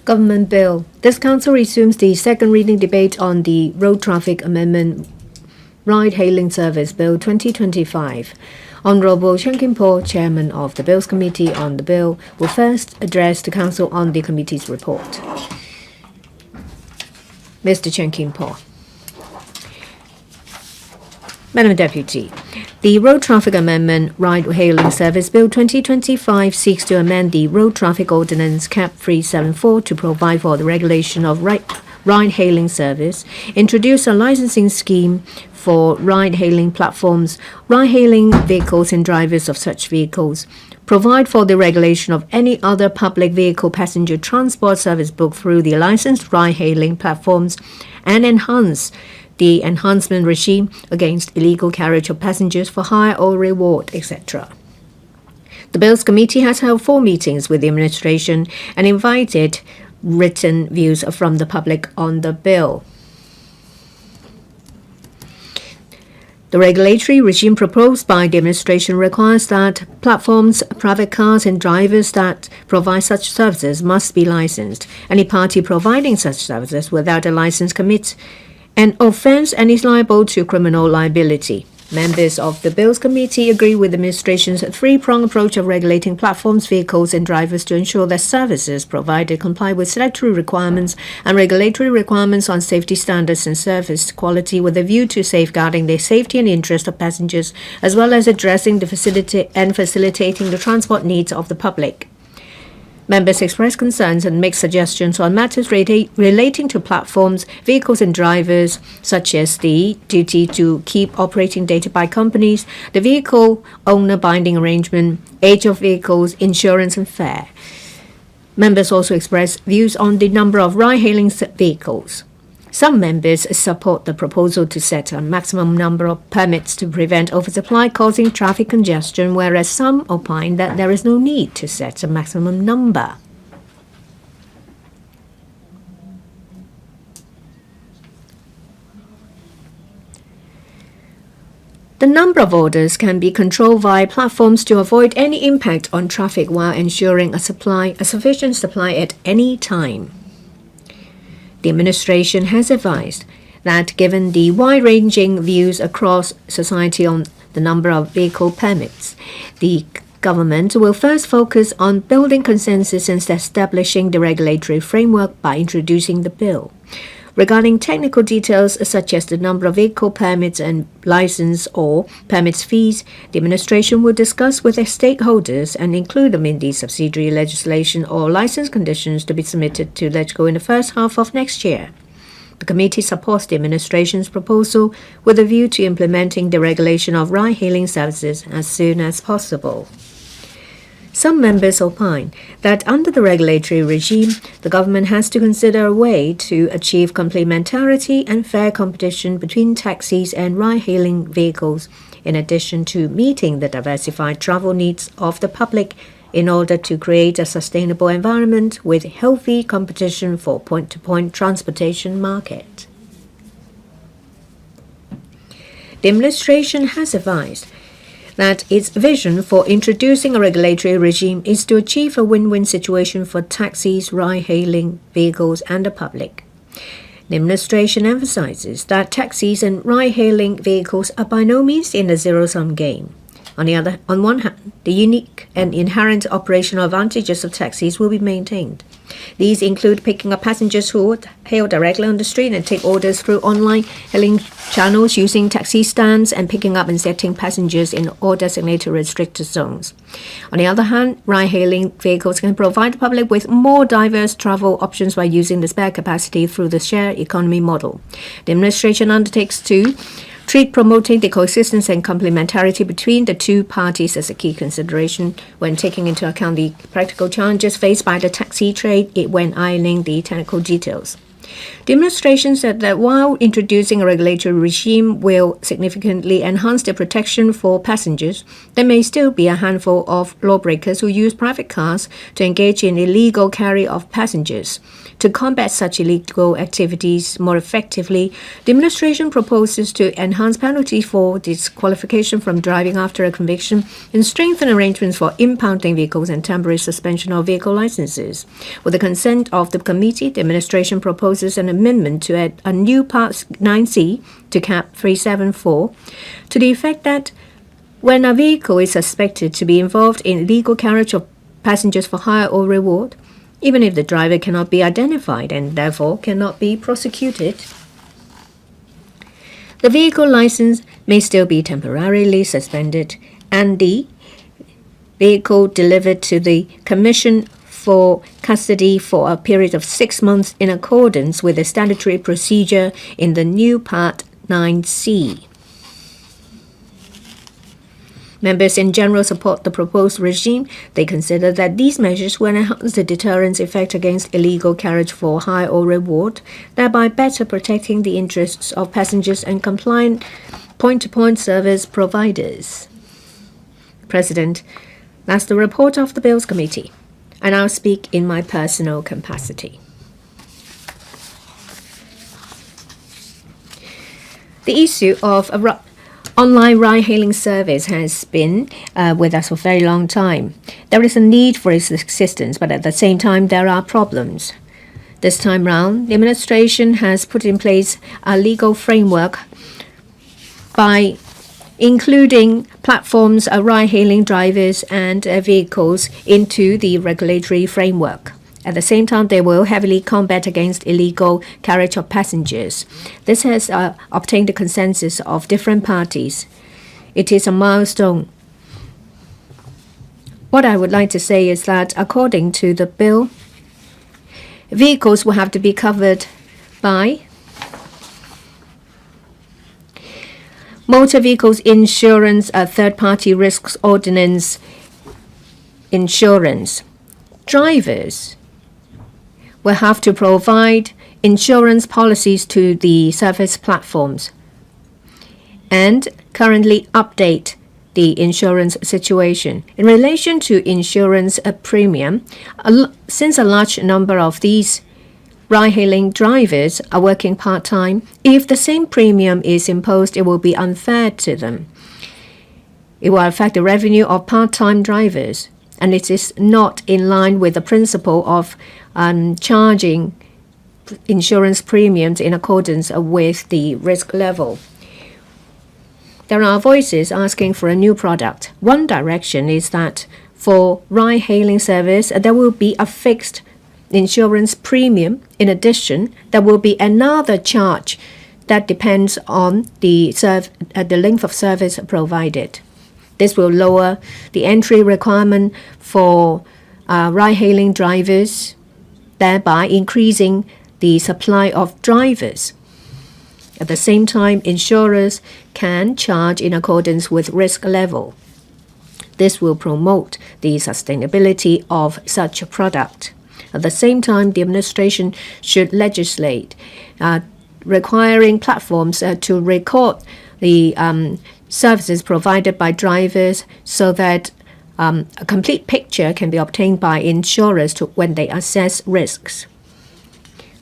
Government Bill. This Council resumes the second reading debate on the Road Traffic Amendment Ride-Hailing Service Bill 2025. Honourable Chen Kim-po, Chairman of the Bills Committee on the Bill, will first address the Council on the committee's report. Mr. Chen Kim-po. Madam Deputy, the Road Traffic Amendment Ride-Hailing Service Bill 2025 seeks to amend the Road Traffic Ordinance Cap 374 to provide for the regulation of ride-hailing service, introduce a licensing scheme for ride-hailing platforms, ride-hailing vehicles and drivers of such vehicles, provide for the regulation of any other public vehicle passenger transport service booked through the licensed ride-hailing platforms, and enhance the enhancement regime against illegal carriage of passengers for hire or reward, etc. The Bills Committee has held 4 meetings with the administration and invited written views from the public on the bill. The regulatory regime proposed by the administration requires that platforms, private cars, and drivers that provide such services must be licensed. Any party providing such services without a license commits an offense and is liable to criminal liability. Members of the Bills Committee agree with the administration's 3-pronged approach of regulating platforms, vehicles, and drivers to ensure that services provided comply with statutory requirements and regulatory requirements on safety standards and service quality, with a view to safeguarding the safety and interest of passengers, as well as addressing the facilitating the transport needs of the public. Members express concerns and make suggestions on matters relating to platforms, vehicles, and drivers, such as the duty to keep operating data by companies, the vehicle owner binding arrangement, age of vehicles, insurance, and fare. Members also express views on the number of ride-hailing vehicles. Some members support the proposal to set a maximum number of permits to prevent oversupply causing traffic congestion, whereas some opine that there is no need to set a maximum number. The number of orders can be controlled via platforms to avoid any impact on traffic while ensuring a sufficient supply at any time. The administration has advised that given the wide-ranging views across society on the number of vehicle permits, the government will first focus on building consensus and establishing the regulatory framework by introducing the bill. Regarding technical details such as the number of vehicle permits and license or permits fees, the administration will discuss with the stakeholders and include them in the subsidiary legislation or license conditions to be submitted to LegCo in the first half of next year. The committee supports the administration's proposal with a view to implementing the regulation of ride-hailing services as soon as possible. Some members opine that under the regulatory regime, the government has to consider a way to achieve complementarity and fair competition between taxis and ride-hailing vehicles, in addition to meeting the diversified travel needs of the public in order to create a sustainable environment with healthy competition for point-to-point transportation market. The administration has advised that its vision for introducing a regulatory regime is to achieve a win-win situation for taxis, ride-hailing vehicles, and the public. The administration emphasizes that taxis and ride-hailing vehicles are by no means in a zero-sum game. On one hand, the unique and inherent operational advantages of taxis will be maintained. These include picking up passengers who hail directly on the street and take orders through online hailing channels using taxi stands, and picking up and setting passengers in all designated restricted zones. On the other hand, ride-hailing vehicles can provide the public with more diverse travel options by using the spare capacity through the share economy model. The administration undertakes to treat promoting the coexistence and complementarity between the two parties as a key consideration when taking into account the practical challenges faced by the taxi trade when ironing the technical details. The administration said that while introducing a regulatory regime will significantly enhance the protection for passengers, there may still be a handful of lawbreakers who use private cars to engage in illegal carry of passengers. To combat such illegal activities more effectively, the administration proposes to enhance penalties for disqualification from driving after a conviction and strengthen arrangements for impounding vehicles and temporary suspension of vehicle licenses. With the consent of the committee, the administration proposes an amendment to add a new Part 9C to Cap 374 to the effect that when a vehicle is suspected to be involved in illegal carriage of passengers for hire or reward, even if the driver cannot be identified and therefore cannot be prosecuted, the vehicle license may still be temporarily suspended and the vehicle delivered to the Commission for custody for a period of 6 months in accordance with the statutory procedure in the new Part 9C. Members in general support the proposed regime. They consider that these measures will enhance the deterrence effect against illegal carriage for hire or reward, thereby better protecting the interests of passengers and compliant point-to-point service providers. President, that's the report of the Bills Committee. I now speak in my personal capacity. The issue of online ride-hailing service has been with us for a very long time. There is a need for its existence, but at the same time, there are problems. This time round, the administration has put in place a legal framework by including platforms, ride-hailing drivers and vehicles into the regulatory framework. At the same time, they will heavily combat against illegal carriage of passengers. This has obtained the consensus of different parties. It is a milestone. What I would like to say is that according to the bill, vehicles will have to be covered by Motor Vehicles Insurance, Third-Party Risks Ordinance insurance. Drivers will have to provide insurance policies to the service platforms and currently update the insurance situation. In relation to insurance premium, since a large number of these ride-hailing drivers are working part-time, if the same premium is imposed, it will be unfair to them. It will affect the revenue of part-time drivers, and it is not in line with the principle of charging insurance premiums in accordance with the risk level. There are voices asking for a new product. One direction is that for ride-hailing service, there will be a fixed insurance premium. In addition, there will be another charge that depends on the length of service provided. This will lower the entry requirement for ride-hailing drivers, thereby increasing the supply of drivers. At the same time, insurers can charge in accordance with risk level. This will promote the sustainability of such a product. At the same time, the administration should legislate requiring platforms to record the services provided by drivers so that a complete picture can be obtained by insurers when they assess risks.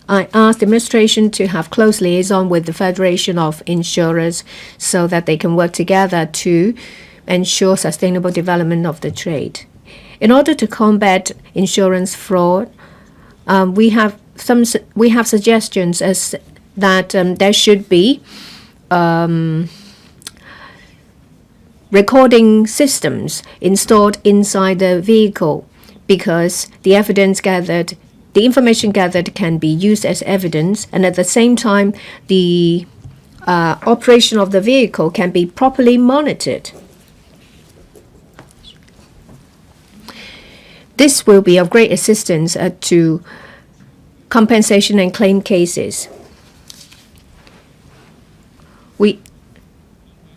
I asked the administration to have close liaison with the Federation of Insurers so that they can work together to ensure sustainable development of the trade. In order to combat insurance fraud, we have suggestions as that there should be recording systems installed inside the vehicle, because the information gathered can be used as evidence, and at the same time, the operation of the vehicle can be properly monitored. This will be of great assistance to compensation and claim cases.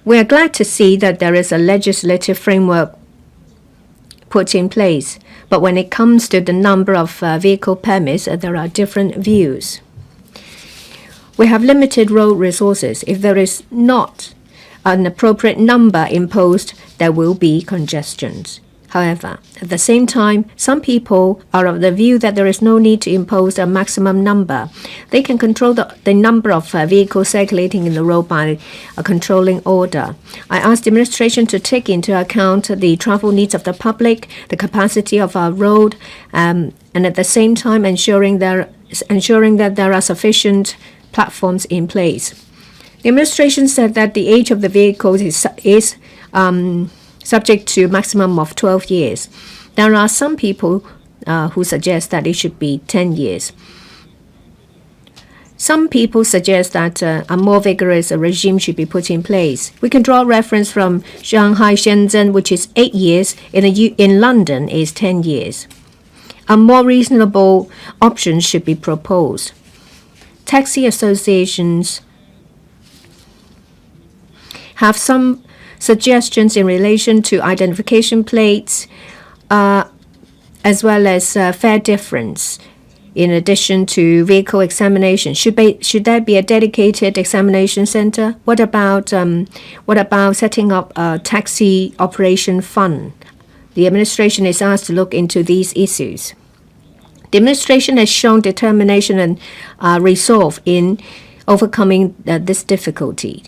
We are glad to see that there is a legislative framework put in place, but when it comes to the number of vehicle permits, there are different views. We have limited road resources. If there is not an appropriate number imposed, there will be congestions. However, at the same time, some people are of the view that there is no need to impose a maximum number. They can control the number of vehicles circulating in the road by a controlling order. I asked the administration to take into account the travel needs of the public, the capacity of our road, and at the same time ensuring that there are sufficient platforms in place. The administration said that the age of the vehicles is subject to a maximum of 12 years. There are some people who suggest that it should be 10 years. Some people suggest that a more vigorous regime should be put in place. We can draw reference from Shanghai, Shenzhen, which is 8 years. In London, is 10 years. A more reasonable option should be proposed. Taxi associations have some suggestions in relation to identification plates, as well as fare difference. In addition to vehicle examination, should there be a dedicated examination center? What about setting up a taxi operation fund? The administration is asked to look into these issues. The administration has shown determination and resolve in overcoming this difficulty.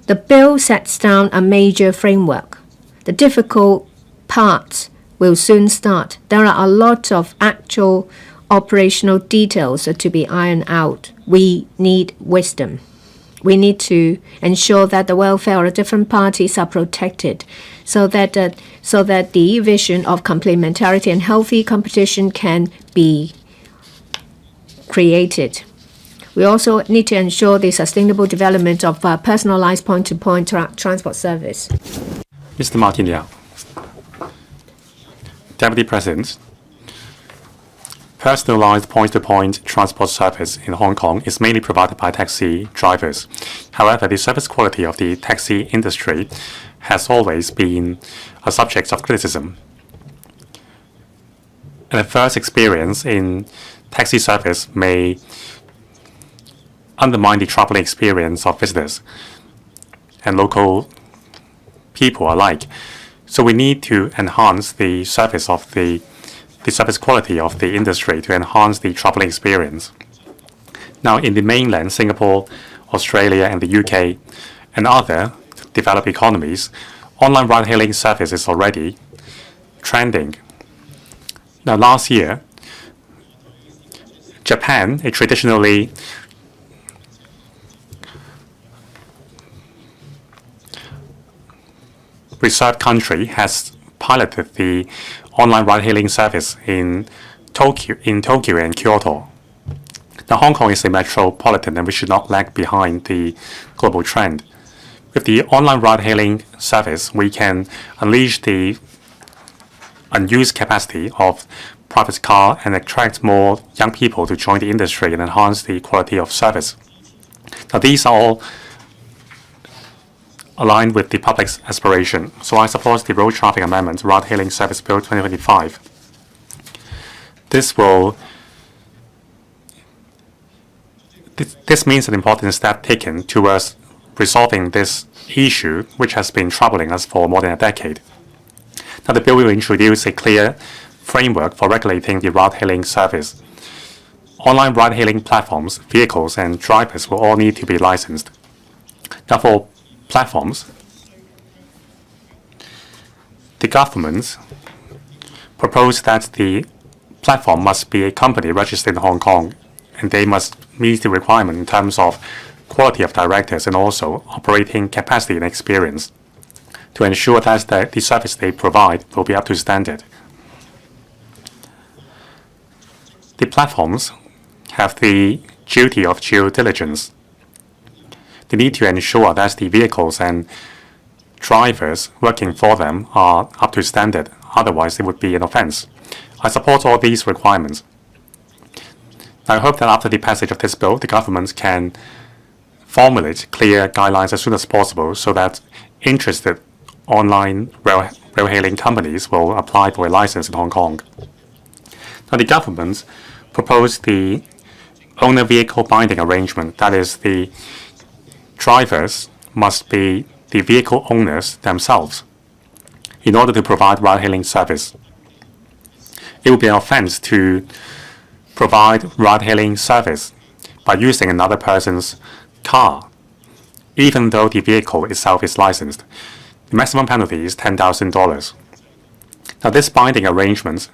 The bill sets down a major framework. The difficult parts will soon start. There are a lot of actual operational details to be ironed out. We need wisdom. We need to ensure that the welfare of different parties are protected so that the vision of complementarity and healthy competition can be created. We also need to ensure the sustainable development of personalized point-to-point transport service. Mr. Martin Liao. Deputy President, personalized point-to-point transport service in Hong Kong is mainly provided by taxi drivers. However, the service quality of the taxi industry has always been a subject of criticism. And the first experience in taxi service may undermine the traveling experience of visitors and local people alike. So we need to enhance the service of the service quality of the industry to enhance the traveling experience. Now, in the mainland, Singapore, Australia, and the UK, and other developed economies, online ride-hailing service is already trending. Now, last year, Japan, a traditionally reserved country, has piloted the online ride-hailing service in Tokyo and Kyoto. Now, Hong Kong is a metropolitan, and we should not lag behind the global trend. With the online ride-hailing service, we can unleash the unused capacity of private car and attract more young people to join the industry and enhance the quality of service. Now, these are all aligned with the public's aspiration. So I support the Road Traffic Amendment Ride-Hailing Service Bill 2025. This means an important step taken towards resolving this issue, which has been troubling us for more than a decade. Now, the bill will introduce a clear framework for regulating the ride-hailing service. Online ride-hailing platforms, vehicles, and drivers will all need to be licensed. Now, for platforms, the government proposed that the platform must be a company registered in Hong Kong, and they must meet the requirement in terms of quality of directors and also operating capacity and experience to ensure that the service they provide will be up to standard. The platforms have the duty of due diligence. They need to ensure that the vehicles and drivers working for them are up to standard. Otherwise, it would be an offense. I support all these requirements. I hope that after the passage of this bill, the government can formulate clear guidelines as soon as possible so that interested online rail-hailing companies will apply for a license in Hong Kong. Now, the government proposed the owner vehicle binding arrangement. That is, the drivers must be the vehicle owners themselves in order to provide ride-hailing service. It would be an offense to provide ride-hailing service by using another person's car, even though the vehicle itself is licensed. The maximum penalty is $10,000. Now, this binding arrangement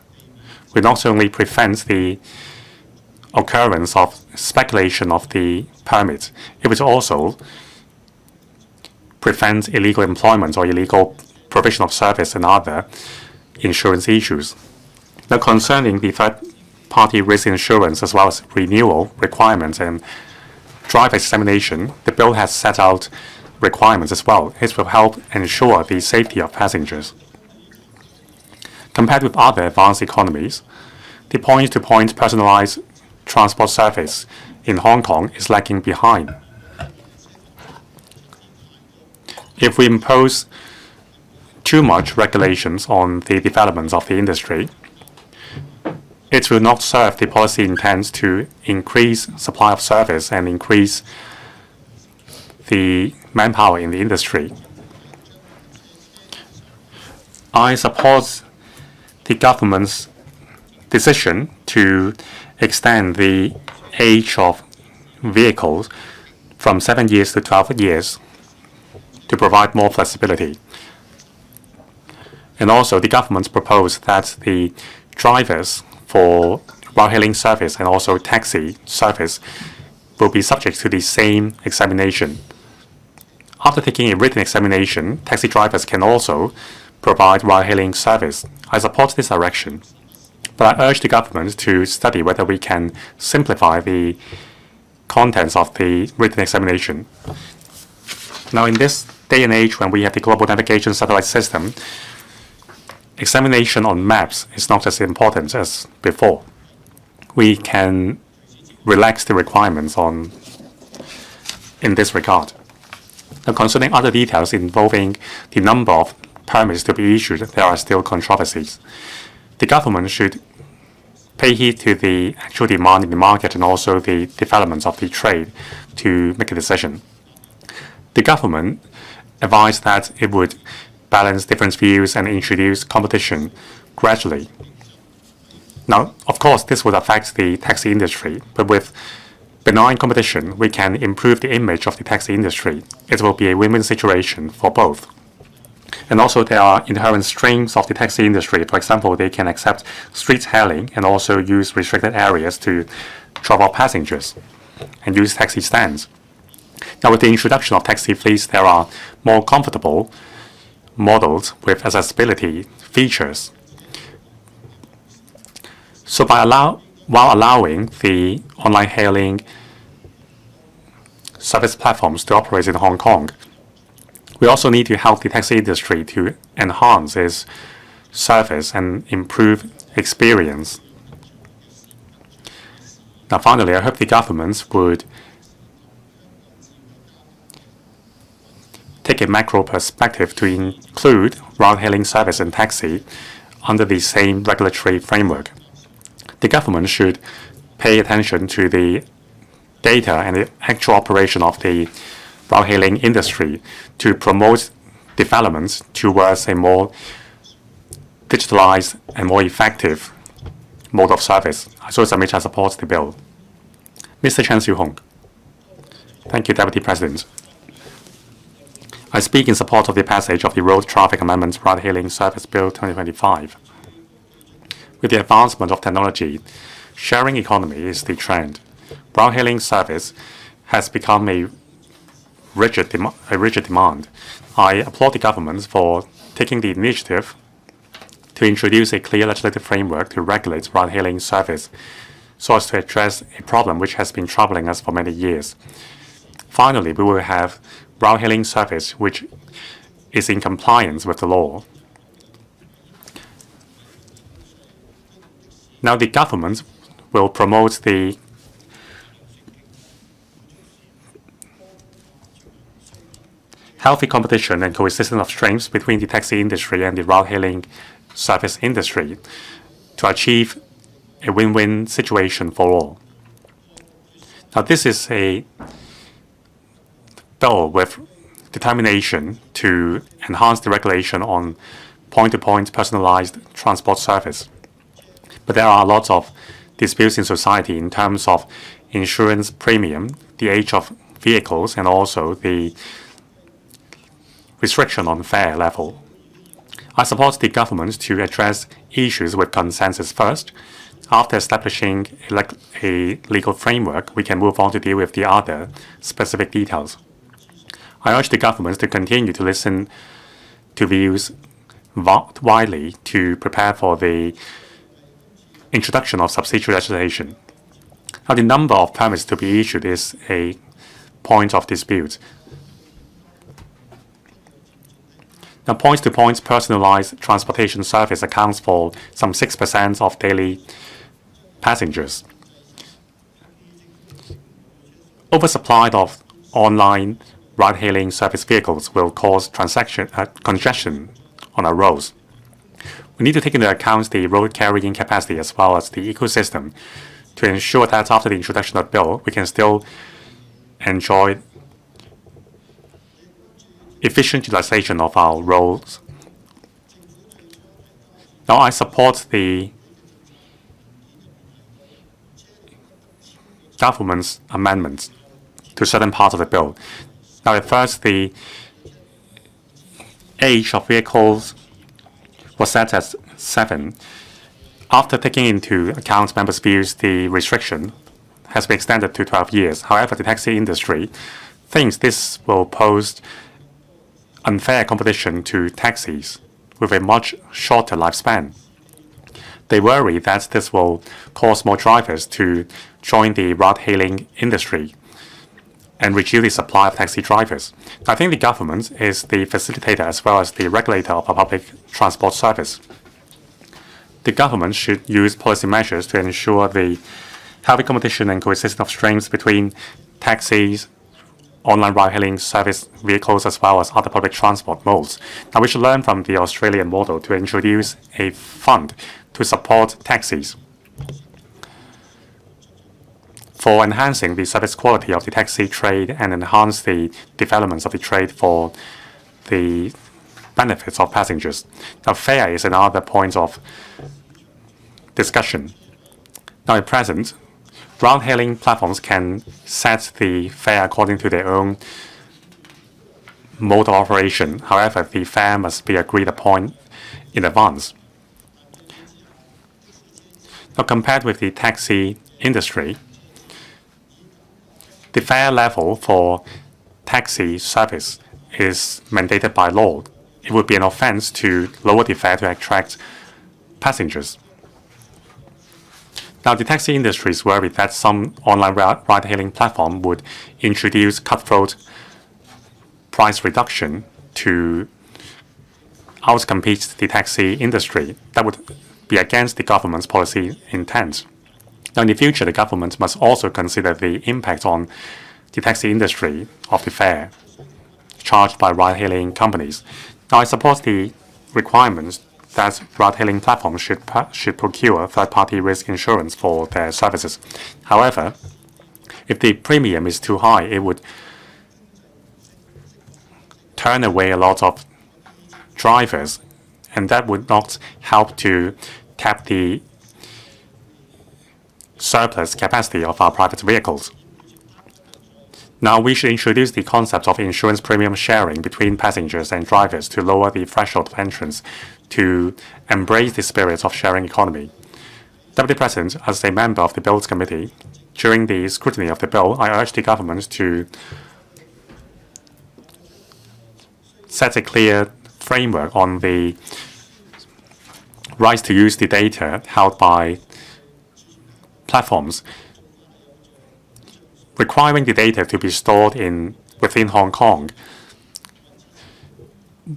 will not only prevent the occurrence of speculation of the permit, it will also prevent illegal employment or illegal provision of service and other insurance issues. Now, concerning the third-party risk insurance as well as renewal requirements and driver examination, the bill has set out requirements as well. It will help ensure the safety of passengers. Compared with other advanced economies, the point-to-point personalized transport service in Hong Kong is lagging behind. If we impose too much regulations on the developments of the industry, it will not serve the policy intent to increase supply of service and increase the manpower in the industry. I support the government's decision to extend the age of vehicles from 7 years to 12 years to provide more flexibility. And also, the government proposed that the drivers for ride-hailing service and also taxi service will be subject to the same examination. After taking a written examination, taxi drivers can also provide ride-hailing service. I support this direction, but I urge the government to study whether we can simplify the contents of the written examination. Now, in this day and age when we have the global navigation satellite system, examination on maps is not as important as before. We can relax the requirements in this regard. Now, concerning other details involving the number of permits to be issued, there are still controversies. The government should pay heed to the actual demand in the market and also the developments of the trade to make a decision. The government advised that it would balance different views and introduce competition gradually. Now, of course, this would affect the taxi industry, but with benign competition, we can improve the image of the taxi industry. It will be a win-win situation for both. And also, there are inherent strengths of the taxi industry. For example, they can accept street hailing and also use restricted areas to drop off passengers and use taxi stands. Now, with the introduction of taxi fleets, there are more comfortable models with accessibility features. So, while allowing the online hailing service platforms to operate in Hong Kong, we also need to help the taxi industry to enhance its service and improve experience. Now, finally, I hope the governments would take a macro perspective to include ride-hailing service and taxi under the same regulatory framework. The government should pay attention to the data and the actual operation of the ride-hailing industry to promote developments towards a more digitalized and more effective mode of service. So submit supports the bill. Mr. Chen Siu-Hong. Thank you, Deputy President. I speak in support of the passage of the Road Traffic Amendment Ride-Hailing Service Bill 2025. With the advancement of technology, sharing economy is the trend. Ride-hailing service has become a rigid demand. I applaud the government for taking the initiative to introduce a clear legislative framework to regulate ride-hailing service so as to address a problem which has been troubling us for many years. Finally, we will have ride-hailing service which is in compliance with the law. Now, the government will promote the healthy competition and coexistence of strengths between the taxi industry and the ride-hailing service industry to achieve a win-win situation for all. Now, this is a bill with determination to enhance the regulation on point-to-point personalized transport service. But there are lots of disputes in society in terms of insurance premium, the age of vehicles, and also the restriction on fare level. I support the government to address issues with consensus first. After establishing a legal framework, we can move on to deal with the other specific details. I urge the government to continue to listen to views widely to prepare for the introduction of subsidiary legislation. Now, the number of permits to be issued is a point of dispute. Now, point-to-point personalized transportation service accounts for some 6% of daily passengers. Oversupply of online ride-hailing service vehicles will cause congestion on our roads. We need to take into account the road carrying capacity as well as the ecosystem to ensure that after the introduction of the bill, we can still enjoy efficient utilization of our roads. Now, I support the government's amendments to certain parts of the bill. Now, at first, the age of vehicles was set as 7. After taking into account members' views, the restriction has been extended to 12 years. However, the taxi industry thinks this will pose unfair competition to taxis with a much shorter lifespan. They worry that this will cause more drivers to join the ride-hailing industry and reduce the supply of taxi drivers. I think the government is the facilitator as well as the regulator of a public transport service. The government should use policy measures to ensure the healthy competition and coexistence of streams between taxis, online ride-hailing service vehicles, as well as other public transport modes. Now, we should learn from the Australian model to introduce a fund to support taxis for enhancing the service quality of the taxi trade and enhance the developments of the trade for the benefits of passengers. Now, fare is another point of discussion. Now, at present, ride-hailing platforms can set the fare according to their own mode of operation. However, the fare must be agreed upon in advance. Now, compared with the taxi industry, the fare level for taxi service is mandated by law. It would be an offense to lower the fare to attract passengers. Now, the taxi industry is worried that some online ride-hailing platform would introduce cutthroat price reduction to outcompete the taxi industry. That would be against the government's policy intent. Now, in the future, the government must also consider the impact on the taxi industry of the fare charged by ride-hailing companies. Now, I support the requirements that ride-hailing platforms should procure third-party risk insurance for their services. However, if the premium is too high, it would turn away a lot of drivers, and that would not help to tap the surplus capacity of our private vehicles. Now, we should introduce the concept of insurance premium sharing between passengers and drivers to lower the threshold of entrance to embrace the spirit of sharing economy. Deputy President, as a member of the Bills Committee, during the scrutiny of the bill, I urge the government to set a clear framework on the rights to use the data held by platforms. Requiring the data to be stored within Hong Kong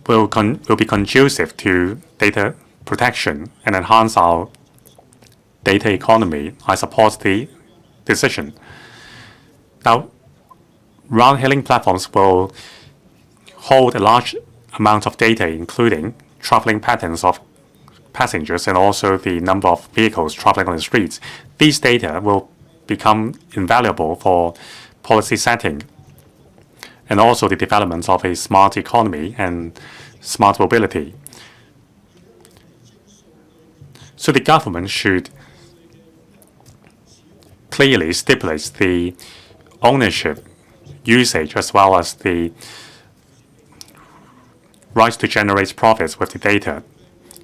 will be conducive to data protection and enhance our data economy. I support the decision. Now, ride-hailing platforms will hold a large amount of data, including traveling patterns of passengers and also the number of vehicles traveling on the streets. These data will become invaluable for policy setting and also the development of a smart economy and smart mobility. So the government should clearly stipulate the ownership, usage, as well as the rights to generate profits with the data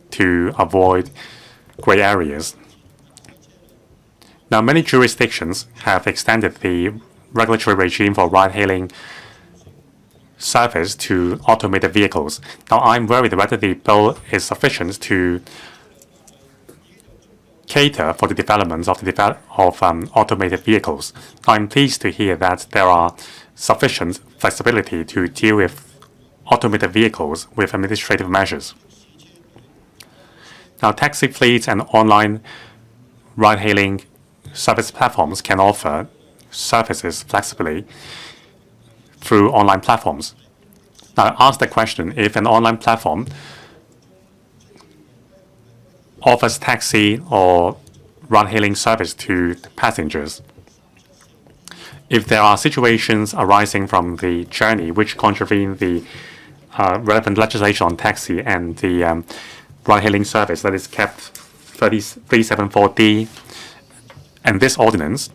to avoid gray areas. Now, many jurisdictions have extended the regulatory regime for ride-hailing service to automated vehicles. Now, I'm worried whether the bill is sufficient to cater for the development of automated vehicles. I'm pleased to hear that there are sufficient flexibility to deal with automated vehicles with administrative measures. Now, taxi fleets and online ride-hailing service platforms can offer services flexibly through online platforms. Now, I ask the question, if an online platform offers taxi or ride-hailing service to passengers, if there are situations arising from the journey which contravene the relevant legislation on taxi and the ride-hailing service that is kept 374D and this ordinance,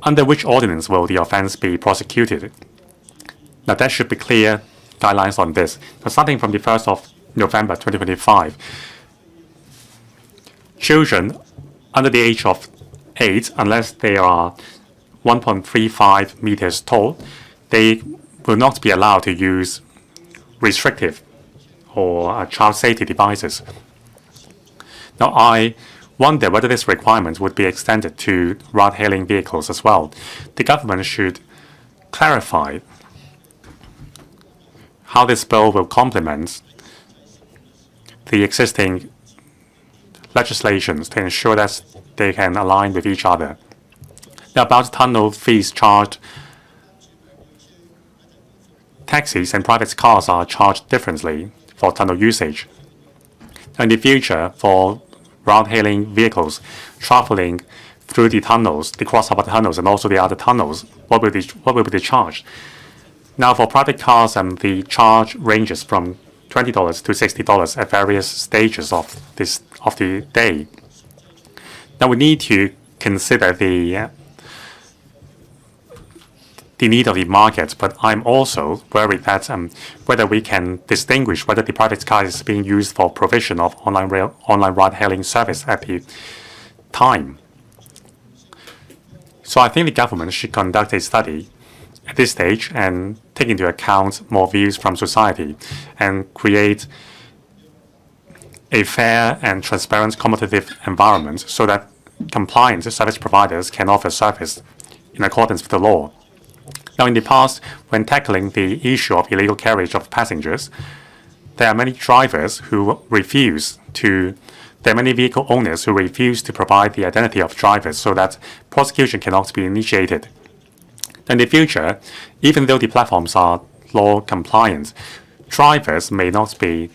under which ordinance will the offence be prosecuted? Now, there should be clear guidelines on this. But starting from the 1st of November 2025, children under the age of 8, unless they are 1.35 meters tall, they will not be allowed to use restrictive or child safety devices. Now, I wonder whether this requirement would be extended to ride-hailing vehicles as well. The government should clarify how this bill will complement the existing legislations to ensure that they can align with each other. Now, about tunnel fees charged, taxis and private cars are charged differently for tunnel usage. In the future, for ride-hailing vehicles traveling through the tunnels, the cross-harbor tunnels, and also the other tunnels, what will be the charge? Now, for private cars, the charge ranges from $20 to $60 at various stages of the day. Now, we need to consider the need of the market, but I'm also worried that whether we can distinguish whether the private car is being used for provision of online ride-hailing service at the time. So I think the government should conduct a study at this stage and take into account more views from society and create a fair and transparent competitive environment so that compliant service providers can offer service in accordance with the law. Now, in the past, when tackling the issue of illegal carriage of passengers, there are many vehicle owners who refuse to provide the identity of drivers so that prosecution cannot be initiated. In the future, even though the platforms are law compliant, drivers may not be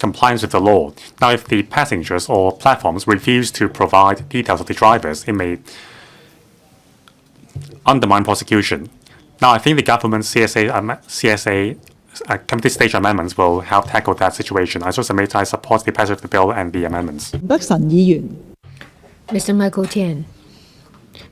compliant with the law. Now, if the passengers or platforms refuse to provide details of the drivers, it may undermine prosecution. Now, I think the government CSA committee stage amendments will help tackle that situation. I support the passage of the bill and the amendments. Mr. Michael Tian.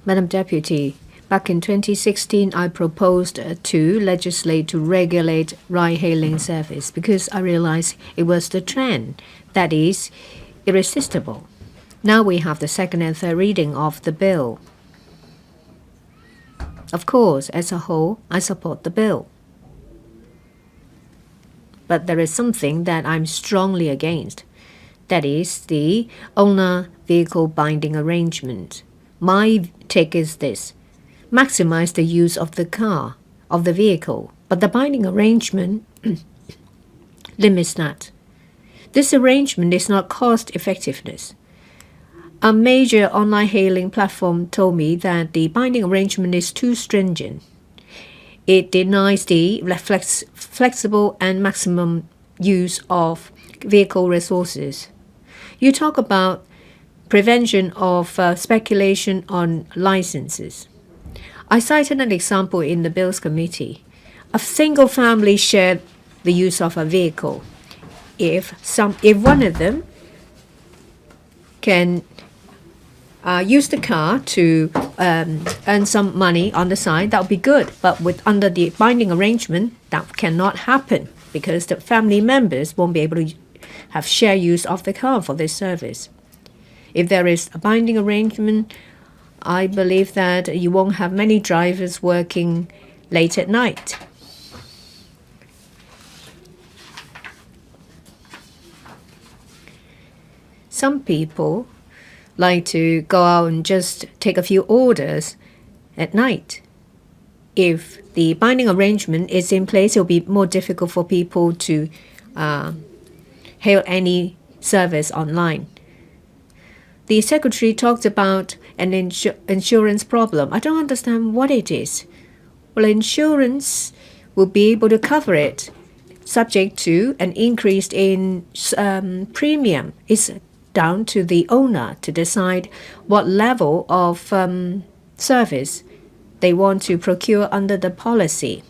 Madam Deputy, back in 2016, I proposed to legislate to regulate ride-hailing service because I realized it was the trend that is irresistible. Now we have the second and third reading of the bill. Of course, as a whole, I support the bill. But there is something that I'm strongly against. That is the owner-vehicle binding arrangement. My take is this: maximize the use of the vehicle, but the binding arrangement limits that. This arrangement is not cost-effectiveness. A major online hailing platform told me that the binding arrangement is too stringent. It denies the flexible and maximum use of vehicle resources. You talk about prevention of speculation on licenses. I cited an example in the Bills Committee. A single family shared the use of a vehicle. If one of them can use the car to earn some money on the side, that would be good. But under the binding arrangement, that cannot happen because the family members won't be able to have shared use of the car for this service. If there is a binding arrangement, I believe that you won't have many drivers working late at night. Some people like to go out and just take a few orders at night. If the binding arrangement is in place, it will be more difficult for people to hail any service online. The secretary talked about an insurance problem. I don't understand what it is. Well, insurance will be able to cover it, subject to an increase in premium. It's down to the owner to decide what level of service they want to procure under the policy.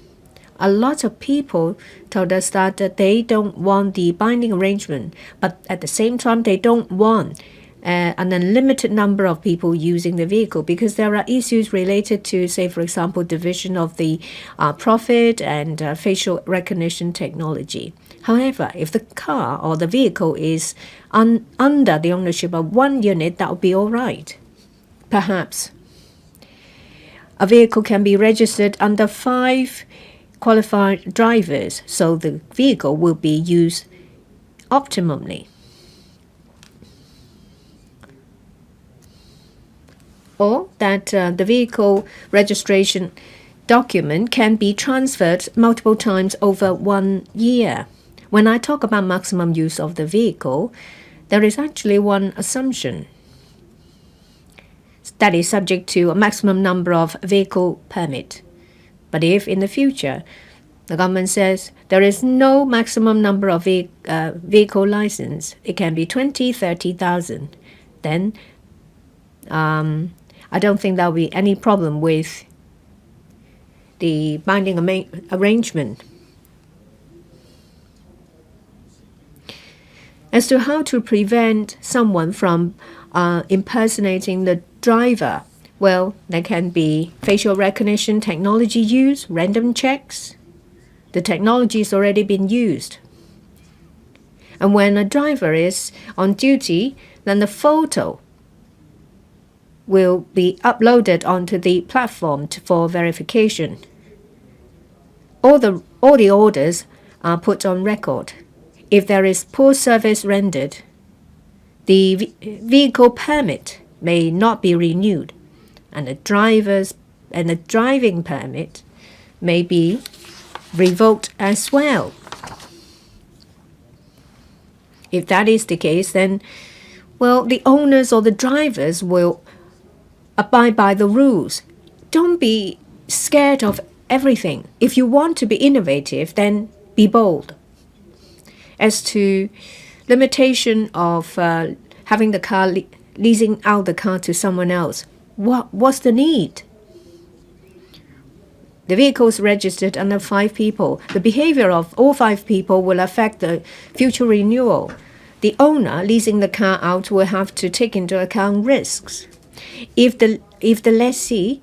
A lot of people told us that they don't want the binding arrangement, but at the same time they don't want an unlimited number of people using the vehicle because there are issues related to, say, for example, division of the profit and facial recognition technology. However, if the car or the vehicle is under the ownership of one unit, that would be all right. Perhaps a vehicle can be registered under 5 qualified drivers, so the vehicle will be used optimally. Or that the vehicle registration document can be transferred multiple times over 1 year. When I talk about maximum use of the vehicle, there is actually one assumption that is subject to a maximum number of vehicle permit. But if in the future the government says there is no maximum number of vehicle license, it can be 20, 30,000, then I don't think there will be any problem with the binding arrangement. As to how to prevent someone from impersonating the driver, well, there can be facial recognition technology use, random checks. The technology has already been used. And when a driver is on duty, then the photo will be uploaded onto the platform for verification. All the orders are put on record. If there is poor service rendered, the vehicle permit may not be renewed, and the driving permit may be revoked as well. If that is the case, then, well, the owners or the drivers will abide by the rules. Don't be scared of everything. If you want to be innovative, then be bold. As to limitation of having the car, leasing out the car to someone else, what's the need? The vehicle is registered under 5 people. The behavior of all 5 people will affect the future renewal. The owner leasing the car out will have to take into account risks. If the lessee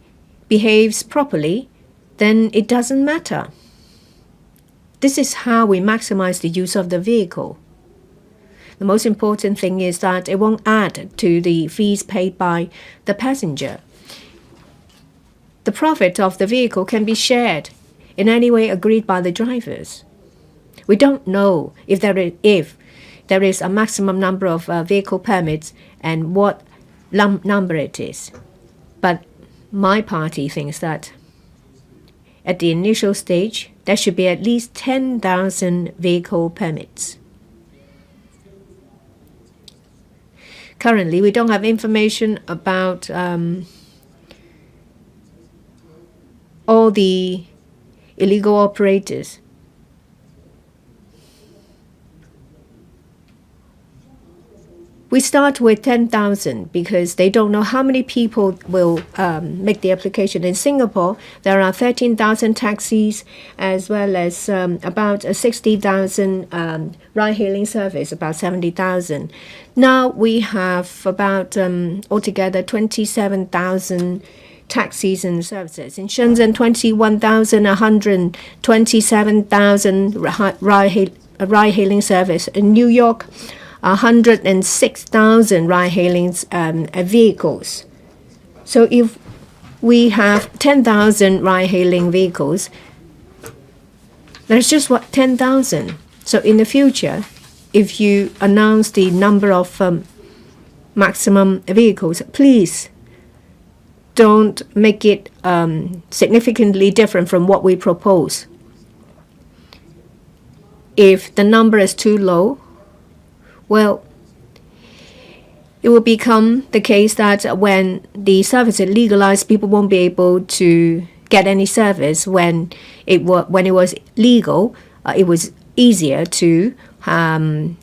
behaves properly, then it doesn't matter. This is how we maximize the use of the vehicle. The most important thing is that it won't add to the fees paid by the passenger. The profit of the vehicle can be shared in any way agreed by the drivers. We don't know if there is a maximum number of vehicle permits and what number it is. But my party thinks that at the initial stage, there should be at least 10,000 vehicle permits. Currently, we don't have information about all the illegal operators. We start with 10,000 because they don't know how many people will make the application. In Singapore, there are 13,000 taxis as well as about 60,000 ride-hailing service, about 70,000. Now we have about altogether 27,000 taxis and services. In Shenzhen, 21,127,000 ride-hailing service. In New York, 106,000 ride-hailing vehicles. So if we have 10,000 ride-hailing vehicles, there's just 10,000. So in the future, if you announce the number of maximum vehicles, please don't make it significantly different from what we propose. If the number is too low, well, it will become the case that when the service is legalized, people won't be able to get any service. When it was legal, it was easier to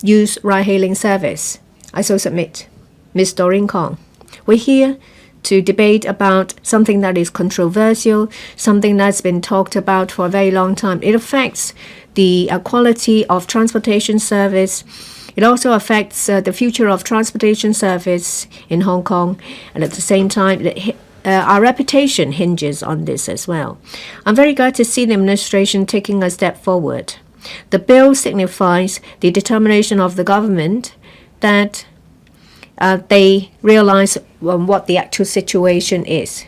use ride-hailing service. I so submit. Ms. Doreen Kong, we're here to debate about something that is controversial, something that's been talked about for a very long time. It affects the quality of transportation service. It also affects the future of transportation service in Hong Kong. And at the same time, our reputation hinges on this as well. I'm very glad to see the administration taking a step forward. The bill signifies the determination of the government that they realize what the actual situation is.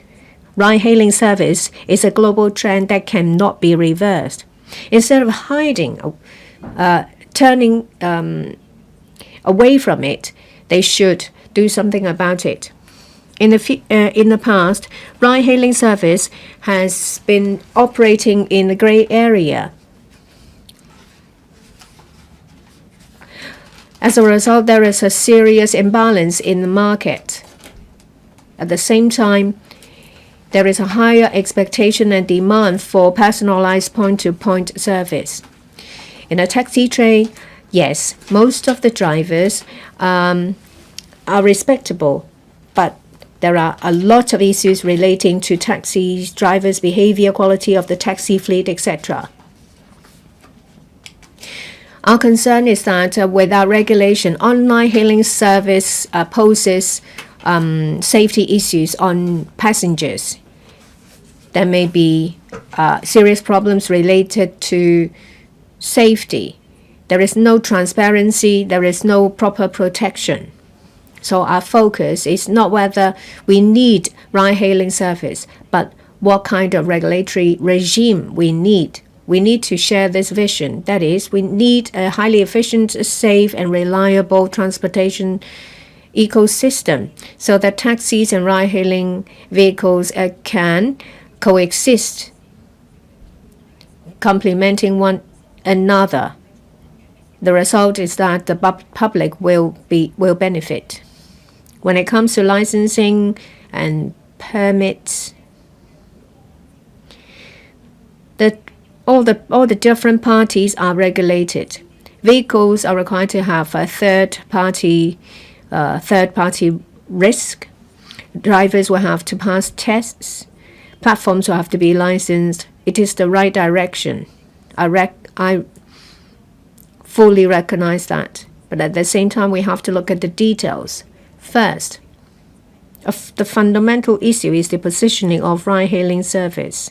Ride-hailing service is a global trend that cannot be reversed. Instead of hiding, turning away from it, they should do something about it. In the past, ride-hailing service has been operating in the gray area. As a result, there is a serious imbalance in the market. At the same time, there is a higher expectation and demand for personalized point-to-point service. In a taxi trade, yes, most of the drivers are respectable, but there are a lot of issues relating to taxi drivers' behavior, quality of the taxi fleet, etc. Our concern is that without regulation, online hailing service poses safety issues on passengers. There may be serious problems related to safety. There is no transparency. There is no proper protection. So our focus is not whether we need ride-hailing service, but what kind of regulatory regime we need. We need to share this vision. That is, we need a highly efficient, safe, and reliable transportation ecosystem so that taxis and ride-hailing vehicles can coexist, complementing one another. The result is that the public will benefit. When it comes to licensing and permits, all the different parties are regulated. Vehicles are required to have a third party risk. Drivers will have to pass tests. Platforms will have to be licensed. It is the right direction. I fully recognize that. But at the same time, we have to look at the details. First, the fundamental issue is the positioning of ride-hailing service.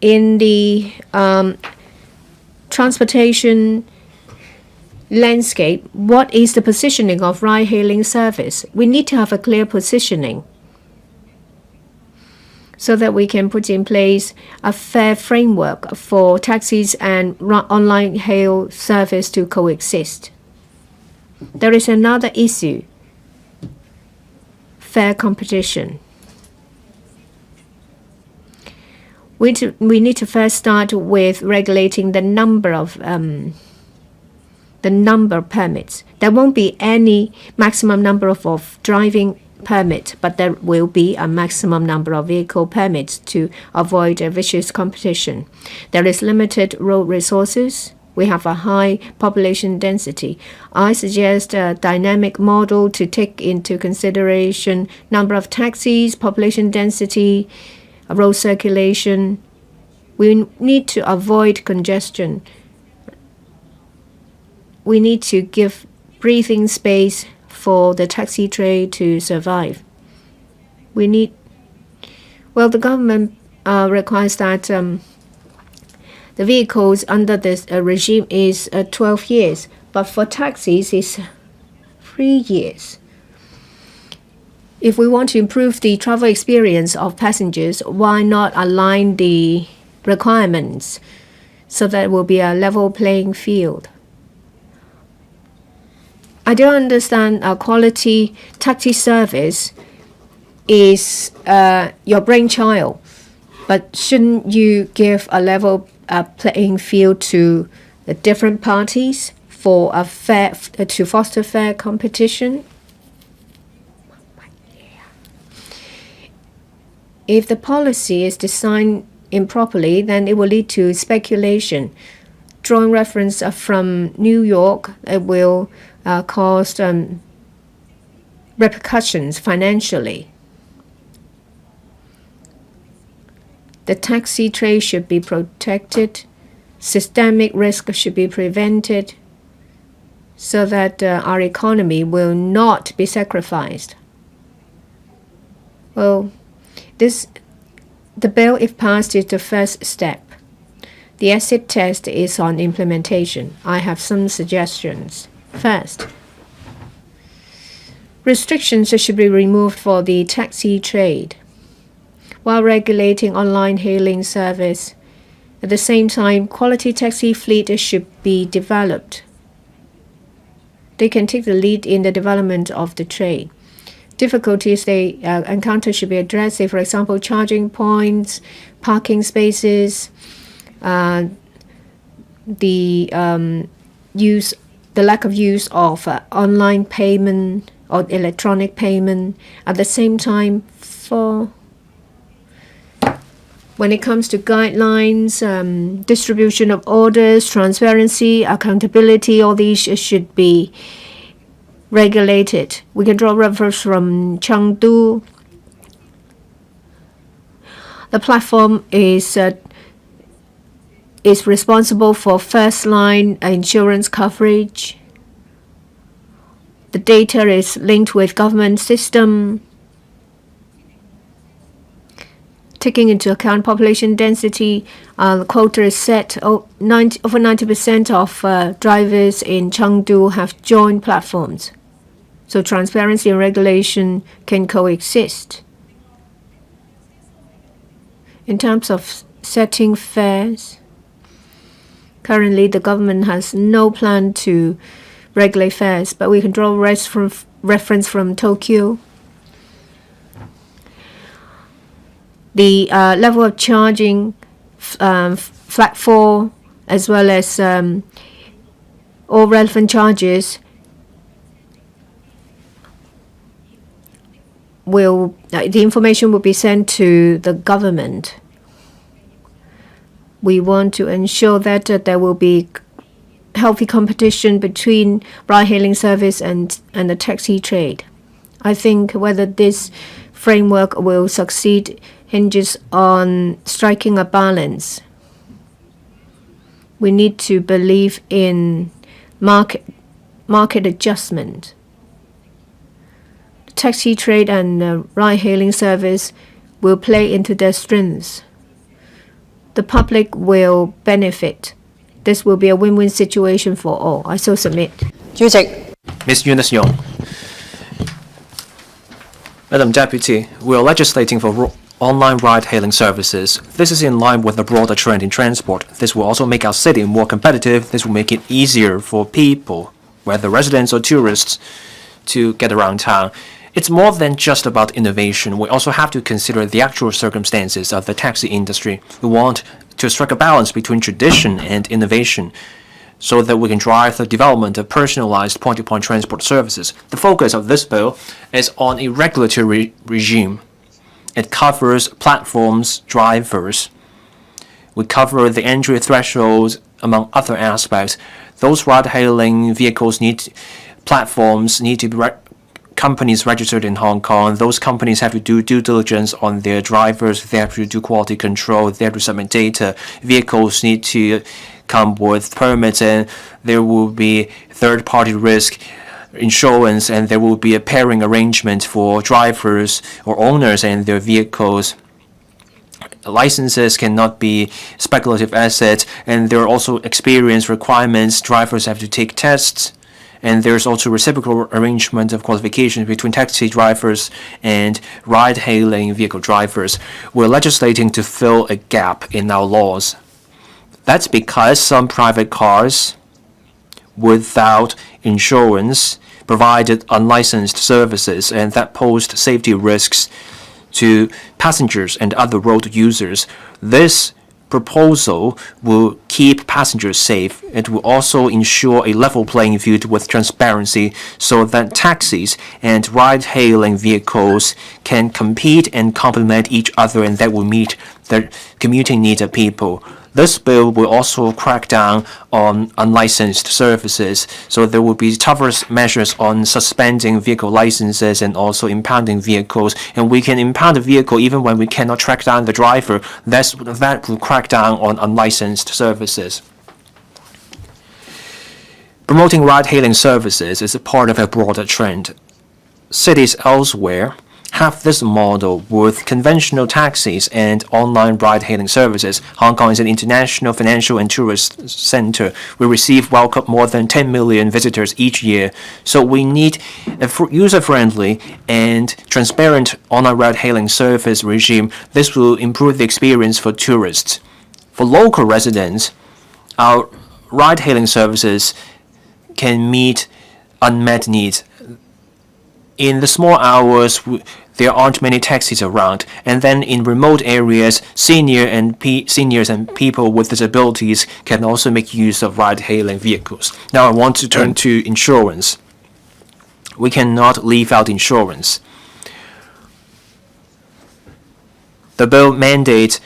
In the transportation landscape, what is the positioning of ride-hailing service? We need to have a clear positioning so that we can put in place a fair framework for taxis and online hail service to coexist. There is another issue, fair competition. We need to first start with regulating the number of permits. There won't be any maximum number of driving permit, but there will be a maximum number of vehicle permits to avoid a vicious competition. There is limited road resources. We have a high population density. I suggest a dynamic model to take into consideration number of taxis, population density, road circulation. We need to avoid congestion. We need to give breathing space for the taxi trade to survive. The government requires that the vehicles under this regime is 12 years, but for taxis it's 3 years. If we want to improve the travel experience of passengers, why not align the requirements so that it will be a level playing field? I don't understand quality taxi service is your brainchild, but shouldn't you give a level playing field to the different parties for a fair to foster fair competition? If the policy is designed improperly, then it will lead to speculation. Drawing reference from New York, it will cause repercussions financially. The taxi trade should be protected. Systemic risk should be prevented so that our economy will not be sacrificed. Well, the bill, if passed, is the first step. The acid test is on implementation. I have some suggestions. First, restrictions should be removed for the taxi trade while regulating online hailing service. At the same time, quality taxi fleet should be developed. They can take the lead in the development of the trade. Difficulties they encounter should be addressed, say, for example, charging points, parking spaces, the lack of use of online payment or electronic payment. At the same time, when it comes to guidelines, distribution of orders, transparency, accountability, all these should be regulated. We can draw reference from Chengdu. The platform is responsible for first-line insurance coverage. The data is linked with government system. Taking into account population density, the quota is set. Over 90% of drivers in Chengdu have joined platforms. So transparency and regulation can coexist. In terms of setting fares, currently the government has no plan to regulate fares, but we can draw reference from Tokyo. The level of charging, flat 4, as well as all relevant charges the information will be sent to the government. We want to ensure that there will be healthy competition between ride-hailing service and the taxi trade. I think whether this framework will succeed hinges on striking a balance. We need to believe in market adjustment. Taxi trade and ride-hailing service will play into their strengths. The public will benefit. This will be a win-win situation for all. I so submit. Ms. Eunice Yong. Madam Deputy, we are legislating for online ride-hailing services. This is in line with the broader trend in transport. This will also make our city more competitive. This will make it easier for people, whether residents or tourists, to get around town. It's more than just about innovation. We also have to consider the actual circumstances of the taxi industry. We want to strike a balance between tradition and innovation. so that we can drive the development of personalized point-to-point transport services. The focus of this bill is on a regulatory regime. It covers platforms, drivers. We cover the entry thresholds, among other aspects. Those ride-hailing vehicles platforms need to be companies registered in Hong Kong. Those companies have to do due diligence on their drivers. They have to do quality control. They have to submit data. Vehicles need to come with permits, and there will be third-party risk insurance, and there will be a pairing arrangement for drivers or owners and their vehicles. Licenses cannot be speculative assets, and there are also experience requirements. Drivers have to take tests, and there's also reciprocal arrangement of qualifications between taxi drivers and ride-hailing vehicle drivers. We're legislating to fill a gap in our laws. That's because some private cars without insurance provided unlicensed services, and that posed safety risks to passengers and other road users. This proposal will keep passengers safe. It will also ensure a level playing field with transparency so that taxis and ride-hailing vehicles can compete and complement each other, and that will meet the commuting needs of people. This bill will also crack down on unlicensed services, so there will be tougher measures on suspending vehicle licenses and also impounding vehicles. And we can impound a vehicle even when we cannot track down the driver. That will crack down on unlicensed services. Promoting ride-hailing services is a part of a broader trend. Cities elsewhere have this model with conventional taxis and online ride-hailing services. Hong Kong is an international financial and tourist center. We receive more than 10 million visitors each year. So we need a user-friendly and transparent online ride-hailing service regime. This will improve the experience for tourists. For local residents, our ride-hailing services can meet unmet needs. In the small hours, there aren't many taxis around, and then in remote areas, seniors and people with disabilities can also make use of ride-hailing vehicles. Now I want to turn to insurance. We cannot leave out insurance. The bill mandates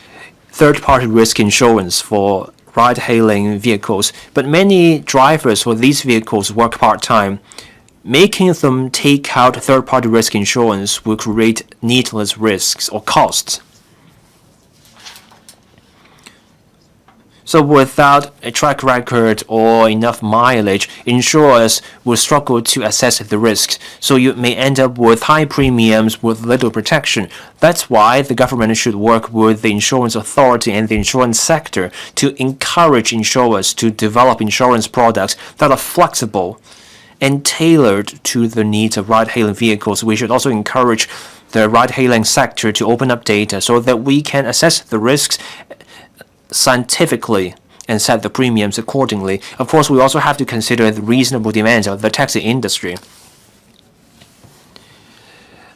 third-party risk insurance for ride-hailing vehicles, but many drivers for these vehicles work part-time. Making them take out third-party risk insurance will create needless risks or costs. So without a track record or enough mileage, insurers will struggle to assess the risks. So you may end up with high premiums with little protection. That's why the government should work with the insurance authority and the insurance sector to encourage insurers to develop insurance products that are flexible and tailored to the needs of ride-hailing vehicles. We should also encourage the ride-hailing sector to open up data so that we can assess the risks scientifically and set the premiums accordingly. Of course, we also have to consider the reasonable demands of the taxi industry.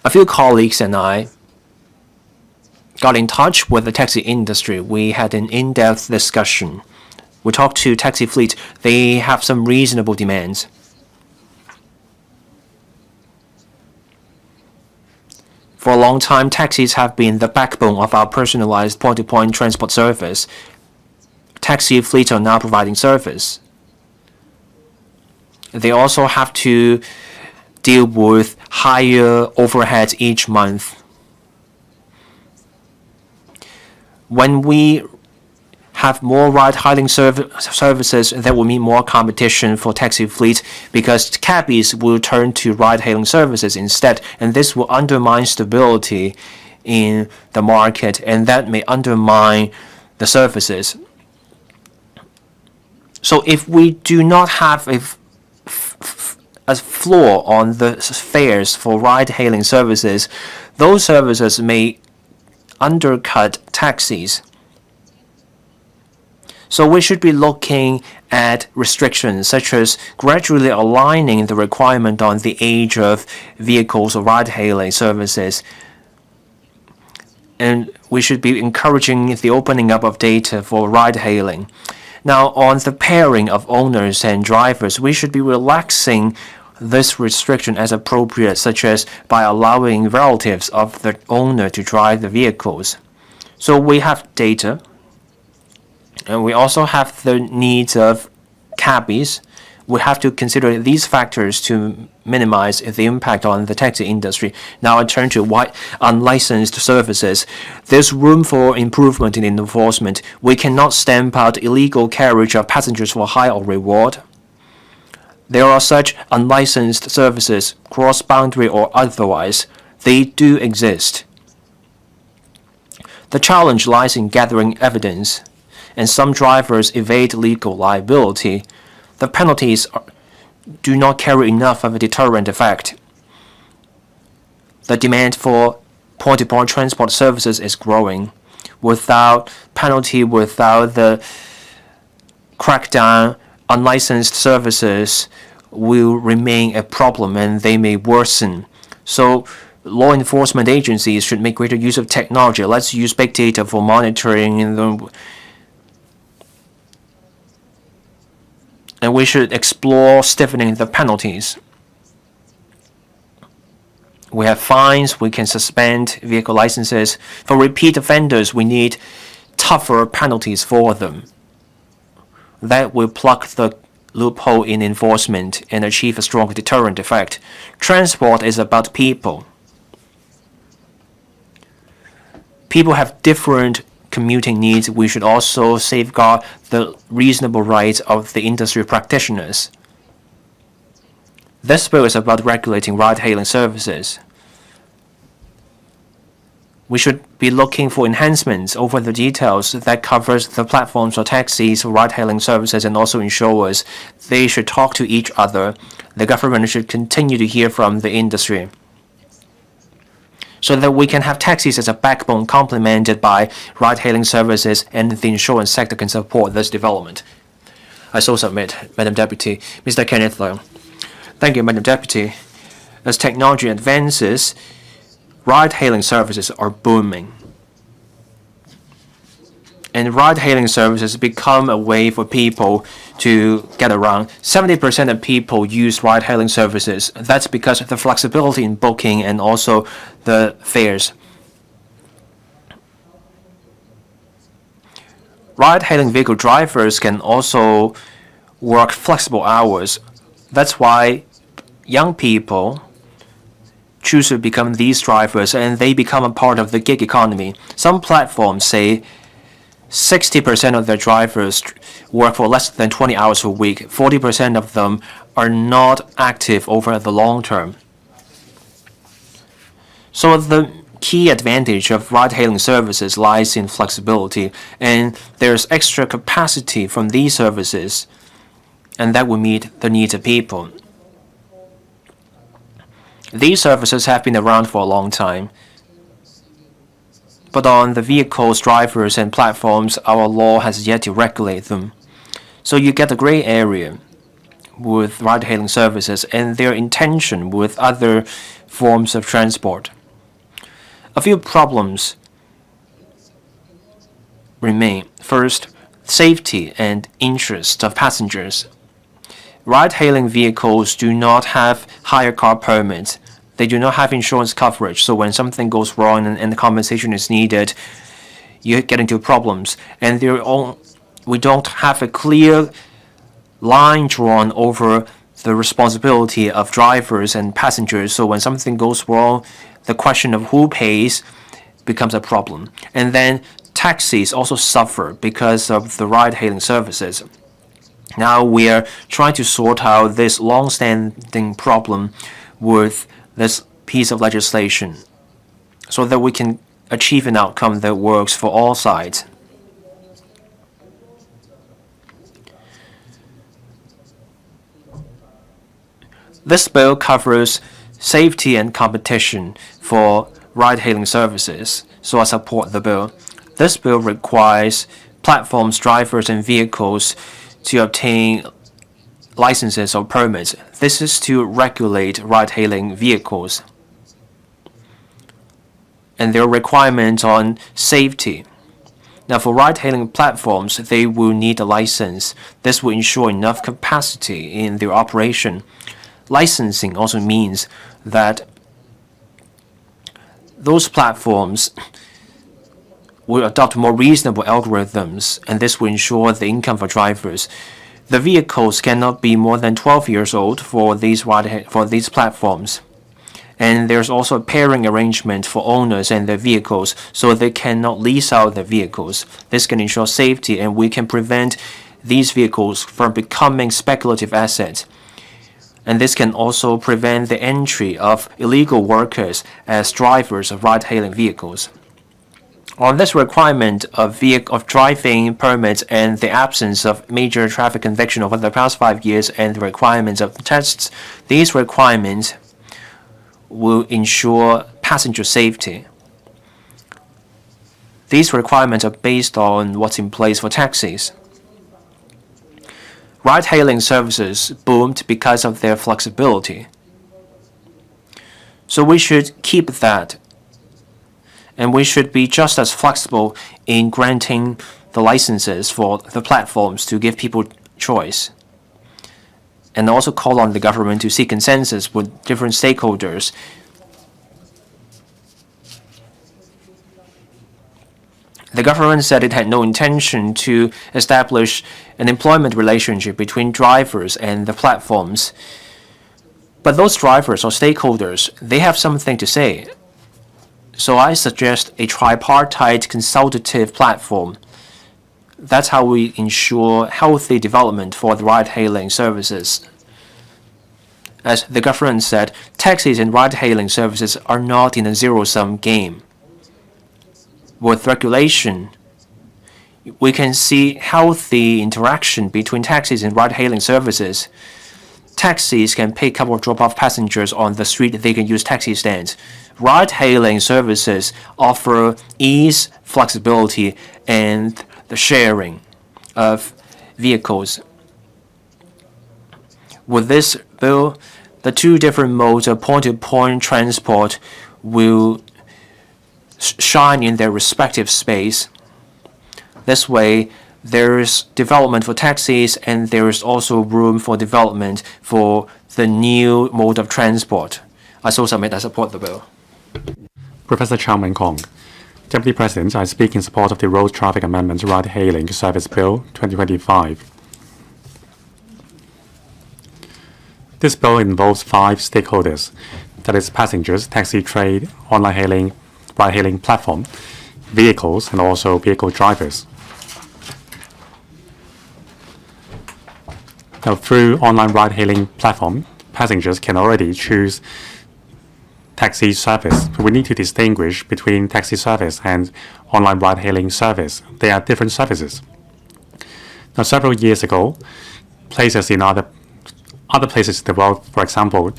A few colleagues and I got in touch with the taxi industry. We had an in-depth discussion. We talked to taxi fleet. They have some reasonable demands. For a long time, taxis have been the backbone of our personalized point-to-point transport service. Taxi fleets are now providing service. They also have to deal with higher overheads each month. When we have more ride-hailing services, there will mean more competition for taxi fleets because cabbies will turn to ride-hailing services instead, and this will undermine stability in the market, and that may undermine the services. So if we do not have a floor on the fares for ride-hailing services, those services may undercut taxis. So we should be looking at restrictions such as gradually aligning the requirement on the age of vehicles or ride-hailing services. And we should be encouraging the opening up of data for ride-hailing. Now, on the pairing of owners and drivers, we should be relaxing this restriction as appropriate, such as by allowing relatives of the owner to drive the vehicles. So we have data, and we also have the needs of cabbies. We have to consider these factors to minimize the impact on the taxi industry. Now I turn to unlicensed services. There's room for improvement in enforcement. We cannot stamp out illegal carriage of passengers for hire or reward. There are such unlicensed services, cross-boundary or otherwise. They do exist. The challenge lies in gathering evidence, and some drivers evade legal liability. The penalties do not carry enough of a deterrent effect. The demand for point-to-point transport services is growing. Without penalty, without the crackdown, unlicensed services will remain a problem and they may worsen. So law enforcement agencies should make greater use of technology. Let's use big data for monitoring and we should explore stiffening the penalties. We have fines, we can suspend vehicle licenses. For repeat offenders, we need tougher penalties for them. That will plug the loophole in enforcement and achieve a strong deterrent effect. Transport is about people. People have different commuting needs. We should also safeguard the reasonable rights of the industry practitioners. This bill is about regulating ride-hailing services. We should be looking for enhancements over the details that covers the platforms for taxis, ride-hailing services, and also insurers. They should talk to each other. The government should continue to hear from the industry, so that we can have taxis as a backbone complemented by ride-hailing services, and the insurance sector can support this development. I so submit, Madam Deputy. Mr. Kenneth Leung. Thank you, Madam Deputy. As technology advances, ride-hailing services are booming. And ride-hailing services become a way for people to get around. 70% of people use ride-hailing services. That's because of the flexibility in booking and also the fares. Ride-hailing vehicle drivers can also work flexible hours. That's why young people choose to become these drivers, and they become a part of the gig economy. Some platforms say 60% of their drivers work for less than 20 hours a week. 40% of them are not active over the long term. So the key advantage of ride-hailing services lies in flexibility, and there's extra capacity from these services, and that will meet the needs of people. These services have been around for a long time, but on the vehicles, drivers, and platforms, our law has yet to regulate them. So you get a gray area with ride-hailing services and their intention with other forms of transport. A few problems remain. First, safety and interest of passengers. Ride-hailing vehicles do not have hire car permits. They do not have insurance coverage, so when something goes wrong and the compensation is needed, you get into problems. And we don't have a clear line drawn over the responsibility of drivers and passengers, so when something goes wrong, the question of who pays becomes a problem. And then taxis also suffer because of the ride-hailing services. Now we are trying to sort out this long-standing problem with this piece of legislation so that we can achieve an outcome that works for all sides. This bill covers safety and competition for ride-hailing services, so I support the bill. This bill requires platforms, drivers, and vehicles to obtain licenses or permits. This is to regulate ride-hailing vehicles and their requirements on safety. Now, for ride-hailing platforms, they will need a license. This will ensure enough capacity in their operation. Licensing also means that those platforms will adopt more reasonable algorithms, and this will ensure the income for drivers. The vehicles cannot be more than 12 years old for these platforms. And there's also a pairing arrangement for owners and their vehicles, so they cannot lease out their vehicles. This can ensure safety, and we can prevent these vehicles from becoming speculative assets. And this can also prevent the entry of illegal workers as drivers of ride-hailing vehicles. On this requirement of driving permits and the absence of major traffic conviction over the past 5 years and the requirements of the tests, these requirements will ensure passenger safety. These requirements are based on what's in place for taxis. Ride-hailing services boomed because of their flexibility. So we should keep that. And we should be just as flexible in granting the licenses for the platforms to give people choice. And also call on the government to seek consensus with different stakeholders. The government said it had no intention to establish an employment relationship between drivers and the platforms. But those drivers or stakeholders, they have something to say. So I suggest a tripartite consultative platform. That's how we ensure healthy development for the ride-hailing services. As the government said, taxis and ride-hailing services are not in a zero-sum game. With regulation, we can see healthy interaction between taxis and ride-hailing services. Taxis can pick up or drop off passengers on the street. They can use taxi stands. Ride-hailing services offer ease, flexibility, and the sharing of vehicles. With this bill, the two different modes of point-to-point transport will shine in their respective space. This way, there is development for taxis, and there is also room for development for the new mode of transport. I so submit I support the bill. Professor Chow Meng-Kong, Deputy President, I speak in support of the Road Traffic Amendment Ride-Hailing Service Bill 2025. This bill involves 5 stakeholders, that is passengers, taxi trade, online hailing, ride-hailing platform, vehicles, and also vehicle drivers. Now, through online ride-hailing platform, passengers can already choose taxi service. We need to distinguish between taxi service and online ride-hailing service. They are different services. Now, several years ago, places in other places in the world, for example,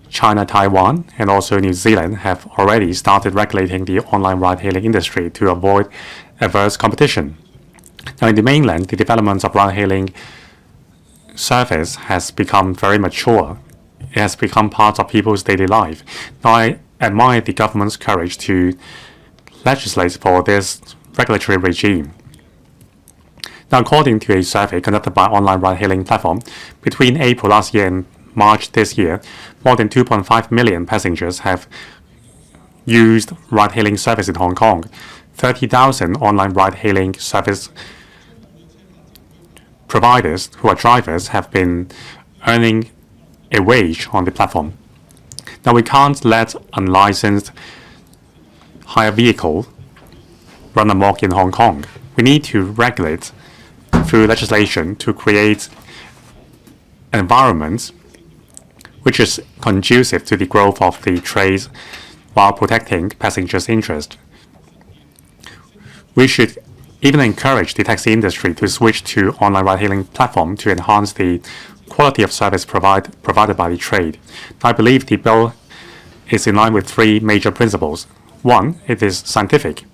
China, Taiwan, and also New Zealand, have already started regulating the online ride-hailing industry to avoid adverse competition. Now, in the mainland, the development of ride-hailing service has become very mature. It has become part of people's daily life. Now, I admire the government's courage to legislate for this regulatory regime. Now, according to a survey conducted by online ride-hailing platform, between April last year and March this year, more than 2.5 million passengers have used ride-hailing service in Hong Kong. 30,000 online ride-hailing service providers who are drivers have been earning a wage on the platform. Now, we can't let unlicensed hire vehicle run amok in Hong Kong. We need to regulate through legislation to create an environment which is conducive to the growth of the trade while protecting passengers' interest. We should even encourage the taxi industry to switch to online ride-hailing platform to enhance the quality of service provided by the trade. I believe the bill is in line with 3 major principles. 1, it is scientific.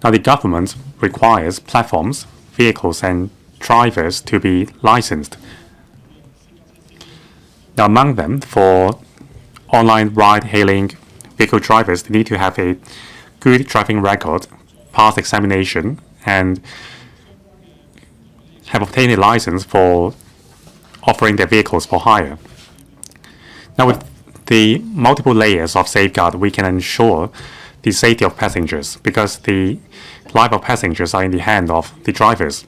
Now, the government requires platforms, vehicles, and drivers to be licensed. Now, among them, for online ride-hailing vehicle drivers, they need to have a good driving record, passed examination and have obtained a license for offering their vehicles for hire. Now, with the multiple layers of safeguard, we can ensure the safety of passengers because the lives of passengers are in the hand of the drivers.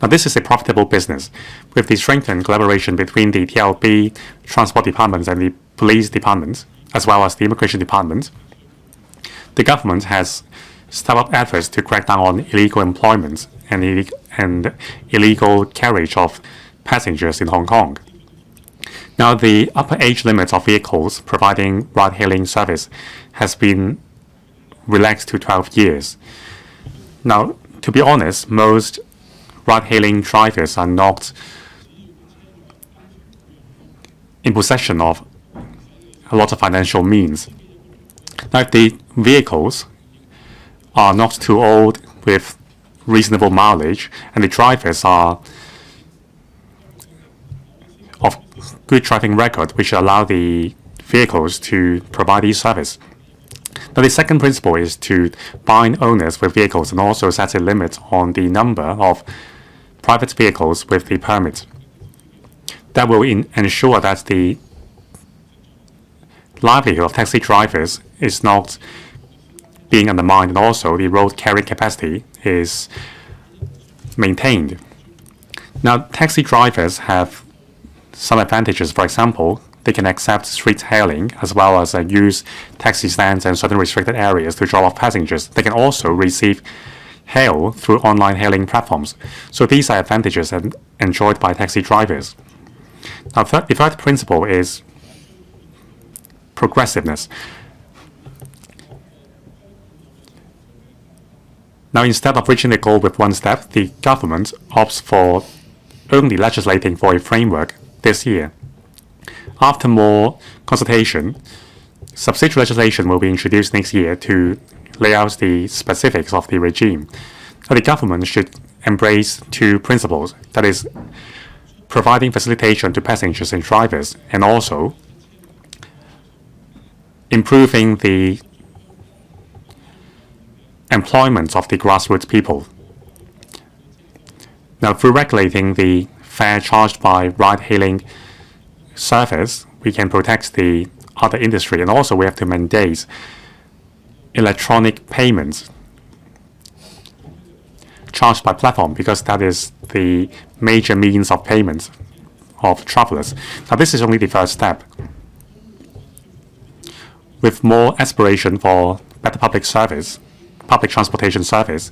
Now, this is a profitable business. With the strengthened collaboration between the TLB, transport departments, and the police departments, as well as the immigration department, the government has stepped up efforts to crack down on illegal employment and illegal carriage of passengers in Hong Kong. Now, the upper age limit of vehicles providing ride-hailing service has been relaxed to 12 years. Now, to be honest, most ride-hailing drivers are not in possession of a lot of financial means. Now, if the vehicles are not too old with reasonable mileage and the drivers are of good driving record, which allow the vehicles to provide this service. Now, the second principle is to bind owners with vehicles and also set a limit on the number of private vehicles with the permit. That will ensure that the livelihood of taxi drivers is not being undermined, and also the road carrying capacity is maintained. Now, taxi drivers have some advantages. For example, they can accept street hailing as well as use taxi stands and certain restricted areas to drop off passengers. They can also receive hail through online hailing platforms. So these are advantages enjoyed by taxi drivers. Now, the third principle is progressiveness. Now, instead of reaching the goal with one step, the government opts for only legislating for a framework this year. After more consultation, subsidiary legislation will be introduced next year to lay out the specifics of the regime. Now, the government should embrace two principles, that is, providing facilitation to passengers and drivers, and also improving the employment of the grassroots people. Now, through regulating the fare charged by ride-hailing service, we can protect the other industry, and also we have to mandate electronic payments charged by platform because that is the major means of payment of travelers. Now, this is only the first step. With more aspiration for better public transportation service,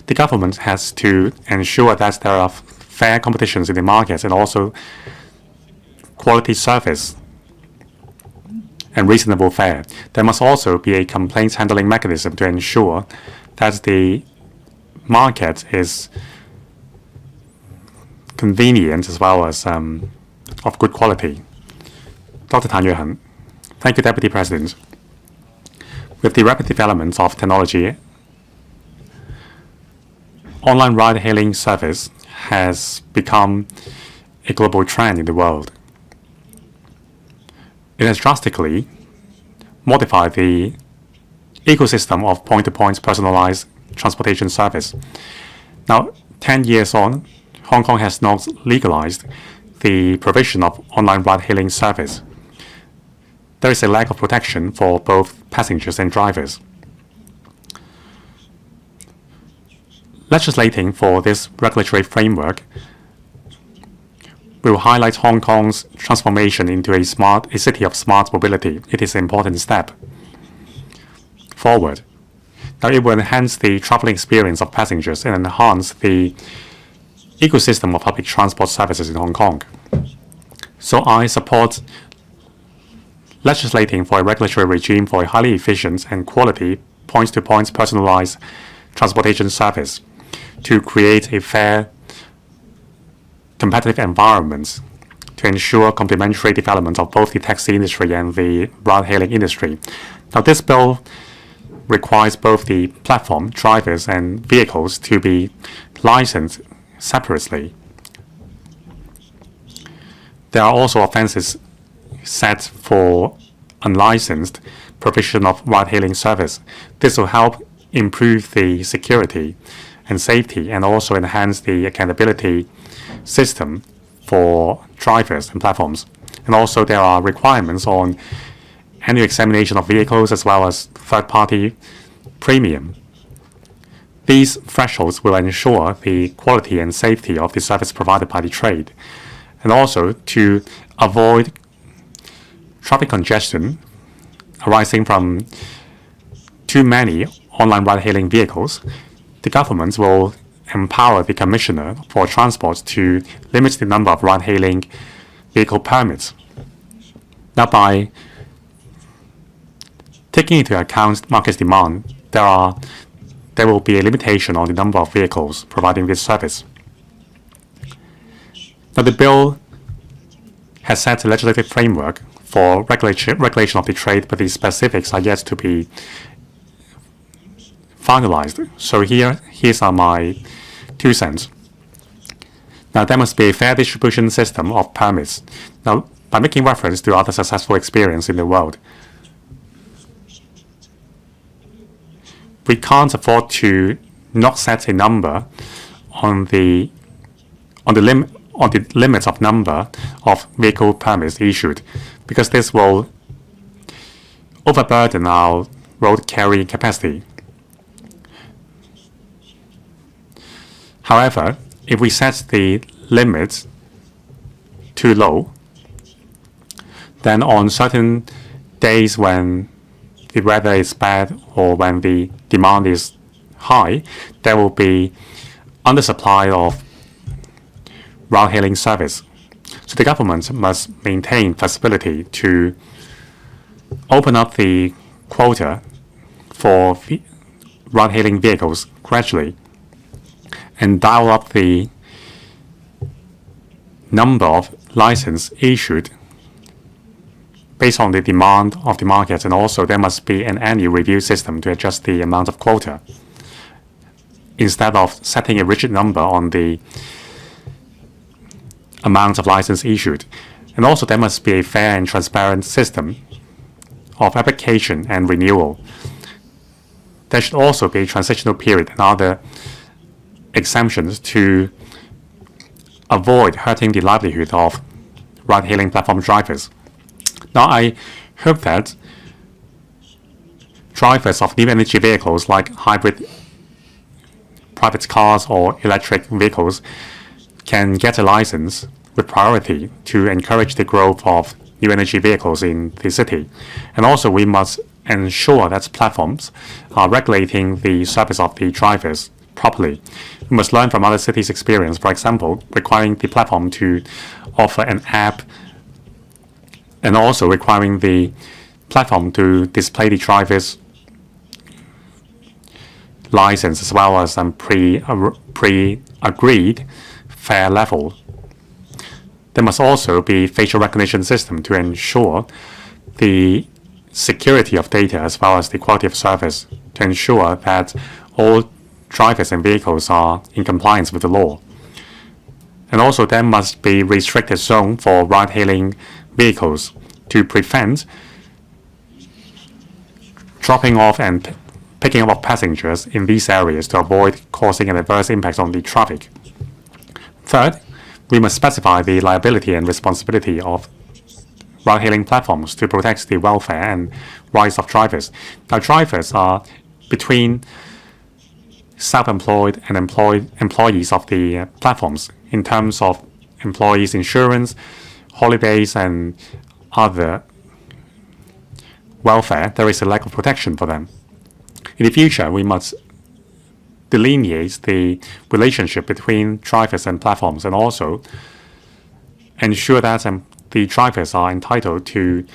the government has to ensure that there are fair competitions in the markets and also quality service and reasonable fare. There must also be a complaints handling mechanism to ensure that the market is convenient as well as of good quality. Dr. Tan Yuehen. Thank you, Deputy President. With the rapid development of technology, online ride-hailing service has become a global trend in the world. It has drastically modified the ecosystem of point-to-point personalized transportation service. Now, 10 years on, Hong Kong has not legalized the provision of online ride-hailing service. There is a lack of protection for both passengers and drivers. Legislating for this regulatory framework will highlight Hong Kong's transformation into a city of smart mobility. It is an important step forward. Now, it will enhance the traveling experience of passengers and enhance the ecosystem of public transport services in Hong Kong. So I support legislating for a regulatory regime for a highly efficient and quality point-to-point personalized transportation service to create a fair, competitive environment to ensure complementary development of both the taxi industry and the ride-hailing industry. Now, this bill requires both the platform, drivers, and vehicles to be licensed separately. There are also offenses set for unlicensed provision of ride-hailing service. This will help improve the security and safety and also enhance the accountability system for drivers and platforms. And also there are requirements on annual examination of vehicles as well as third-party premium. These thresholds will ensure the quality and safety of the service provided by the trade, and also to avoid traffic congestion arising from too many online ride-hailing vehicles. The government will empower the Commissioner for Transport to limit the number of ride-hailing vehicle permits. Now, by taking into account market demand, there will be a limitation on the number of vehicles providing this service. Now, the bill has set a legislative framework for regulation of the trade, but the specifics are yet to be finalized. So here's my 2 cents. Now, there must be a fair distribution system of permits. Now, by making reference to other successful experience in the world, we can't afford to not set a number on the limits of number of vehicle permits issued, because this will overburden our road carrying capacity. However, if we set the limits too low, then on certain days when the weather is bad or when the demand is high, there will be undersupply of ride-hailing service. So the government must maintain flexibility to open up the quota for ride-hailing vehicles gradually and dial up the number of licenses issued based on the demand of the market, and also there must be an annual review system to adjust the amount of quota instead of setting a rigid number on the amount of license issued. And also there must be a fair and transparent system of application and renewal. There should also be a transitional period and other exemptions to avoid hurting the livelihood of ride-hailing platform drivers. Now, I hope that drivers of new energy vehicles like hybrid private cars or electric vehicles can get a license with priority to encourage the growth of new energy vehicles in the city. And also we must ensure that platforms are regulating the service of the drivers properly. We must learn from other cities' experience, for example, requiring the platform to offer an app and also requiring the platform to display the driver's license as well as pre-agreed fare level. There must also be facial recognition system to ensure the security of data as well as the quality of service, to ensure that all drivers and vehicles are in compliance with the law. And also there must be restricted zone for ride-hailing vehicles to prevent dropping off and picking up of passengers in these areas to avoid causing an adverse impact on the traffic. Third, we must specify the liability and responsibility of ride-hailing platforms to protect the welfare and rights of drivers. Now, drivers are between self-employed and employees of the platforms. In terms of employees' insurance, holidays, and other welfare, there is a lack of protection for them. In the future, we must delineate the relationship between drivers and platforms, and also ensure that the drivers are entitled to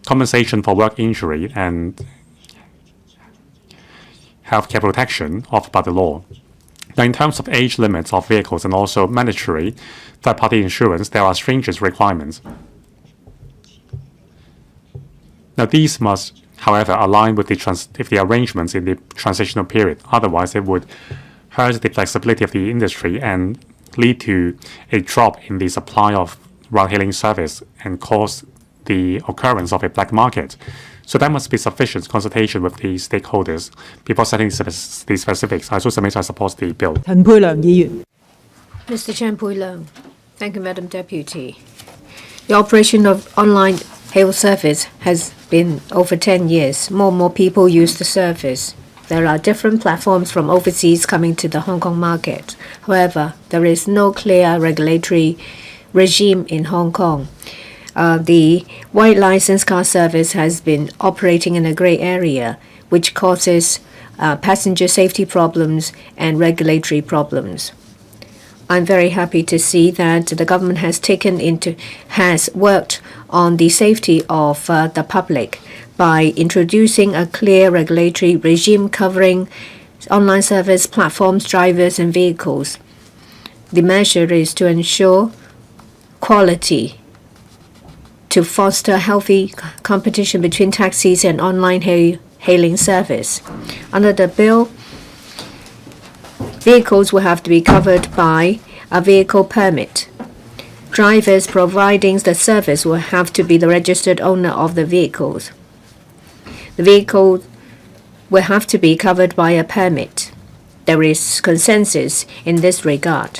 compensation for work injury and healthcare protection offered by the law. Now, in terms of age limits of vehicles and also mandatory third-party insurance, there are stringent requirements. Now, these must, however, align with the arrangements in the transitional period. Otherwise, it would hurt the flexibility of the industry and lead to a drop in the supply of ride-hailing service and cause the occurrence of a black market. So there must be sufficient consultation with the stakeholders before setting the specifics. I also submit I support the bill. 陳佩良議員。 Mr. Chen Pui-Leung. Thank you, Madam Deputy. The operation of online hail service has been over 10 years. More and more people use the service. There are different platforms from overseas coming to the Hong Kong market. However, there is no clear regulatory regime in Hong Kong. The white license car service has been operating in a gray area, which causes passenger safety problems and regulatory problems. I'm very happy to see that the government has worked on the safety of the public by introducing a clear regulatory regime covering online service platforms, drivers, and vehicles. The measure is to ensure quality, to foster healthy competition between taxis and online hailing service. Under the bill, vehicles will have to be covered by a vehicle permit. Drivers providing the service will have to be the registered owner of the vehicles. The vehicle will have to be covered by a permit. There is consensus in this regard.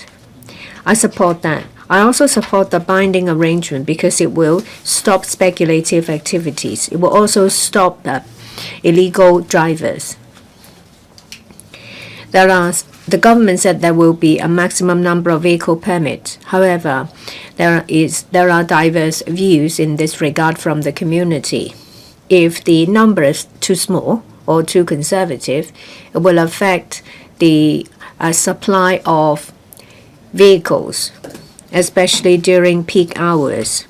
I support that. I also support the binding arrangement because it will stop speculative activities. It will also stop illegal drivers. The government said there will be a maximum number of vehicle permits. However, there are diverse views in this regard from the community. If the number is too small or too conservative, it will affect the supply of vehicles, especially during peak hours.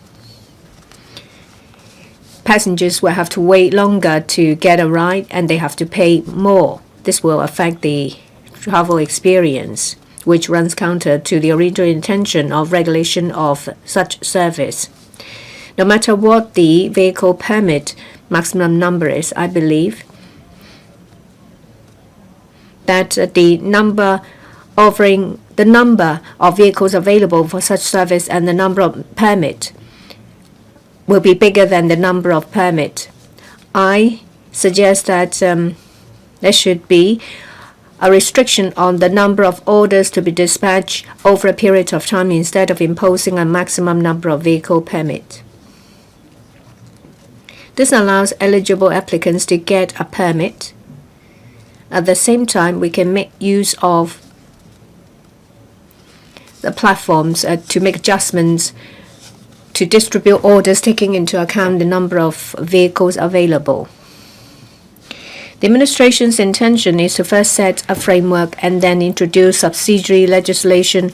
Passengers will have to wait longer to get a ride and they have to pay more. This will affect the travel experience, which runs counter to the original intention of regulation of such service. No matter what the vehicle permit maximum number is, I believe that the number of vehicles available for such service and the number of permit will be bigger than the number of permit. I suggest that there should be a restriction on the number of orders to be dispatched over a period of time instead of imposing a maximum number of vehicle permit. This allows eligible applicants to get a permit. At the same time, we can make use of the platforms to make adjustments to distribute orders taking into account the number of vehicles available. The administration's intention is to first set a framework and then introduce subsidiary legislation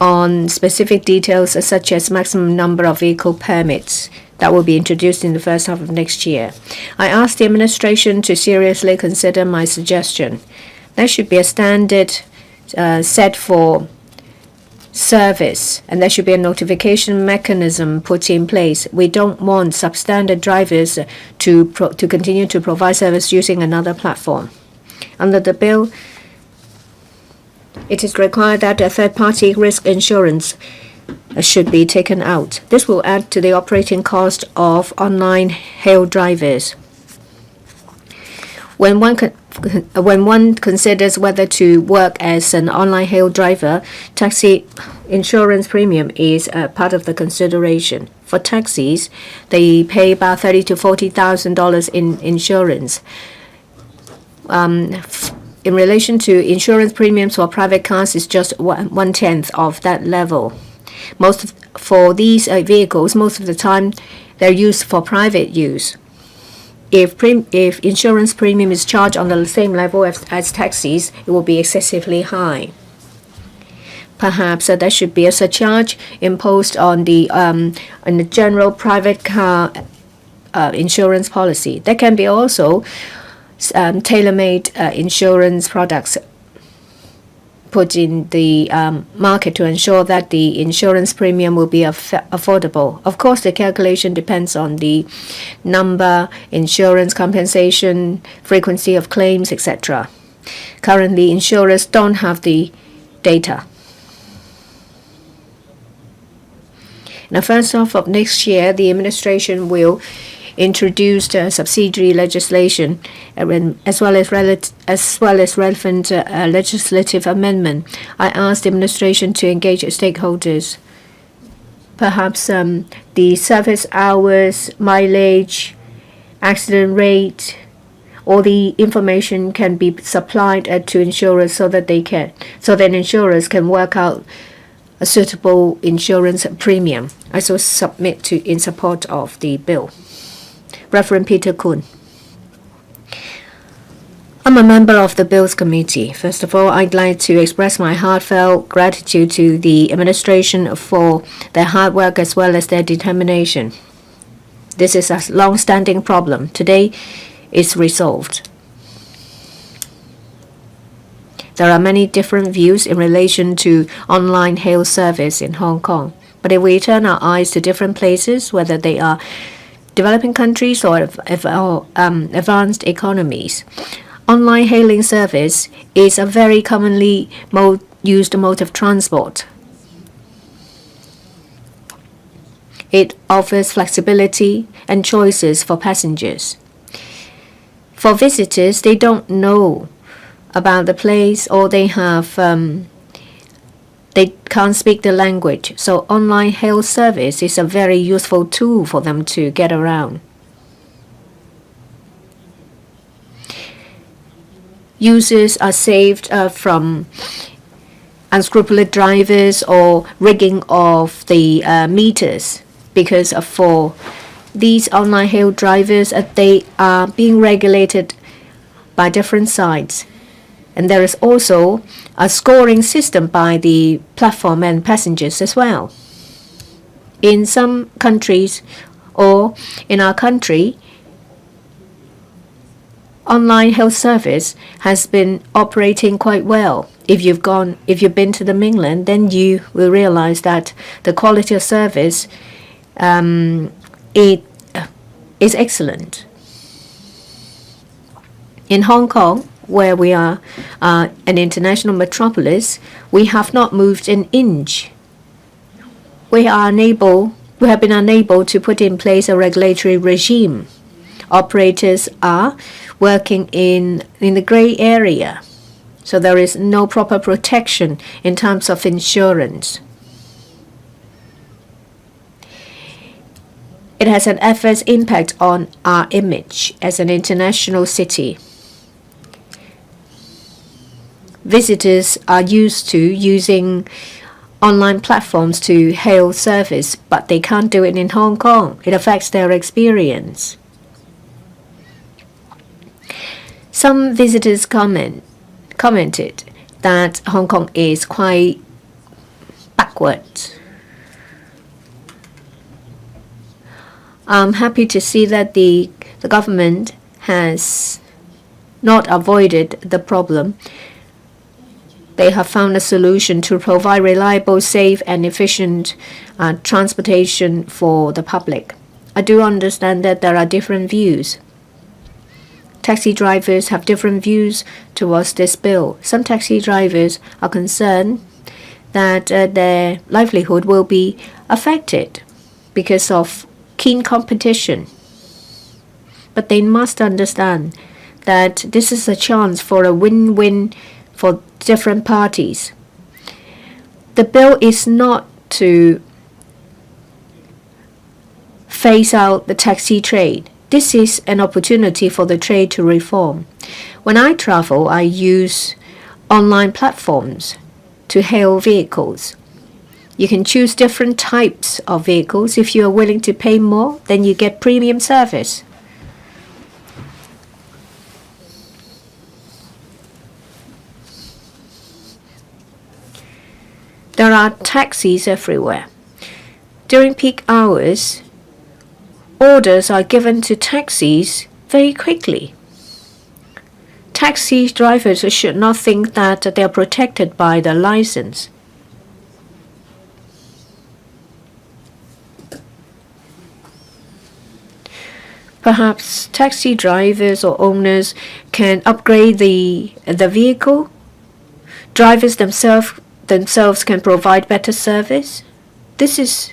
on specific details such as maximum number of vehicle permits that will be introduced in the first half of next year. I ask the administration to seriously consider my suggestion. There should be a standard set for service, and there should be a notification mechanism put in place. We don't want substandard drivers to continue to provide service using another platform. Under the bill, it is required that a third-party risk insurance should be taken out. This will add to the operating cost of online hail drivers. When one considers whether to work as an online hail driver, taxi insurance premium is part of the consideration. For taxis, they pay about $30,000 to $40,000 in insurance. In relation to insurance premiums for private cars, it's just one-tenth of that level. For these vehicles, most of the time, they're used for private use. If insurance premium is charged on the same level as taxis, it will be excessively high. Perhaps there should be a surcharge imposed on the general private car insurance policy. There can be also tailor-made insurance products put in the market to ensure that the insurance premium will be affordable. Of course, the calculation depends on the number, insurance compensation, frequency of claims, etc. Currently, insurers don't have the data. In the first half of next year, the administration will introduced subsidiary legislation as well as relevant legislative amendment. I asked the administration to engage stakeholders. Perhaps the service hours, mileage, accident rate, all the information can be supplied to insurers so that insurers can work out a suitable insurance premium. I so submit in support of the bill. Reverend Peter Kuhn. I'm a member of the Bills Committee. First of all, I'd like to express my heartfelt gratitude to the administration for their hard work as well as their determination. This is a long-standing problem. Today, it's resolved. There are many different views in relation to online hail service in Hong Kong. But if we turn our eyes to different places, whether they are developing countries or advanced economies, online hailing service is a very commonly used mode of transport. It offers flexibility and choices for passengers. For visitors, they don't know about the place or they can't speak the language. So online hail service is a very useful tool for them to get around. Users are saved from unscrupulous drivers or rigging of the meters, because for these online hail drivers, they are being regulated by different sides. And there is also a scoring system by the platform and passengers as well. In some countries or in our country, online health service has been operating quite well. If you've been to the mainland, then you will realize that the quality of service it is excellent. In Hong Kong, where we are an international metropolis, we have not moved an inch. We have been unable to put in place a regulatory regime. Operators are working in the gray area, so there is no proper protection in terms of insurance. It has an adverse impact on our image as an international city. Visitors are used to using online platforms to hail service, but they can't do it in Hong Kong. It affects their experience. Some visitors commented that Hong Kong is quite backward. I'm happy to see that the government has not avoided the problem. They have found a solution to provide reliable, safe, and efficient transportation for the public. I do understand that there are different views. Taxi drivers have different views towards this bill. Some taxi drivers are concerned that their livelihood will be affected because of keen competition. But they must understand that this is a chance for a win-win for different parties. The bill is not to phase out the taxi trade. This is an opportunity for the trade to reform. When I travel, I use online platforms to hail vehicles. You can choose different types of vehicles. If you are willing to pay more, then you get premium service. There are taxis everywhere. During peak hours, orders are given to taxis very quickly. Taxi drivers should not think that they are protected by the license. Perhaps taxi drivers or owners can upgrade the vehicle. Drivers themselves can provide better service. This is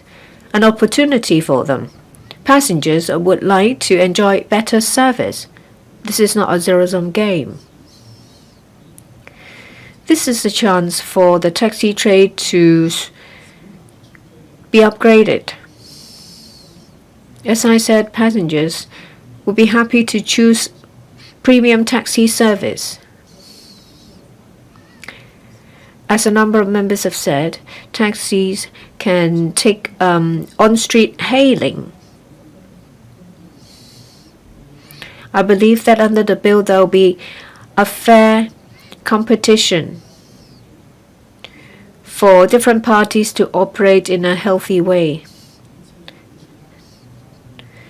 an opportunity for them. passengers would like to enjoy better service. This is not a zero-sum game. This is a chance for the taxi trade to be upgraded. As I said, passengers would be happy to choose premium taxi service. As a number of members have said, taxis can take on-street hailing. I believe that under the bill there will be a fair competition for different parties to operate in a healthy way.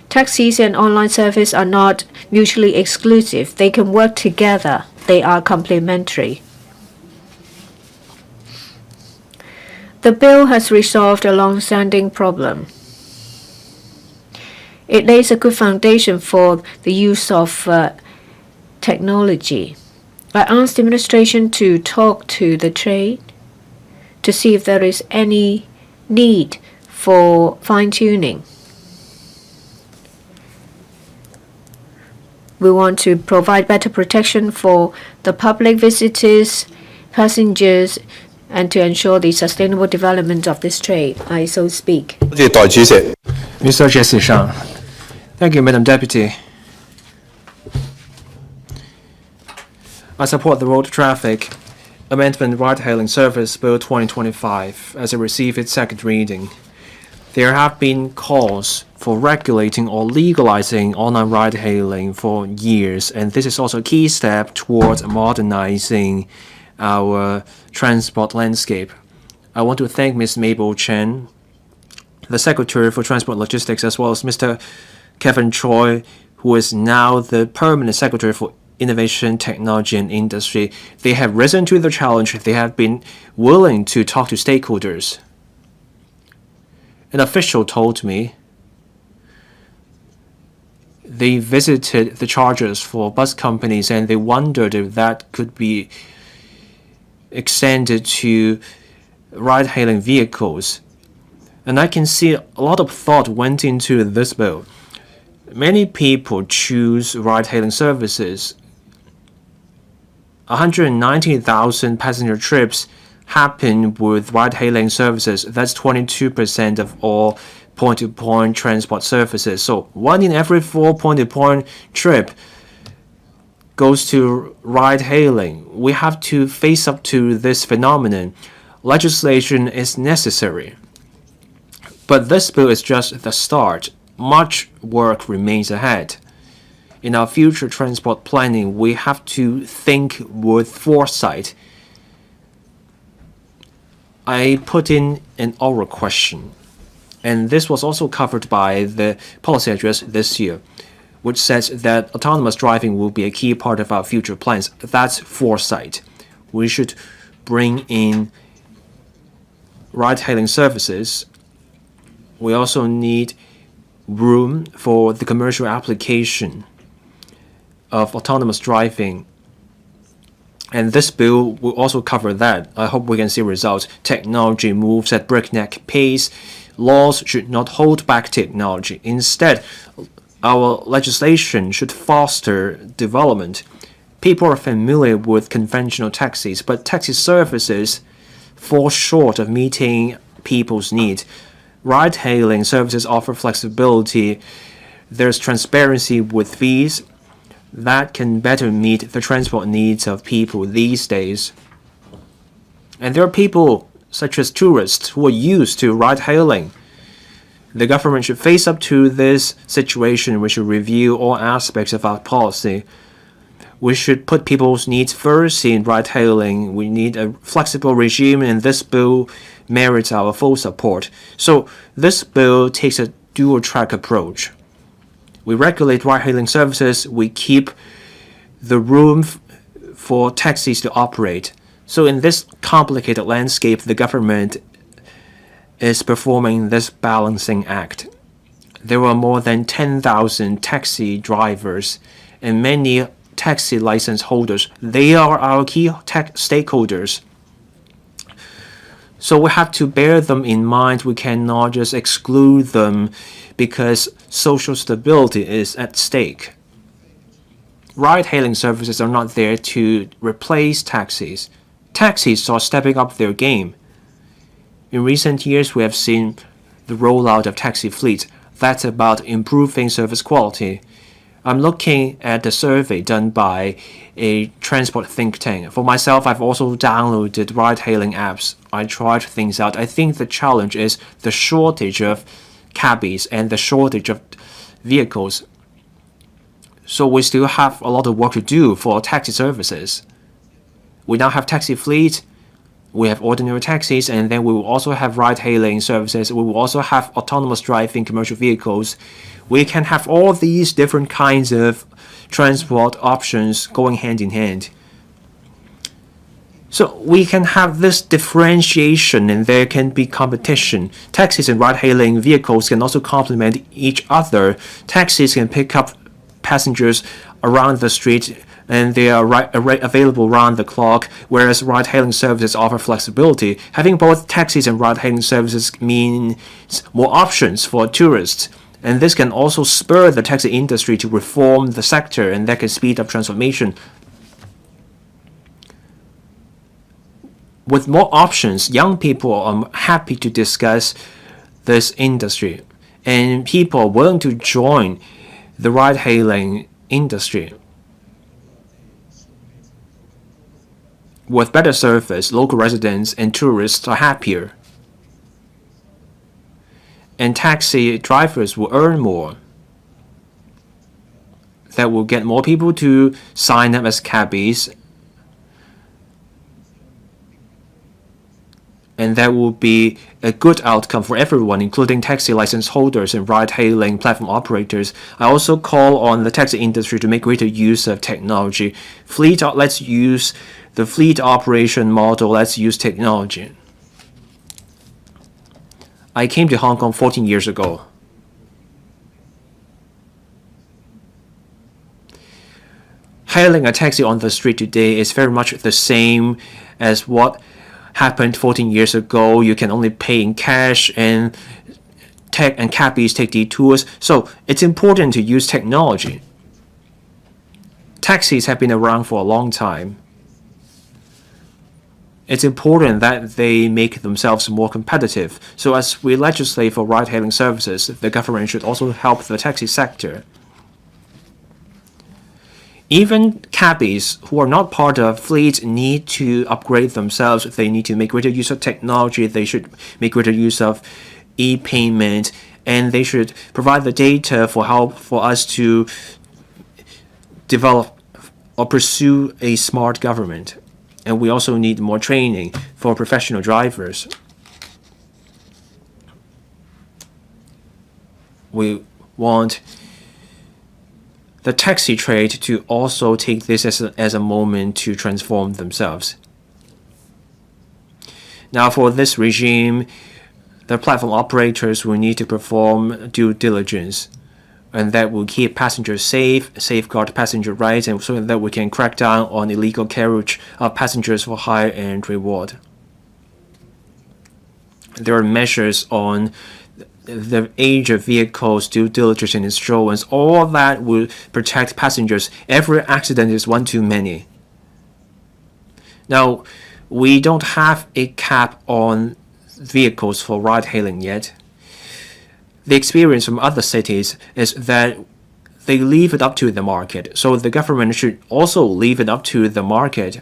Taxis and online service are not mutually exclusive. They can work together. They are complementary. The bill has resolved a long-standing problem. It lays a good foundation for the use of technology. I asked the administration to talk to the trade to see if there is any need for fine-tuning. We want to provide better protection for the public, visitors, passengers, and to ensure the sustainable development of this trade. I so speak. Mr. Jesse Shang. Thank you, Madam Deputy. I support the Road Traffic Amendment Ride-Hailing Service Bill 2025 as it received its second reading. There have been calls for regulating or legalizing online ride-hailing for years, and this is also a key step towards modernizing our transport landscape. I want to thank Ms. Mabel Chen, the Secretary for Transport Logistics, as well as Mr. Kevin Choi, who is now the Permanent Secretary for Innovation, Technology and Industry. They have risen to the challenge. They have been willing to talk to stakeholders. An official told me they visited the chargers for bus companies and they wondered if that could be extended to ride-hailing vehicles. And I can see a lot of thought went into this bill. Many people choose ride-hailing services. 190,000 passenger trips happen with ride-hailing services. That's 22% of all point-to-point transport services. So 1 in every 4 point-to-point trip goes to ride-hailing. We have to face up to this phenomenon. Legislation is necessary. But this bill is just the start. Much work remains ahead. In our future transport planning, we have to think with foresight. I put in an oral question, and this was also covered by the policy address this year, which says that autonomous driving will be a key part of our future plans. That's foresight. We should bring in ride-hailing services. We also need room for the commercial application of autonomous driving. And this bill will also cover that. I hope we can see results. Technology moves at breakneck pace. Laws should not hold back technology. Instead, our legislation should foster development. People are familiar with conventional taxis, but taxi services fall short of meeting people's needs. Ride-hailing services offer flexibility. There's transparency with fees that can better meet the transport needs of people these days. And there are people such as tourists who are used to ride-hailing. The government should face up to this situation. We should review all aspects of our policy. We should put people's needs first in ride-hailing. We need a flexible regime, and this bill merits our full support. So this bill takes a dual-track approach. We regulate ride-hailing services. We keep the room for taxis to operate. So in this complicated landscape, the government is performing this balancing act. There were more than 10,000 taxi drivers and many taxi license holders. They are our key tech stakeholders. So we have to bear them in mind. We cannot just exclude them because social stability is at stake. Ride-hailing services are not there to replace taxis. Taxis are stepping up their game. In recent years, we have seen the rollout of taxi fleets. That's about improving service quality. I'm looking at the survey done by a transport think tank. For myself, I've also downloaded ride-hailing apps. I tried things out. I think the challenge is the shortage of cabbies and the shortage of vehicles. So we still have a lot of work to do for taxi services. We now have taxi fleet, we have ordinary taxis, and then we will also have ride-hailing services. We will also have autonomous driving commercial vehicles. We can have all these different kinds of transport options going hand in hand. So we can have this differentiation and there can be competition. Taxis and ride-hailing vehicles can also complement each other. Taxis can pick up passengers around the street and they are available around the clock, whereas ride-hailing services offer flexibility. Having both taxis and ride-hailing services means more options for tourists. And this can also spur the taxi industry to reform the sector, and that can speed up transformation. With more options, young people are happy to discuss this industry, and people are willing to join the ride-hailing industry. With better service, local residents and tourists are happier. And taxi drivers will earn more. That will get more people to sign up as cabbies. And that will be a good outcome for everyone, including taxi license holders and ride-hailing platform operators. I also call on the taxi industry to make greater use of technology. Let's use the fleet operation model. Let's use technology. I came to Hong Kong 14 years ago. Hailing a taxi on the street today is very much the same as what happened 14 years ago. You can only pay in cash and cabbies take detours. So it's important to use technology. Taxis have been around for a long time. It's important that they make themselves more competitive. So as we legislate for ride-hailing services, the government should also help the taxi sector. Even cabbies who are not part of fleets need to upgrade themselves. They need to make greater use of technology. They should make greater use of e-payment, and they should provide the data for us to develop or pursue a smart government. And we also need more training for professional drivers. We want the taxi trade to also take this as a moment to transform themselves. Now, for this regime, the platform operators will need to perform due diligence, and that will keep passengers safe, safeguard passenger rights, and so that we can crack down on illegal carriage of passengers for hire and reward. There are measures on the age of vehicles, due diligence and insurance. All that will protect passengers. Every accident is one too many. Now, we don't have a cap on vehicles for ride-hailing yet. The experience from other cities is that they leave it up to the market. So the government should also leave it up to the market.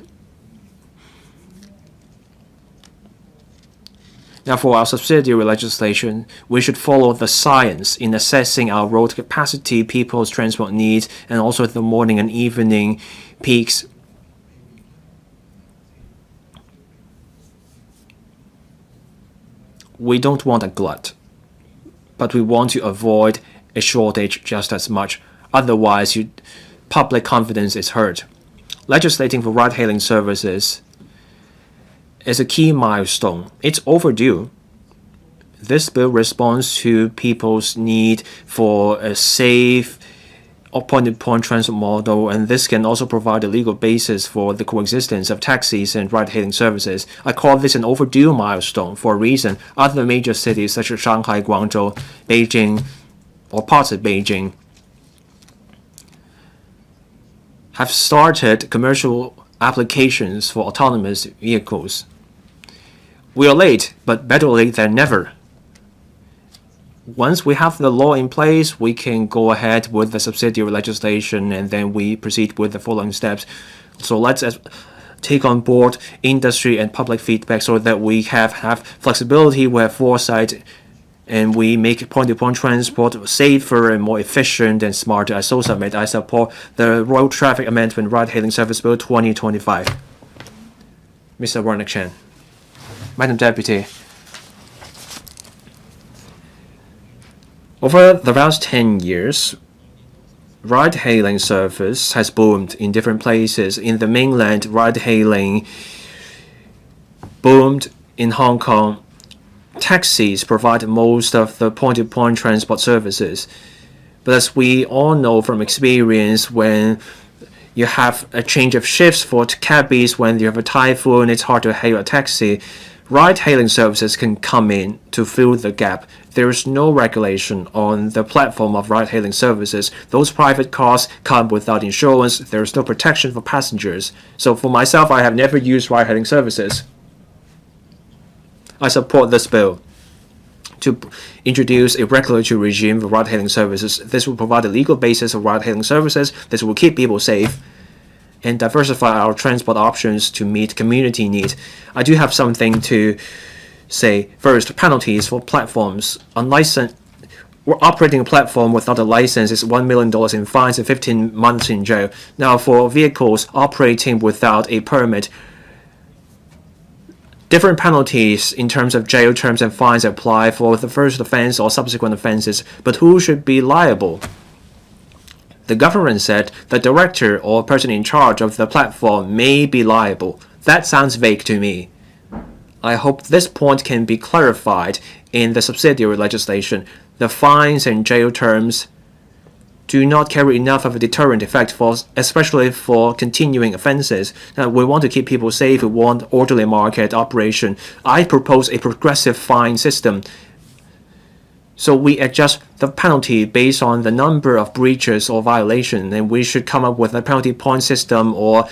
Now, for our subsidiary legislation, we should follow the science in assessing our road capacity, people's transport needs, and also the morning and evening peaks. We don't want a glut, but we want to avoid a shortage just as much. Otherwise, public confidence is hurt. Legislating for ride-hailing services is a key milestone. It's overdue. This bill responds to people's need for a safe point-to-point transport model, and this can also provide a legal basis for the coexistence of taxis and ride-hailing services. I call this an overdue milestone for a reason. Other major cities such as Shanghai, Guangzhou, Beijing, or parts of Beijing have started commercial applications for autonomous vehicles. We are late, but better late than never. Once we have the law in place, we can go ahead with the subsidiary legislation, and then we proceed with the following steps. So let's take on board industry and public feedback so that we have flexibility, we have foresight, and we make point-to-point transport safer and more efficient and smarter. I so submit. I support the Road Traffic Amendment Ride-Hailing Service Bill 2025. Mr. Warnick Chen. Madam Deputy, over the last 10 years, ride-hailing service has boomed in different places. In the mainland, ride-hailing boomed. In Hong Kong, taxis provide most of the point-to-point transport services. But as we all know from experience, when you have a change of shifts for cabbies, when you have a typhoon, it's hard to hail a taxi. Ride-hailing services can come in to fill the gap. There is no regulation on the platform of ride-hailing services. Those private cars come without insurance. There is no protection for passengers. So for myself, I have never used ride-hailing services. I support this bill to introduce a regulatory regime for ride-hailing services. This will provide a legal basis for ride-hailing services. This will keep people safe and diversify our transport options to meet community needs. I do have something to say. First, penalties for platforms. We're operating a platform without a license is $1 million in fines and 15 months in jail. Now, for vehicles operating without a permit, different penalties in terms of jail terms and fines apply for the first offense or subsequent offenses. But who should be liable? The government said the director or person in charge of the platform may be liable. That sounds vague to me. I hope this point can be clarified in the subsidiary legislation. The fines and jail terms do not carry enough of a deterrent effect, especially for continuing offenses. Now, we want to keep people safe. We want orderly market operation. I propose a progressive fine system. So we adjust the penalty based on the number of breaches or violations, and we should come up with a penalty point system, or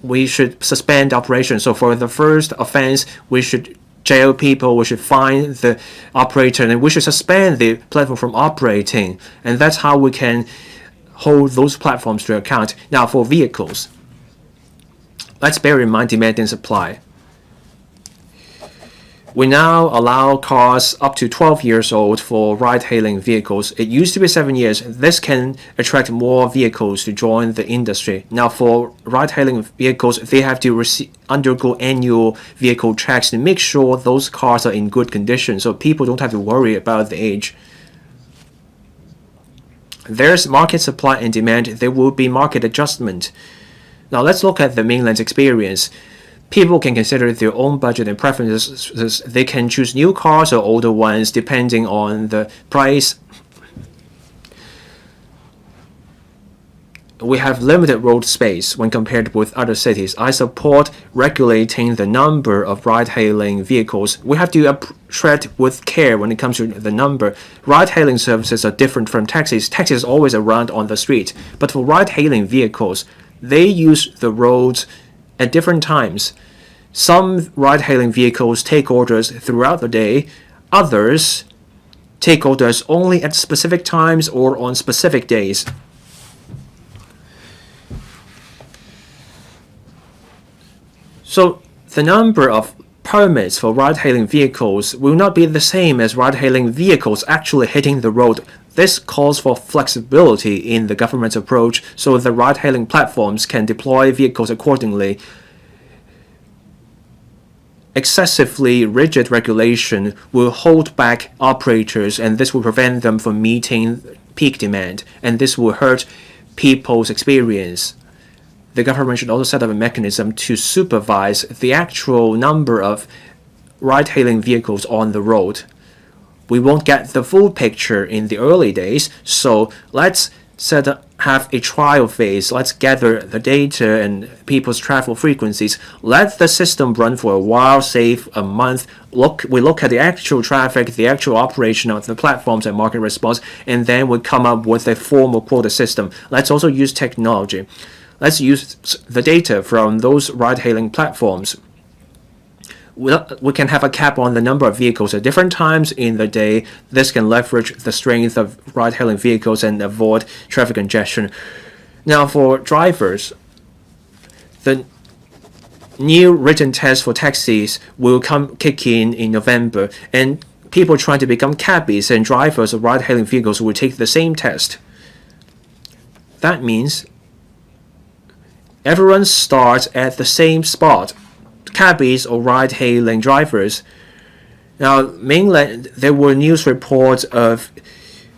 we should suspend operations. So for the first offense, we should jail people, we should fine the operator, and we should suspend the platform from operating. And that's how we can hold those platforms to account. Now, for vehicles, let's bear in mind demand and supply. We now allow cars up to 12 years old for ride-hailing vehicles. It used to be 7 years. This can attract more vehicles to join the industry. Now, for ride-hailing vehicles, they have to undergo annual vehicle checks to make sure those cars are in good condition, so people don't have to worry about the age. There's market supply and demand. There will be market adjustment. Now, let's look at the mainland's experience. People can consider their own budget and preferences. They can choose new cars or older ones depending on the price. We have limited road space when compared with other cities. I support regulating the number of ride-hailing vehicles. We have to tread with care when it comes to the number. Ride-hailing services are different from taxis. Taxis are always around on the street. But for ride-hailing vehicles, they use the roads at different times. Some ride-hailing vehicles take orders throughout the day. Others take orders only at specific times or on specific days. So the number of permits for ride-hailing vehicles will not be the same as ride-hailing vehicles actually hitting the road. This calls for flexibility in the government's approach so the ride-hailing platforms can deploy vehicles accordingly. Excessively rigid regulation will hold back operators, and this will prevent them from meeting peak demand, and this will hurt people's experience. The government should also set up a mechanism to supervise the actual number of ride-hailing vehicles on the road. We won't get the full picture in the early days, so let's have a trial phase. Let's gather the data and people's travel frequencies. Let the system run for a while, save a month. We look at the actual traffic, the actual operation of the platforms and market response, and then we come up with a formal quota system. Let's also use technology. Let's use the data from those ride-hailing platforms. We can have a cap on the number of vehicles at different times in the day. This can leverage the strength of ride-hailing vehicles and avoid traffic congestion. Now, for drivers, the new written test for taxis will kick in November, and people trying to become cabbies and drivers of ride-hailing vehicles will take the same test. That means everyone starts at the same spot. Cabbies or ride-hailing drivers. Now, mainland, there were news reports of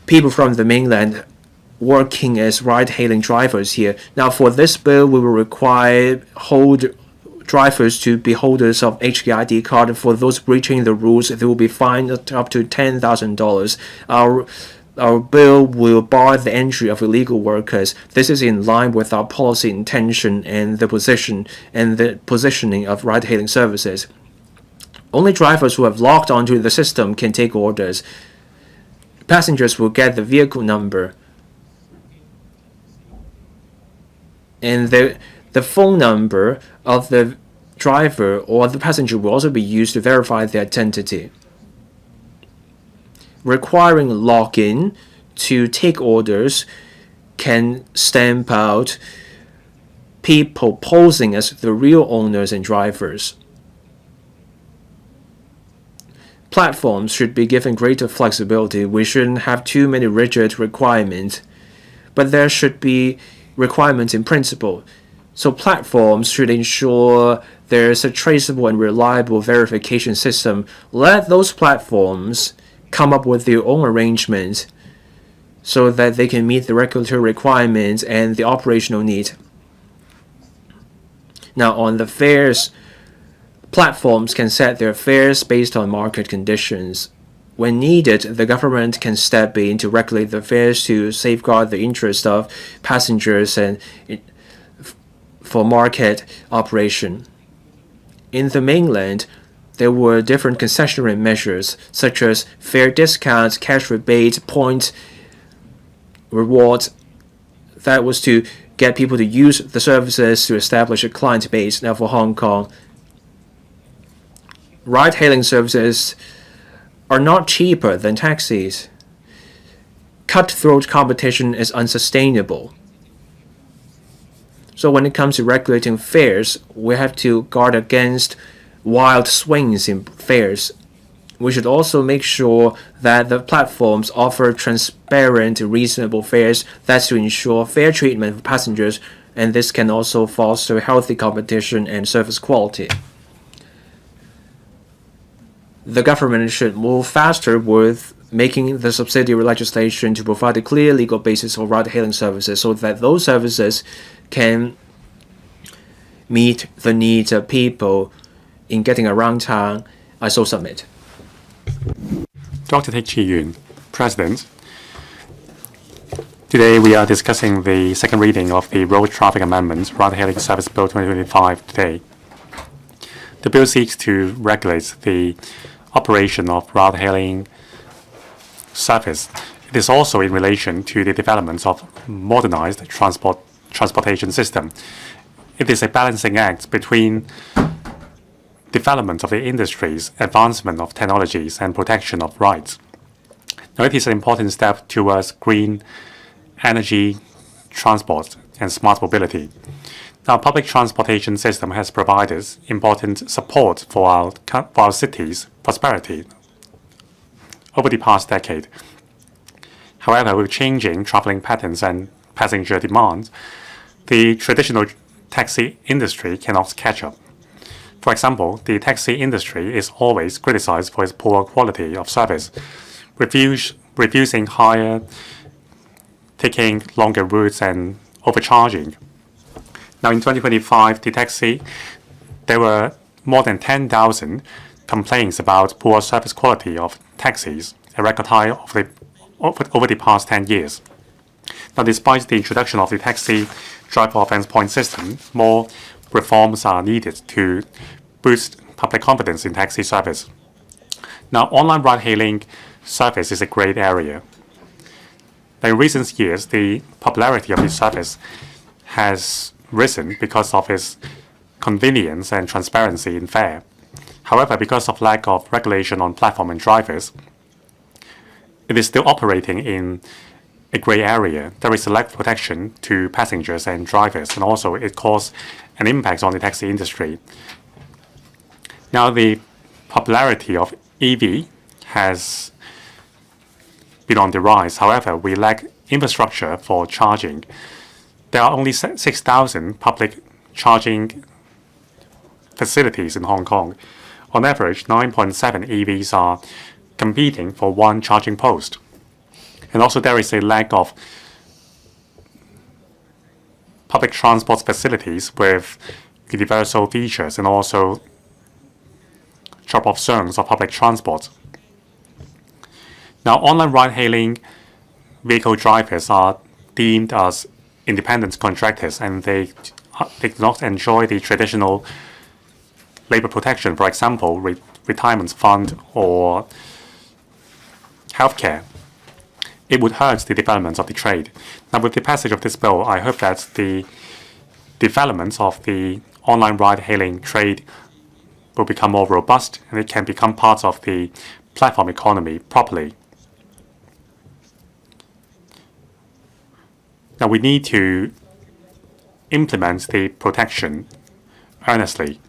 people from the mainland working as ride-hailing drivers here. Now, for this bill, we will require drivers to be holders of HKID card. For those breaching the rules, they will be fined up to $10,000. Our bill will bar the entry of illegal workers. This is in line with our policy intention and the positioning of ride-hailing services. Only drivers who have logged onto the system can take orders. Passengers will get the vehicle number, and the phone number of the driver or the passenger will also be used to verify their identity. Requiring login to take orders can stamp out people posing as the real owners and drivers. Platforms should be given greater flexibility. We shouldn't have too many rigid requirements, but there should be requirements in principle. So platforms should ensure there's a traceable and reliable verification system. Let those platforms come up with their own arrangements so that they can meet the regulatory requirements and the operational needs. Now, on the fares, platforms can set their fares based on market conditions. When needed, the government can step in to regulate the fares to safeguard the interest of passengers and for market operation. In the mainland, there were different concessionary measures, such as fare discounts, cash rebates, point rewards. That was to get people to use the services to establish a client base. Now, for Hong Kong, ride-hailing services are not cheaper than taxis. Cutthroat competition is unsustainable. So when it comes to regulating fares, we have to guard against wild swings in fares. We should also make sure that the platforms offer transparent, reasonable fares. That's to ensure fair treatment for passengers, and this can also foster healthy competition and service quality. The government should move faster with making the subsidiary legislation to provide a clear legal basis for ride-hailing services so that those services can meet the needs of people in getting around town. I so submit. Dr. Teck Chi-Yuen, President. Today we are discussing the second reading of the Road Traffic Amendment, Ride-Hailing Service Bill 2025 today. The bill seeks to regulate the operation of ride-hailing service. It is also in relation to the development of modernized transportation system. It is a balancing act between development of the industries, advancement of technologies, and protection of rights. Now, it is an important step towards green energy, transport, and smart mobility. Now, public transportation system has provided important support for our cities' prosperity over the past decade. However, with changing traveling patterns and passenger demand, the traditional taxi industry cannot catch up. For example, the taxi industry is always criticized for its poor quality of service, refusing higher, taking longer routes, and overcharging. Now, in 2025, there were more than 10,000 complaints about poor service quality of taxis, a record high over the past 10 years. Now, despite the introduction of the taxi driver offense point system, more reforms are needed to boost public confidence in taxi service. Now, online ride-hailing service is a great area. Now, in recent years, the popularity of this service has risen because of its convenience and transparency in fare. However, because of lack of regulation on platform and drivers, it is still operating in a gray area. There is a lack of protection to passengers and drivers, and also it causes an impact on the taxi industry. Now, the popularity of EV has been on the rise. However, we lack infrastructure for charging. There are only 6,000 public charging facilities in Hong Kong. On average, 9.7 EVs are competing for one charging post. And also there is a lack of public transport facilities with universal features and also drop-off zones of public transport. Now, online ride-hailing vehicle drivers are deemed as independent contractors, and they do not enjoy the traditional labor protection, for example, retirement fund or healthcare. It would hurt the development of the trade. Now, with the passage of this bill, I hope that the development of the online ride-hailing trade will become more robust and it can become part of the platform economy properly. Now, we need to implement the protection earnestly.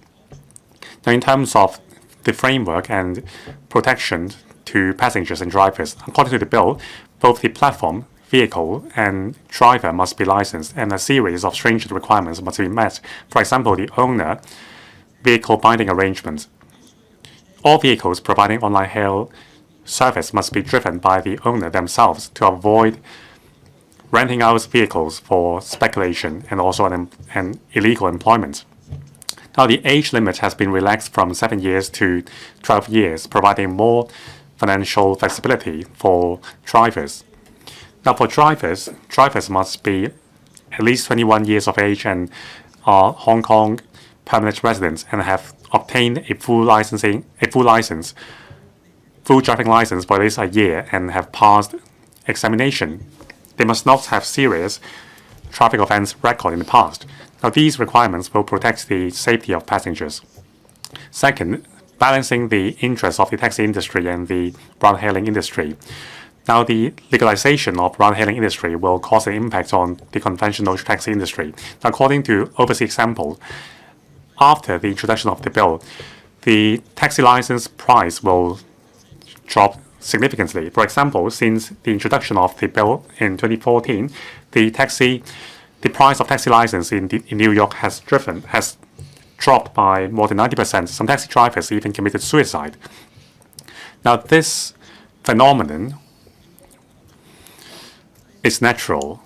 Now, in terms of the framework and protection to passengers and drivers, according to the bill, both the platform, vehicle, and driver must be licensed, and a series of stringent requirements must be met. For example, the owner vehicle binding arrangement. All vehicles providing online hail service must be driven by the owner themselves to avoid renting out vehicles for speculation and also an illegal employment. Now, the age limit has been relaxed from 7 years to 12 years, providing more financial flexibility for drivers. Now, for drivers must be at least 21 years of age and are Hong Kong permanent residents and have obtained a full driving license for at least a year and have passed examination. They must not have serious traffic offense record in the past. Now, these requirements will protect the safety of passengers. Second, balancing the interests of the taxi industry and the ride-hailing industry. Now, the legalization of ride-hailing industry will cause an impact on the conventional taxi industry. Now, according to overseas example, after the introduction of the bill, the taxi license price will drop significantly. For example, since the introduction of the bill in 2014, the price of taxi license in New York has dropped by more than 90%. Some taxi drivers even committed suicide. Now, this phenomenon is natural.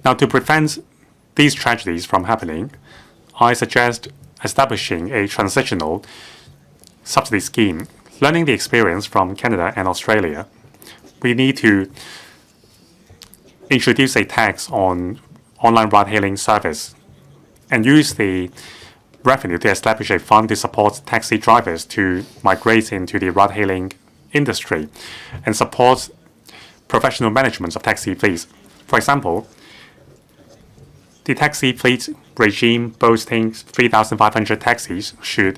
Now, to prevent these tragedies from happening, I suggest establishing a transitional subsidy scheme. Learning the experience from Canada and Australia, we need to introduce a tax on online ride-hailing service and use the revenue to establish a fund to support taxi drivers to migrate into the ride-hailing industry and support professional management of taxi fleets. For example, the taxi fleet regime boasting 3,500 taxis should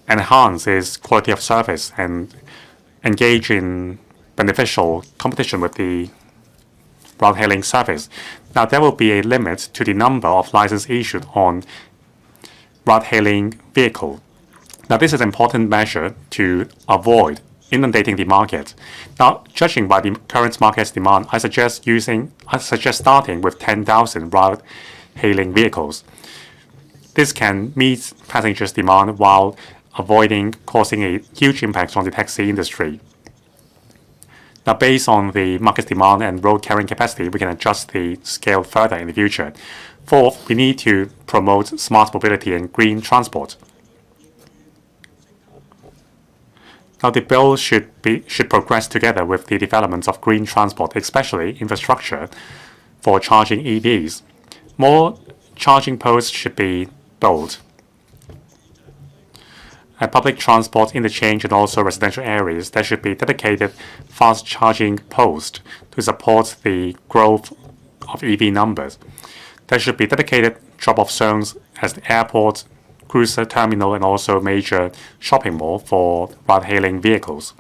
enhance its quality of service and engage in beneficial competition with the ride-hailing service. Now, there will be a limit to the number of licenses issued on ride-hailing vehicle. Now, this is an important measure to avoid inundating the market. Now, judging by the current market's demand, I suggest starting with 10,000 ride-hailing vehicles. This can meet passengers' demand while avoiding causing a huge impact on the taxi industry. Now, based on the market demand and road carrying capacity, we can adjust the scale further in the future. Fourth, we need to promote smart mobility and green transport. Now, the bill should progress together with the development of green transport, especially infrastructure for charging EVs. More charging posts should be built. At public transport interchange and also residential areas, there should be dedicated fast charging posts to support the growth of EV numbers. There should be dedicated drop-off zones at the airport, cruiser terminal, and also major shopping mall for ride-hailing vehicles.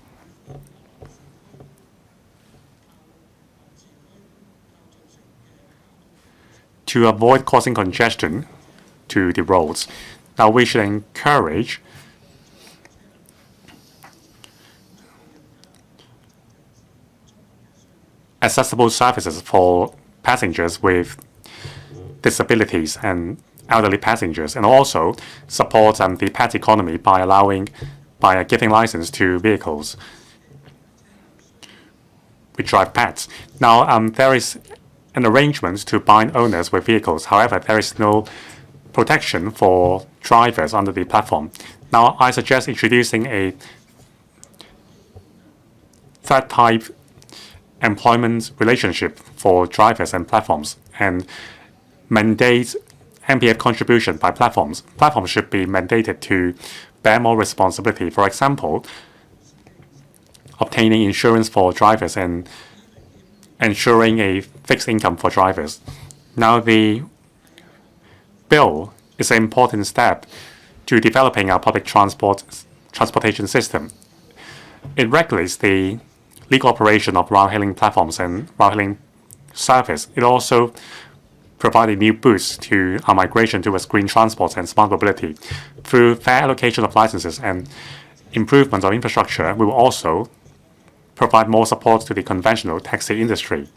To avoid causing congestion to the roads, now we should encourage accessible services for passengers with disabilities and elderly passengers, and also support the pet economy by giving license to vehicles which drive pets. Now, there is an arrangement to bind owners with vehicles. However, there is no protection for drivers under the platform. Now, I suggest introducing a third type employment relationship for drivers and platforms, and mandate MPF contribution by platforms. Platforms should be mandated to bear more responsibility. For example, obtaining insurance for drivers and ensuring a fixed income for drivers. Now, the bill is an important step to developing our public transportation system. It regulates the legal operation of ride-hailing platforms and ride-hailing service. It also provides a new boost to our migration towards green transport and smart mobility. Through fair allocation of licenses and improvement of infrastructure, we will also provide more support to the conventional taxi industry.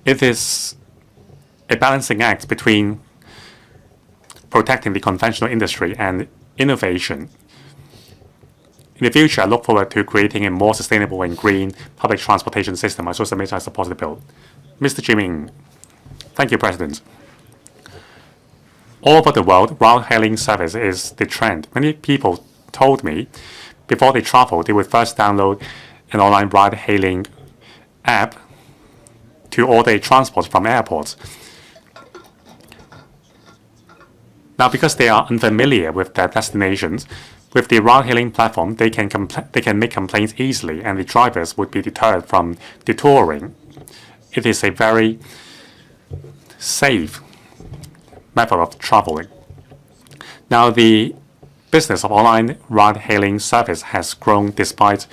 It is a balancing act between protecting the conventional industry and innovation. In the future, I look forward to creating a more sustainable and green public transportation system. I support the bill. Mr. Jiming. Thank you, President. All over the world, ride-hailing service is the trend. Many people told me before they travel, they would first download an online ride-hailing app to order transport from airports. Now, because they are unfamiliar with their destinations, with the ride-hailing platform, they can make complaints easily, and the drivers would be deterred from detouring. It is a very safe method of traveling. Now, the business of online ride-hailing service has grown despite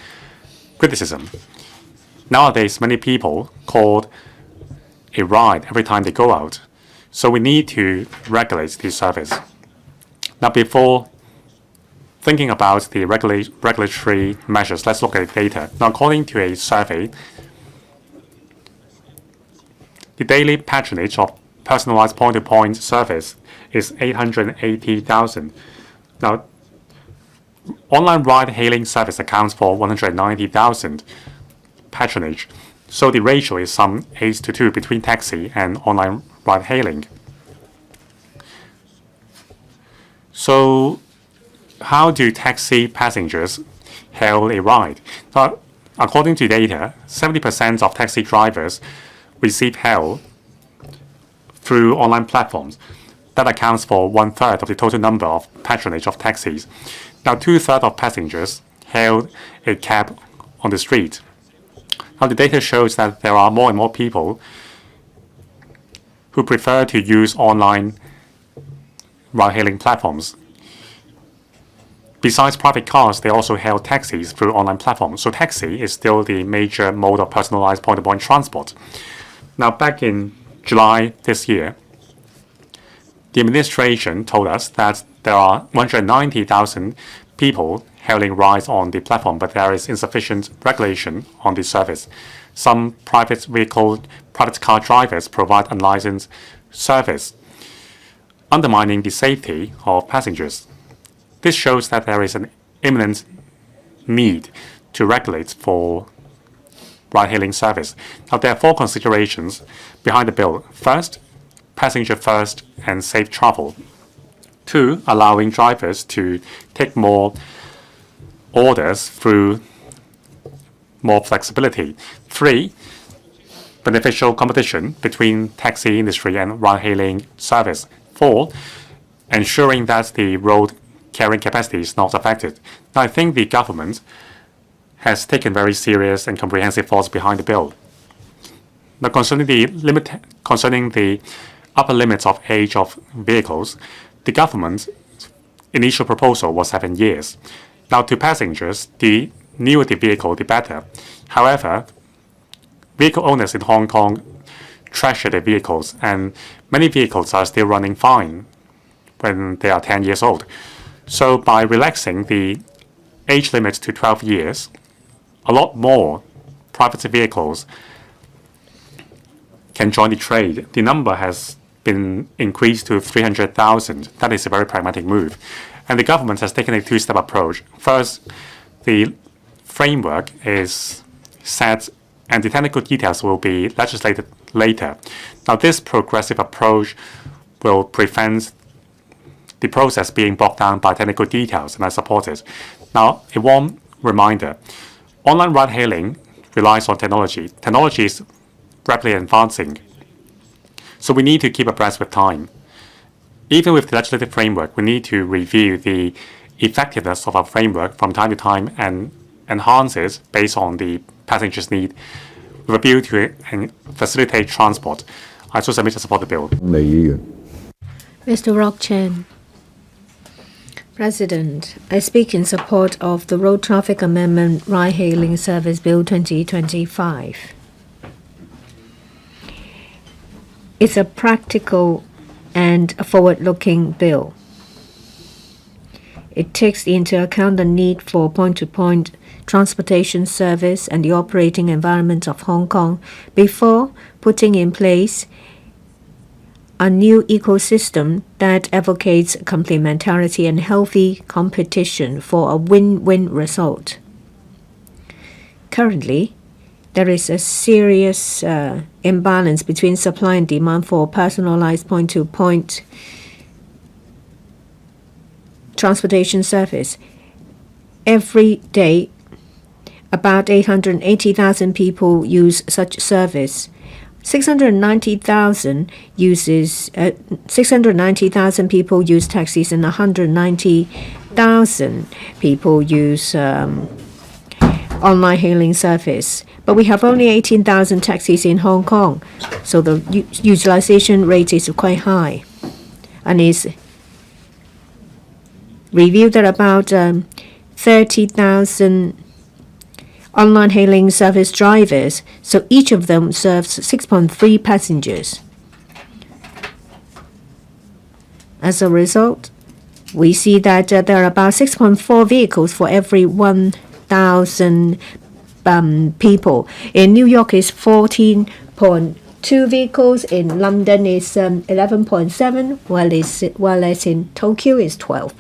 criticism. Nowadays, many people call a ride every time they go out. So we need to regulate the service. Now, before thinking about the regulatory measures, let's look at the data. Now, according to a survey, the daily patronage of personalized point-to-point service is 880,000. Now, online ride-hailing service accounts for 190,000 patronage. So the ratio is some 8:2 between taxi and online ride-hailing. So how do taxi passengers hail a ride? Now, according to data, 70% of taxi drivers receive hail through online platforms. That accounts for 1/3 of the total number of patronage of taxis. Now, 2/3 of passengers hailed a cab on the street. Now, the data shows that there are more and more people who prefer to use online ride-hailing platforms. Besides private cars, they also hail taxis through online platforms. So taxi is still the major mode of personalized point-to-point transport. Now, back in July this year, the administration told us that there are 190,000 people hailing rides on the platform, but there is insufficient regulation on the service. Some private car drivers provide unlicensed service, undermining the safety of passengers. This shows that there is an imminent need to regulate for ride-hailing service. Now, there are 4 considerations behind the bill. First, passenger first and safe travel. 2, allowing drivers to take more orders through more flexibility. 3, beneficial competition between taxi industry and ride-hailing service. 4, ensuring that the road carrying capacity is not affected. Now, I think the government has taken very serious and comprehensive thoughts behind the bill. Now, concerning the upper limits of age of vehicles, the government's initial proposal was 7 years. Now, to passengers, the newer the vehicle, the better. However, vehicle owners in Hong Kong treasure their vehicles, and many vehicles are still running fine when they are 10 years old. So by relaxing the age limit to 12 years, a lot more private vehicles can join the trade. The number has been increased to 300,000. That is a very pragmatic move. And the government has taken a two-step approach. First, the framework is set and the technical details will be legislated later. Now, this progressive approach will prevent the process being bogged down by technical details, and I support it. Now, a warm reminder, online ride-hailing relies on technology. Technology is rapidly advancing, so we need to keep abreast with time. Even with the legislative framework, we need to review the effectiveness of our framework from time to time and enhance it based on the passengers' need with a view to facilitate transport. I also submit to support the bill. Mr. Rock Chen. President, I speak in support of the Road Traffic Amendment Ride-Hailing Service Bill 2025. It's a practical and a forward-looking bill. It takes into account the need for point-to-point transportation service and the operating environment of Hong Kong before putting in place a new ecosystem that advocates complementarity and healthy competition for a win-win result. Currently, there is a serious imbalance between supply and demand for personalized point-to-point transportation service. Every day, about 880,000 people use such service. 690,000 people use taxis, and 190,000 people use online hailing service. But we have only 18,000 taxis in Hong Kong, so the utilization rate is quite high, and is reviewed at about 30,000 online hailing service drivers, so each of them serves 6.3 passengers. As a result, we see that there are about 6.4 vehicles for every 1,000 people. In New York, it's 14.2 vehicles. In London, it's 11.7, while as in Tokyo, it's 12.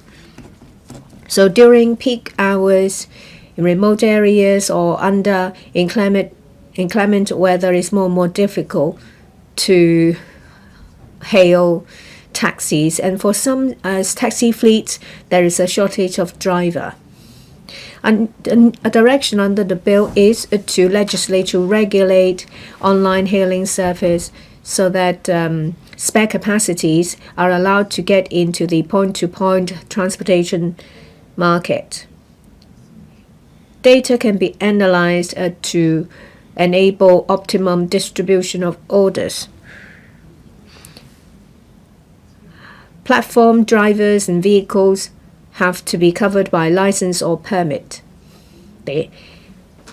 So during peak hours, in remote areas or under inclement weather, it's more difficult to hail taxis. And for some taxi fleets, there is a shortage of driver. And a direction under the bill is to legislate to regulate online hailing service so that spare capacities are allowed to get into the point-to-point transportation market. Data can be analyzed to enable optimum distribution of orders. Platform drivers and vehicles have to be covered by license or permit.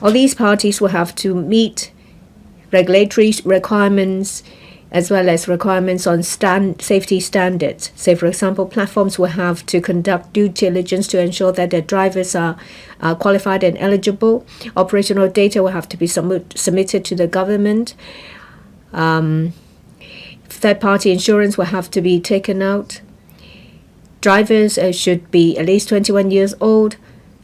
All these parties will have to meet regulatory requirements as well as requirements on safety standards. Say, for example, platforms will have to conduct due diligence to ensure that their drivers are qualified and eligible. Operational data will have to be submitted to the government. Third-party insurance will have to be taken out. Drivers should be at least 21 years old,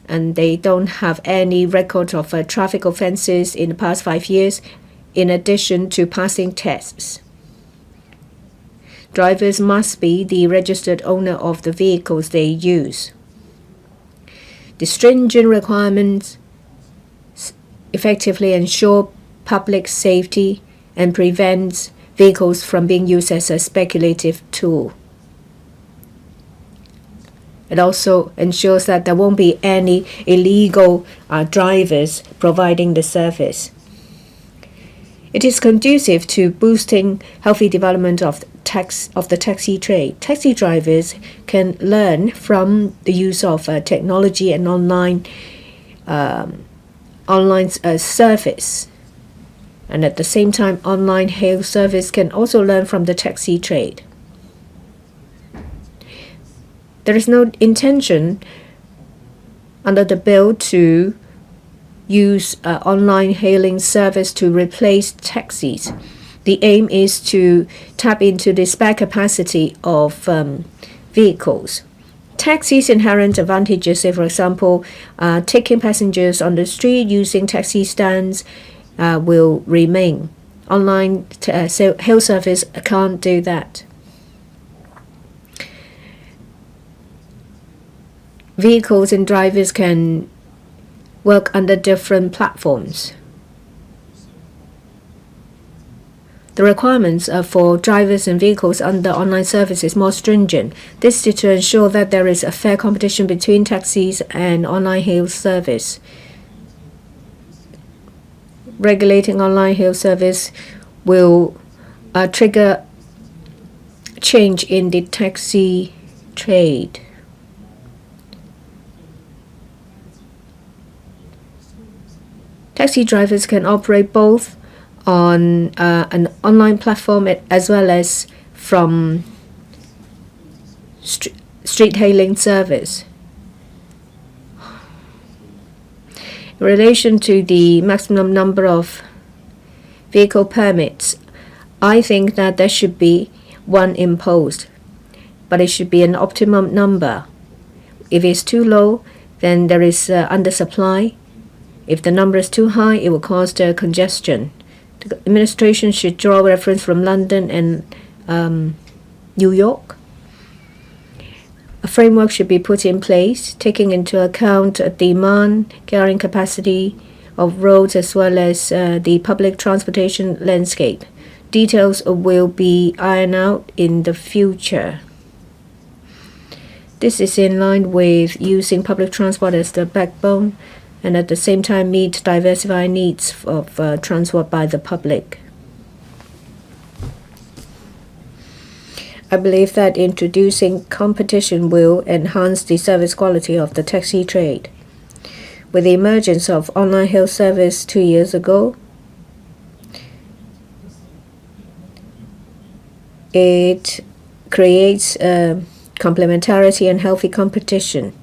and they don't have any record of traffic offenses in the past 5 years, in addition to passing tests. Drivers must be the registered owner of the vehicles they use. The stringent requirements effectively ensure public safety and prevents vehicles from being used as a speculative tool. It also ensures that there won't be any illegal drivers providing the service. It is conducive to boosting healthy development of the taxi trade. Taxi drivers can learn from the use of technology and online service. And at the same time, online hail service can also learn from the taxi trade. There is no intention under the bill to use online hailing service to replace taxis. The aim is to tap into the spare capacity of vehicles. Taxis' inherent advantages, say for example, taking passengers on the street using taxi stands, will remain. Online hail service can't do that. Vehicles and drivers can work under different platforms. The requirements for drivers and vehicles under online service is more stringent. This is to ensure that there is a fair competition between taxis and online hail service. Regulating online hail service will trigger change in the taxi trade. Taxi drivers can operate both on an online platform as well as from street hailing service. In relation to the maximum number of vehicle permits, I think that there should be one imposed, but it should be an optimum number. If it's too low, then there is undersupply. If the number is too high, it will cause congestion. The administration should draw reference from London and New York. A framework should be put in place, taking into account demand, carrying capacity of roads as well as the public transportation landscape. Details will be ironed out in the future. This is in line with using public transport as the backbone and at the same time meet diversified needs of transport by the public. I believe that introducing competition will enhance the service quality of the taxi trade. With the emergence of online hail service 2 years ago, it creates complementarity and healthy competition.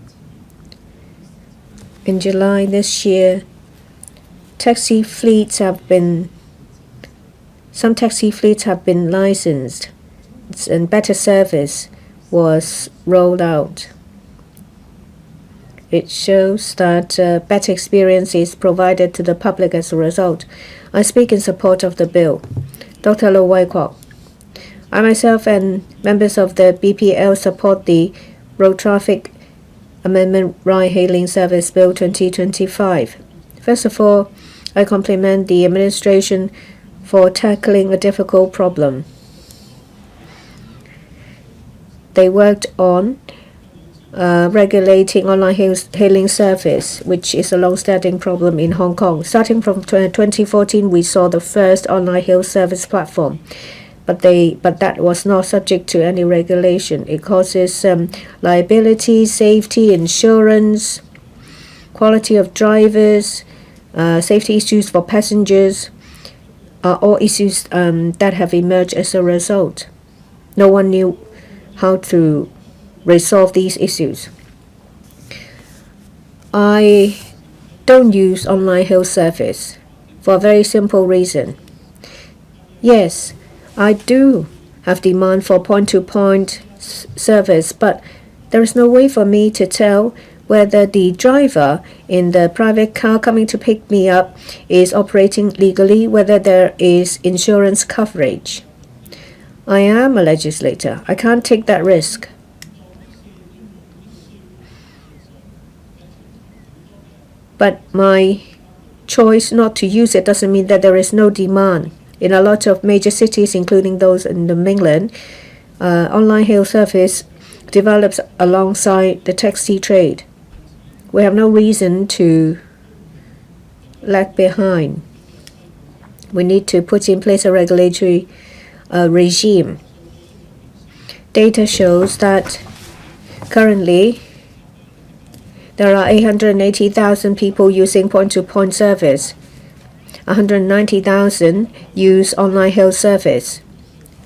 In July this year, some taxi fleets have been licensed, and better service was rolled out. It shows that better experience is provided to the public as a result. I speak in support of the bill. Dr. III.Govt. I myself and members of the BPL support the Road Traffic Amendment Ride-Hailing Service Bill 2025. First of all, I compliment the administration for tackling a difficult problem. They worked on regulating online hailing service, which is a long-standing problem in Hong Kong. Starting from 2014, we saw the first online hail service platform. But that was not subject to any regulation. It causes liability, safety, insurance, quality of drivers, safety issues for passengers, all issues that have emerged as a result. No one knew how to resolve these issues. I don't use online hail service for a very simple reason. Yes, I do have demand for point-to-point service, but there is no way for me to tell whether the driver in the private car coming to pick me up is operating legally, whether there is insurance coverage. I am a legislator. I can't take that risk. But my choice not to use it doesn't mean that there is no demand. In a lot of major cities, including those in the mainland, online hail service develops alongside the taxi trade. We have no reason to lag behind. We need to put in place a regulatory regime. Data shows that currently there are 880,000 people using point-to-point service. 190,000 use online health service.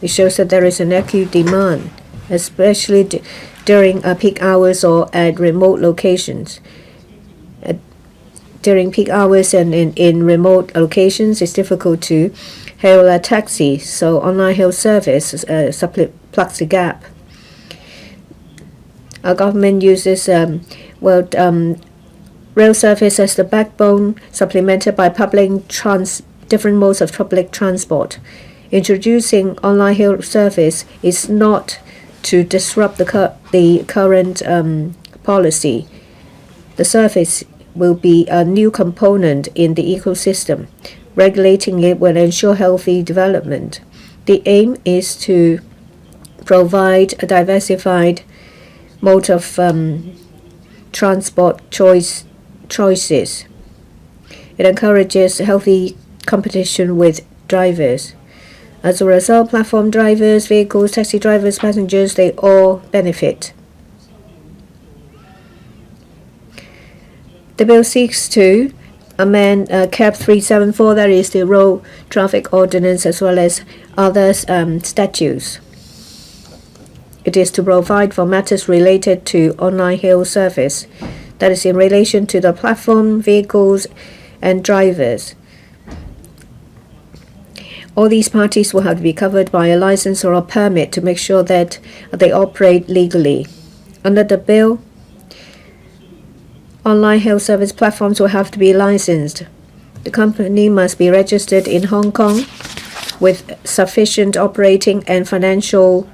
It shows that there is an acute demand, especially during peak hours or at remote locations. During peak hours and in remote locations, it's difficult to hail a taxi, so online health service plugs the gap. Our government uses rail service as the backbone, supplemented by different modes of public transport. Introducing online health service is not to disrupt the current policy. The service will be a new component in the ecosystem. Regulating it will ensure healthy development. The aim is to provide a diversified mode of transport choices. It encourages healthy competition with drivers. As a result, platform drivers, vehicles, taxi drivers, passengers, they all benefit. The bill seeks to amend CAP 374, that is the Road Traffic Ordinance, as well as other statutes. It is to provide for matters related to online hail service, that is in relation to the platform, vehicles, and drivers. All these parties will have to be covered by a license or a permit to make sure that they operate legally. Under the bill, online health service platforms will have to be licensed. The company must be registered in Hong Kong with sufficient operating and financial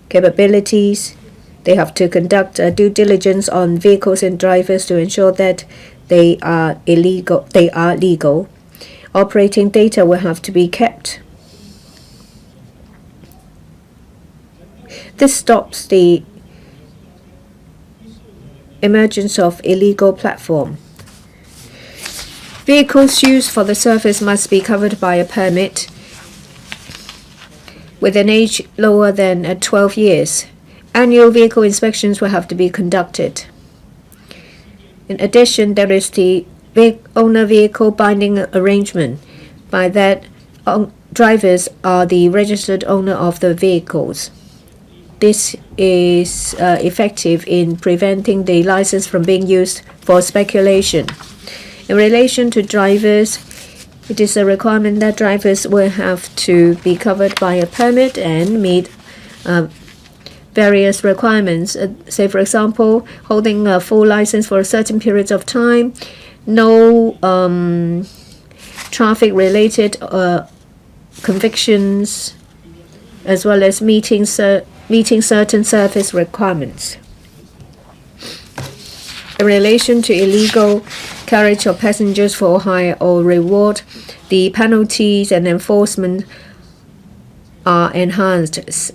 capabilities. They have to conduct due diligence on vehicles and drivers to ensure that they are legal. Operating data will have to be kept. This stops the emergence of illegal platform. Vehicles used for the service must be covered by a permit with an age lower than 12 years. Annual vehicle inspections will have to be conducted. In addition, there is the owner vehicle binding arrangement. By that, drivers are the registered owner of the vehicles. This is effective in preventing the license from being used for speculation. In relation to drivers, it is a requirement that drivers will have to be covered by a permit and meet various requirements. Say, for example, holding a full license for a certain period of time, no traffic-related convictions, as well as meeting certain service requirements. In relation to illegal carriage of passengers for hire or reward, the penalties and enforcement are enhanced.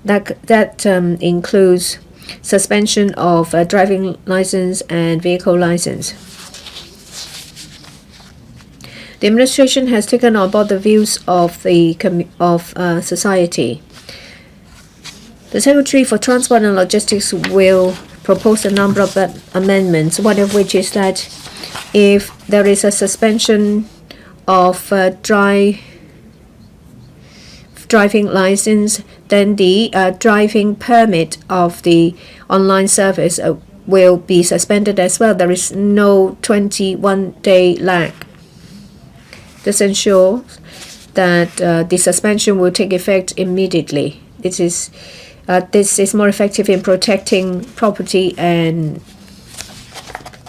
That includes suspension of driving license and vehicle license. The administration has taken on board the views of society. The Secretary for Transport and Logistics will propose a number of amendments, one of which is that if there is a suspension of driving license, then the driving permit of the online service will be suspended as well. There is no 21-day lag. This ensures that the suspension will take effect immediately. This is more effective in protecting property and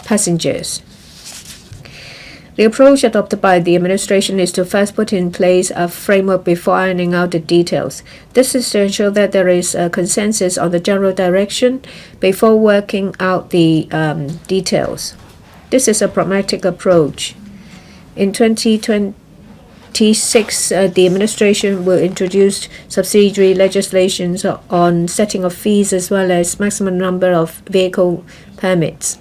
passengers. The approach adopted by the administration is to first put in place a framework before ironing out the details. This is to ensure that there is a consensus on the general direction before working out the details. This is a pragmatic approach. In 2026, the administration will introduce subsidiary legislations on setting of fees as well as maximum number of vehicle permits.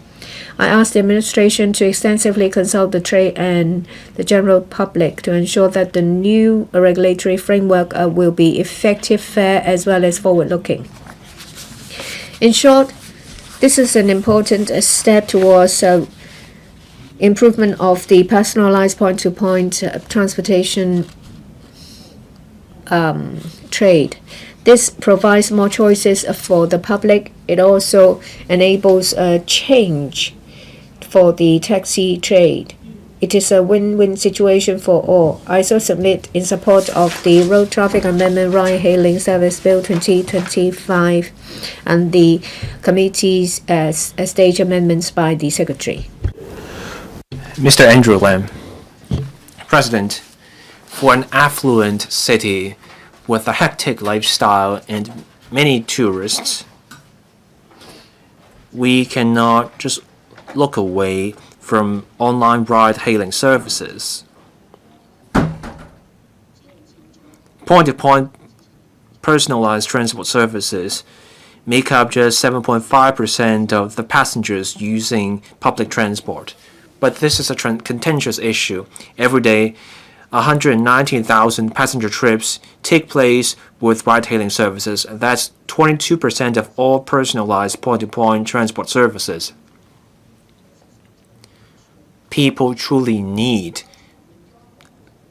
I asked the administration to extensively consult the trade and the general public to ensure that the new regulatory framework will be effective, fair, as well as forward-looking. In short, this is an important step towards improvement of the personalized point-to-point transportation trade. This provides more choices for the public. It also enables a change for the taxi trade. It is a win-win situation for all. I also submit in support of the Road Traffic Amendment Ride-Hailing Service Bill 2025 and the committee's stage amendments by the Secretary. Mr. Andrew Lam. President, for an affluent city with a hectic lifestyle and many tourists, we cannot just look away from online ride-hailing services. Point-to-point personalized transport services make up just 7.5% of the passengers using public transport. But this is a contentious issue. Every day, 119,000 passenger trips take place with ride-hailing services. That's 22% of all personalized point-to-point transport services. People truly need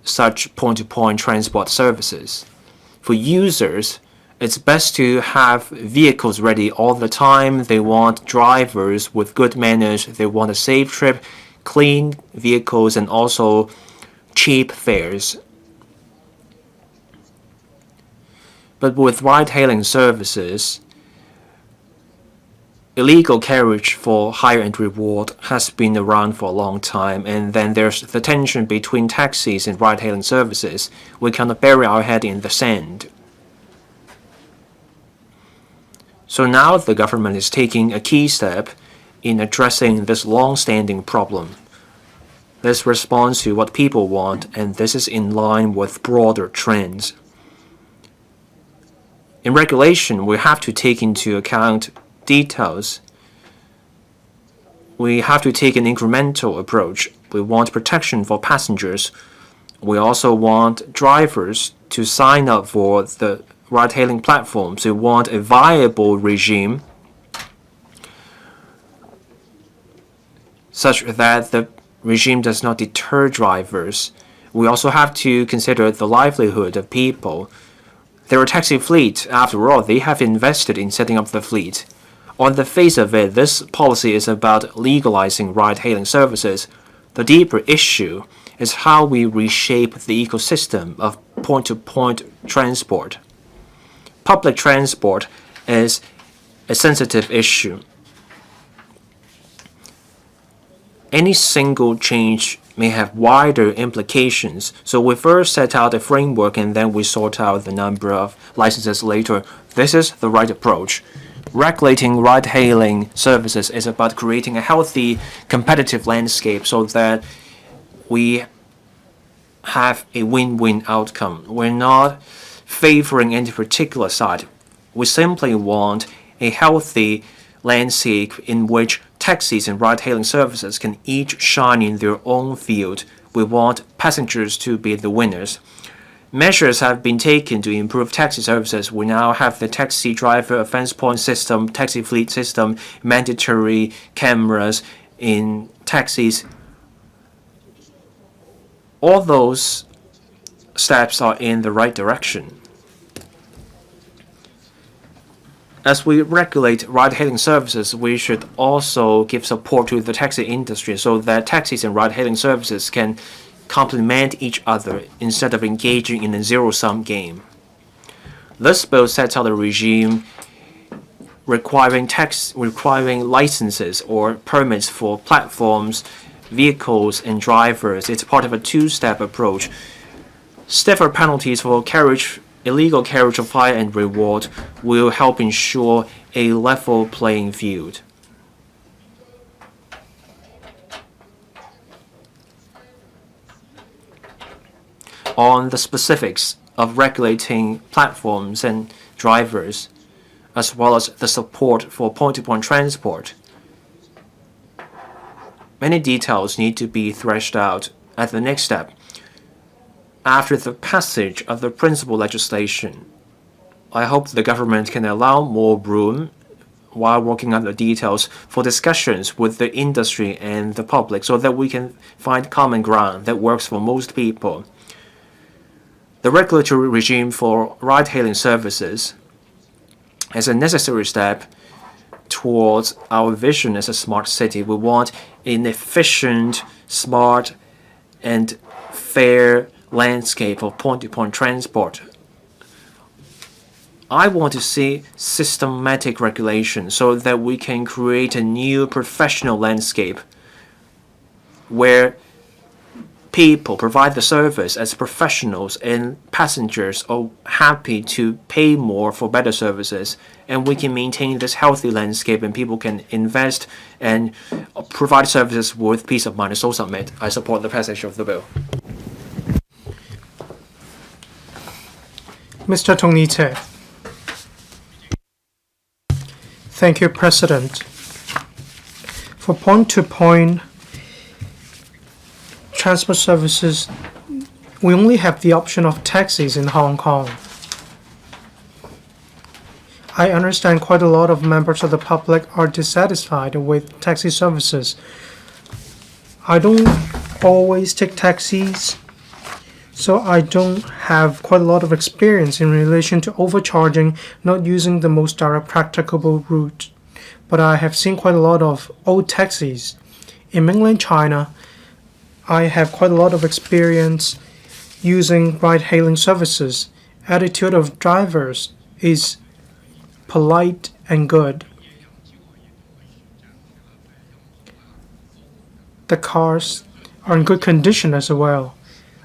such point-to-point transport services. For users, it's best to have vehicles ready all the time. They want drivers with good manners. They want a safe trip, clean vehicles, and also cheap fares. But with ride-hailing services, illegal carriage for hire and reward has been around for a long time, and then there's the tension between taxis and ride-hailing services. We cannot bury our head in the sand. So now the government is taking a key step in addressing this long-standing problem. This responds to what people want, and this is in line with broader trends. In regulation, we have to take into account details. We have to take an incremental approach. We want protection for passengers. We also want drivers to sign up for the ride-hailing platforms. We want a viable regime such that the regime does not deter drivers. We also have to consider the livelihood of people. There are taxi fleet. After all, they have invested in setting up the fleet. On the face of it, this policy is about legalizing ride-hailing services. The deeper issue is how we reshape the ecosystem of point-to-point transport. Public transport is a sensitive issue. Any single change may have wider implications, so we first set out a framework and then we sort out the number of licenses later. This is the right approach. Regulating ride-hailing services is about creating a healthy, competitive landscape so that we have a win-win outcome. We're not favoring any particular side. We simply want a healthy landscape in which taxis and ride-hailing services can each shine in their own field. We want passengers to be the winners. Measures have been taken to improve taxi services. We now have the taxi driver offense point system, taxi fleet system, mandatory cameras in taxis. All those steps are in the right direction. As we regulate ride-hailing services, we should also give support to the taxi industry so that taxis and ride-hailing services can complement each other instead of engaging in a zero-sum game. This bill sets out a regime requiring licenses or permits for platforms, vehicles, and drivers. It's part of a two-step approach. Stiffer penalties for illegal carriage of hire and reward will help ensure a level playing field. on the specifics of regulating platforms and drivers, as well as the support for point-to-point transport. Many details need to be threshed out at the next step. After the passage of the principal legislation, I hope the government can allow more room while working on the details for discussions with the industry and the public so that we can find common ground that works for most people. The regulatory regime for ride-hailing services is a necessary step towards our vision as a smart city. We want an efficient, smart, and fair landscape of point-to-point transport. I want to see systematic regulation so that we can create a new professional landscape where people provide the service as professionals and passengers are happy to pay more for better services, and we can maintain this healthy landscape and people can invest and provide services with peace of mind. So submit. I support the passage of the bill. Mr. Tongite. Thank you, President. For point-to-point transport services, we only have the option of taxis in Hong Kong. I understand quite a lot of members of the public are dissatisfied with taxi services. I don't always take taxis, so I don't have quite a lot of experience in relation to overcharging, not using the most direct practicable route. But I have seen quite a lot of old taxis. In mainland China, I have quite a lot of experience using ride-hailing services. Attitude of drivers is polite and good. The cars are in good condition as well.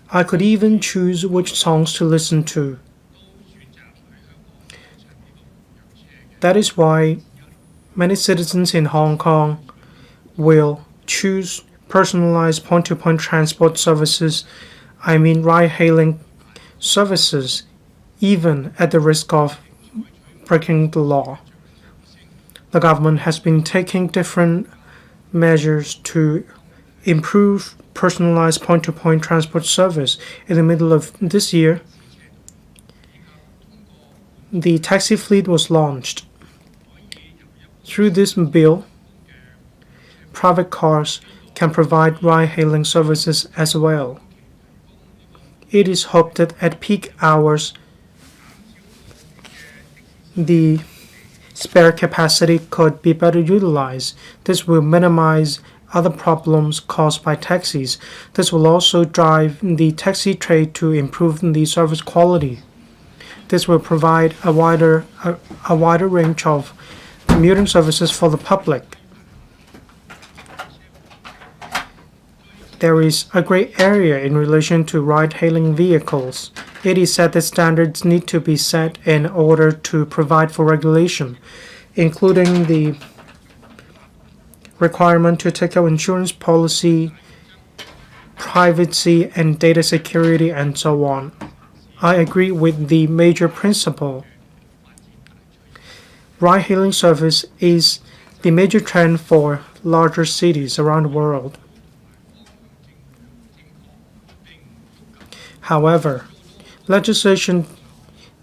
I could even choose which songs to listen to. That is why many citizens in Hong Kong will choose personalized point-to-point transport services, I mean ride-hailing services, even at the risk of breaking the law. The government has been taking different measures to improve personalized point-to-point transport service. In the middle of this year, the taxi fleet was launched. Through this bill, private cars can provide ride-hailing services as well. It is hoped that at peak hours, the spare capacity could be better utilized. This will minimize other problems caused by taxis. This will also drive the taxi trade to improve the service quality. This will provide a wider range of commuting services for the public. There is a gray area in relation to ride-hailing vehicles. It is said that standards need to be set in order to provide for regulation, including the requirement to take out insurance policy, privacy and data security, and so on. I agree with the major principle. Ride-hailing service is the major trend for larger cities around the world. However, legislation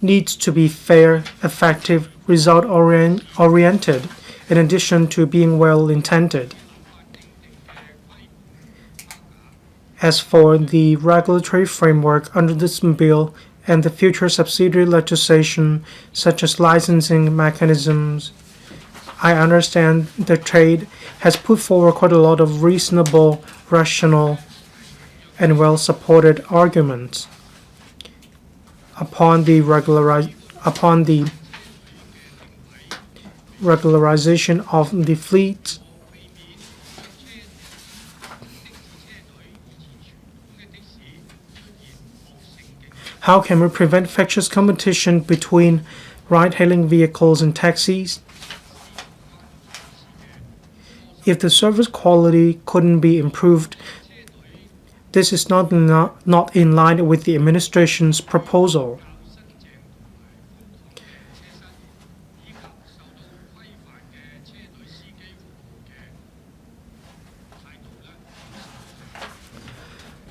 needs to be fair, effective, result-oriented, in addition to being well-intended. As for the regulatory framework under this bill and the future subsidiary legislation, such as licensing mechanisms, I understand the trade has put forward quite a lot of reasonable, rational, and well-supported arguments. Upon the regularization of the fleet, how can we prevent factious competition between ride-hailing vehicles and taxis? If the service quality couldn't be improved, This is not in line with the administration's proposal.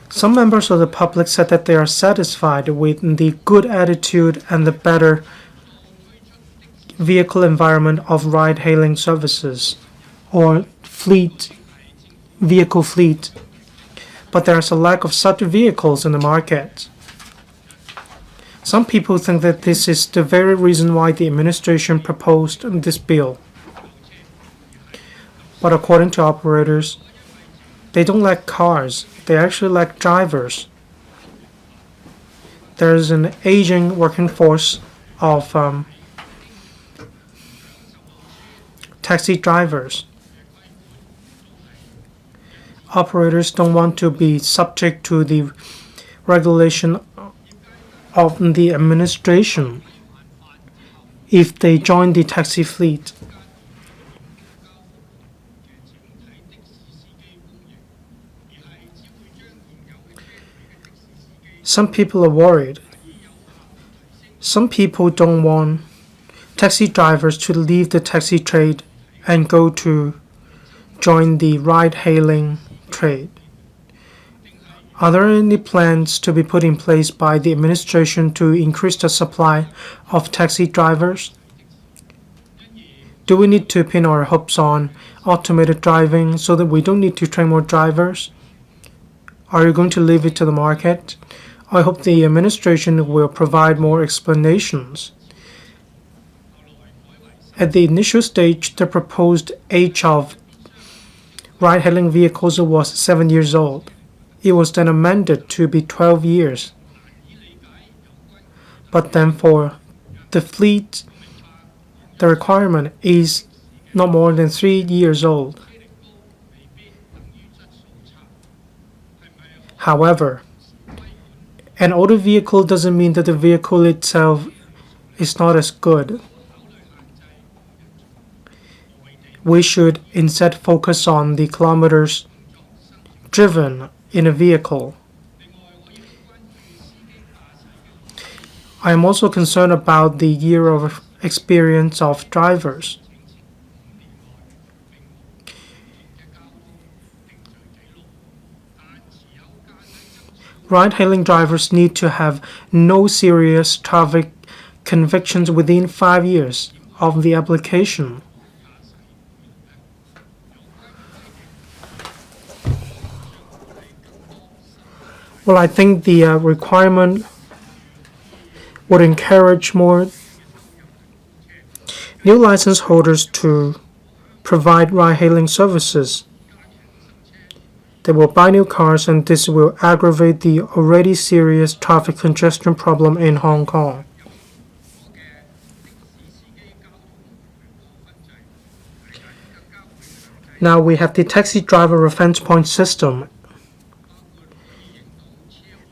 Some members of the public said that they are satisfied with the good attitude and the better vehicle environment of ride-hailing services or vehicle fleet, but there is a lack of such vehicles in the market. Some people think that this is the very reason why the administration proposed this bill. But according to operators, they don't lack cars, they actually lack drivers. There is an aging working force of taxi drivers. Operators don't want to be subject to the regulation of the administration if they join the taxi fleet. Some people are worried. Some people don't want taxi drivers to leave the taxi trade and go to join the ride-hailing trade. Are there any plans to be put in place by the administration to increase the supply of taxi drivers? Do we need to pin our hopes on automated driving so that we don't need to train more drivers? Are you going to leave it to the market? I hope the administration will provide more explanations. At the initial stage, the proposed age of ride-hailing vehicles was 7 years old. It was then amended to be 12 years. But then for the fleet, the requirement is not more than 3 years old. However, an older vehicle doesn't mean that the vehicle itself is not as good. We should instead focus on the kilometers driven in a vehicle. I am also concerned about the year of experience of drivers. Ride-hailing drivers need to have no serious traffic convictions within 5 years of the application. Well, I think the requirement would encourage more new license holders to provide ride-hailing services. They will buy new cars, and this will aggravate the already serious traffic congestion problem in Hong Kong. Now we have the taxi driver reference point system.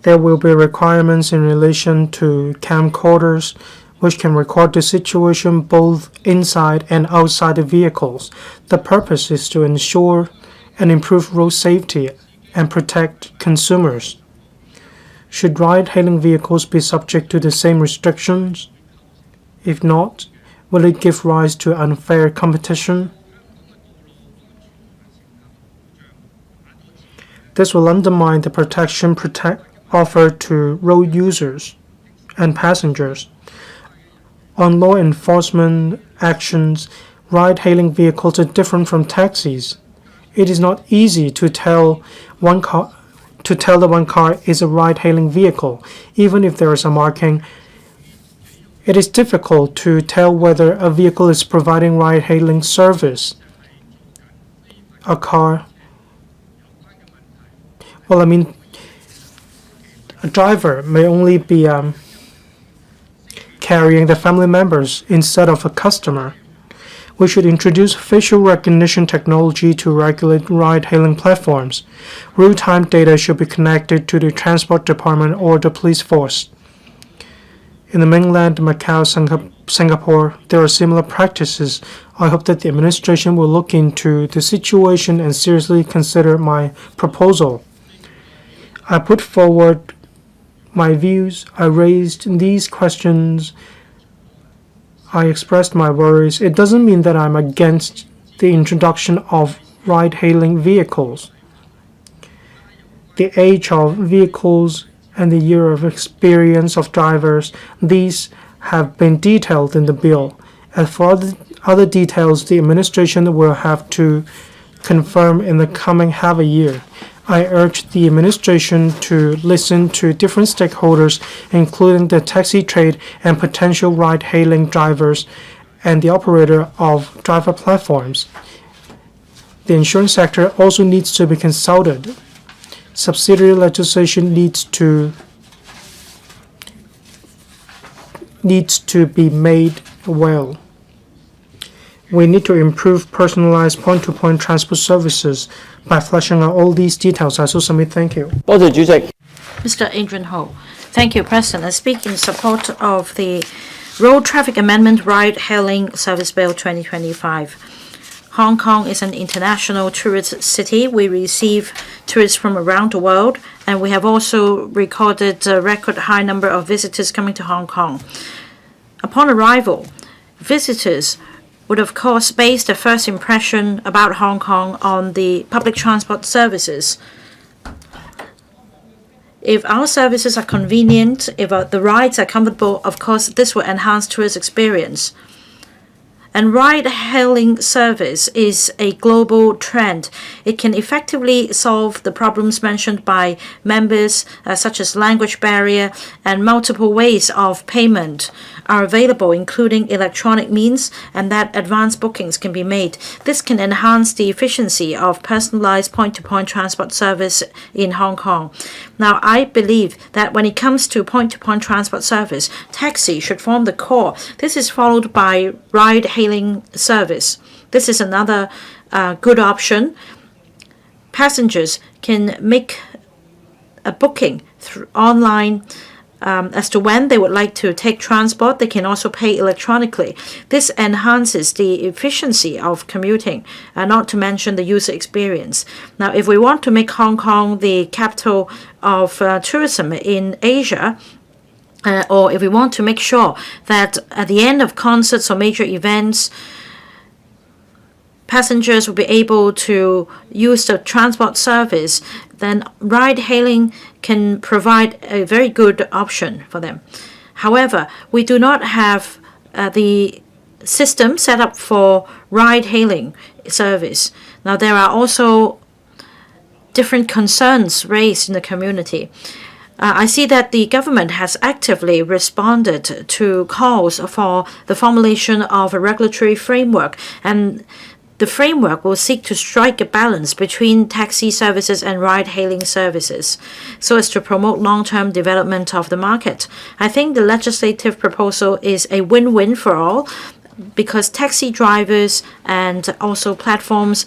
There will be requirements in relation to camcorders, which can record the situation both inside and outside the vehicles. The purpose is to ensure and improve road safety and protect consumers. Should ride-hailing vehicles be subject to the same restrictions? If not, will it give rise to unfair competition? This will undermine the protection offered to road users and passengers. On law enforcement actions, ride-hailing vehicles are different from taxis. It is not easy to tell that one car is a ride-hailing vehicle, even if there is a marking. It is difficult to tell whether a vehicle is providing ride-hailing service. A driver may only be carrying the family members instead of a customer. We should introduce facial recognition technology to regulate ride-hailing platforms. Real-time data should be connected to the transport department or the police force. In the mainland, Macau, Singapore, there are similar practices. I hope that the administration will look into the situation and seriously consider my proposal. I put forward my views. I raised these questions. I expressed my worries. It doesn't mean that I'm against the introduction of ride-hailing vehicles. The age of vehicles and the year of experience of drivers, these have been detailed in the bill. As for other details, the administration will have to confirm in the coming half a year. I urge the administration to listen to different stakeholders, including the taxi trade and potential ride-hailing drivers and the operator of driver platforms. The insurance sector also needs to be consulted. Subsidiary legislation needs to be made well. We need to improve personalized point-to-point transport services by fleshing out all these details. I so submit. Thank you. Mr. Adrian Ho. Thank you, President. I speak in support of the Road Traffic Amendment Ride-Hailing Service Bill 2025. Hong Kong is an international tourist city. We receive tourists from around the world, and we have also recorded a record high number of visitors coming to Hong Kong. Upon arrival, visitors would of course base their first impression about Hong Kong on the public transport services. If our services are convenient, if the rides are comfortable, of course this will enhance tourist experience. And ride-hailing service is a global trend. It can effectively solve the problems mentioned by members, such as language barrier, and multiple ways of payment are available, including electronic means, and that advanced bookings can be made. This can enhance the efficiency of personalized point-to-point transport service in Hong Kong. Now, I believe that when it comes to point-to-point transport service, taxi should form the core. This is followed by ride-hailing service. This is another good option. Passengers can make a booking online as to when they would like to take transport. They can also pay electronically. This enhances the efficiency of commuting, not to mention the user experience. Now, if we want to make Hong Kong the capital of tourism in Asia, or if we want to make sure that at the end of concerts or major events, passengers will be able to use the transport service, then ride-hailing can provide a very good option for them. However, we do not have the system set up for ride-hailing service. Now, there are also different concerns raised in the community. I see that the government has actively responded to calls for the formulation of a regulatory framework, and the framework will seek to strike a balance between taxi services and ride-hailing services so as to promote long-term development of the market. I think the legislative proposal is a win-win for all, because taxi drivers and also platforms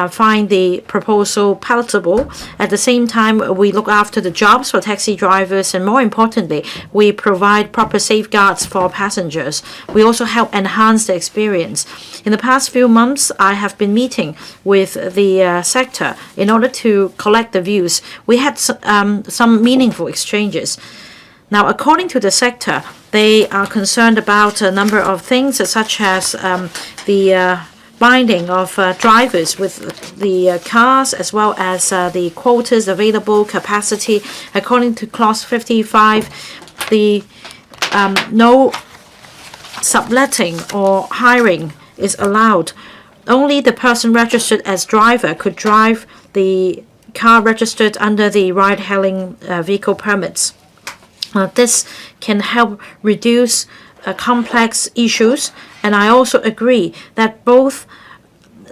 find the proposal palatable. At the same time, we look after the jobs for taxi drivers, and more importantly, we provide proper safeguards for passengers. We also help enhance the experience. In the past few months, I have been meeting with the sector in order to collect the views. We had some meaningful exchanges. Now, according to the sector, they are concerned about a number of things, such as the binding of drivers with the cars, as well as the quotas available capacity. According to Clause 55, the no subletting or hiring is allowed. Only the person registered as driver could drive the car registered under the ride-hailing vehicle permits. This can help reduce complex issues, and I also agree that both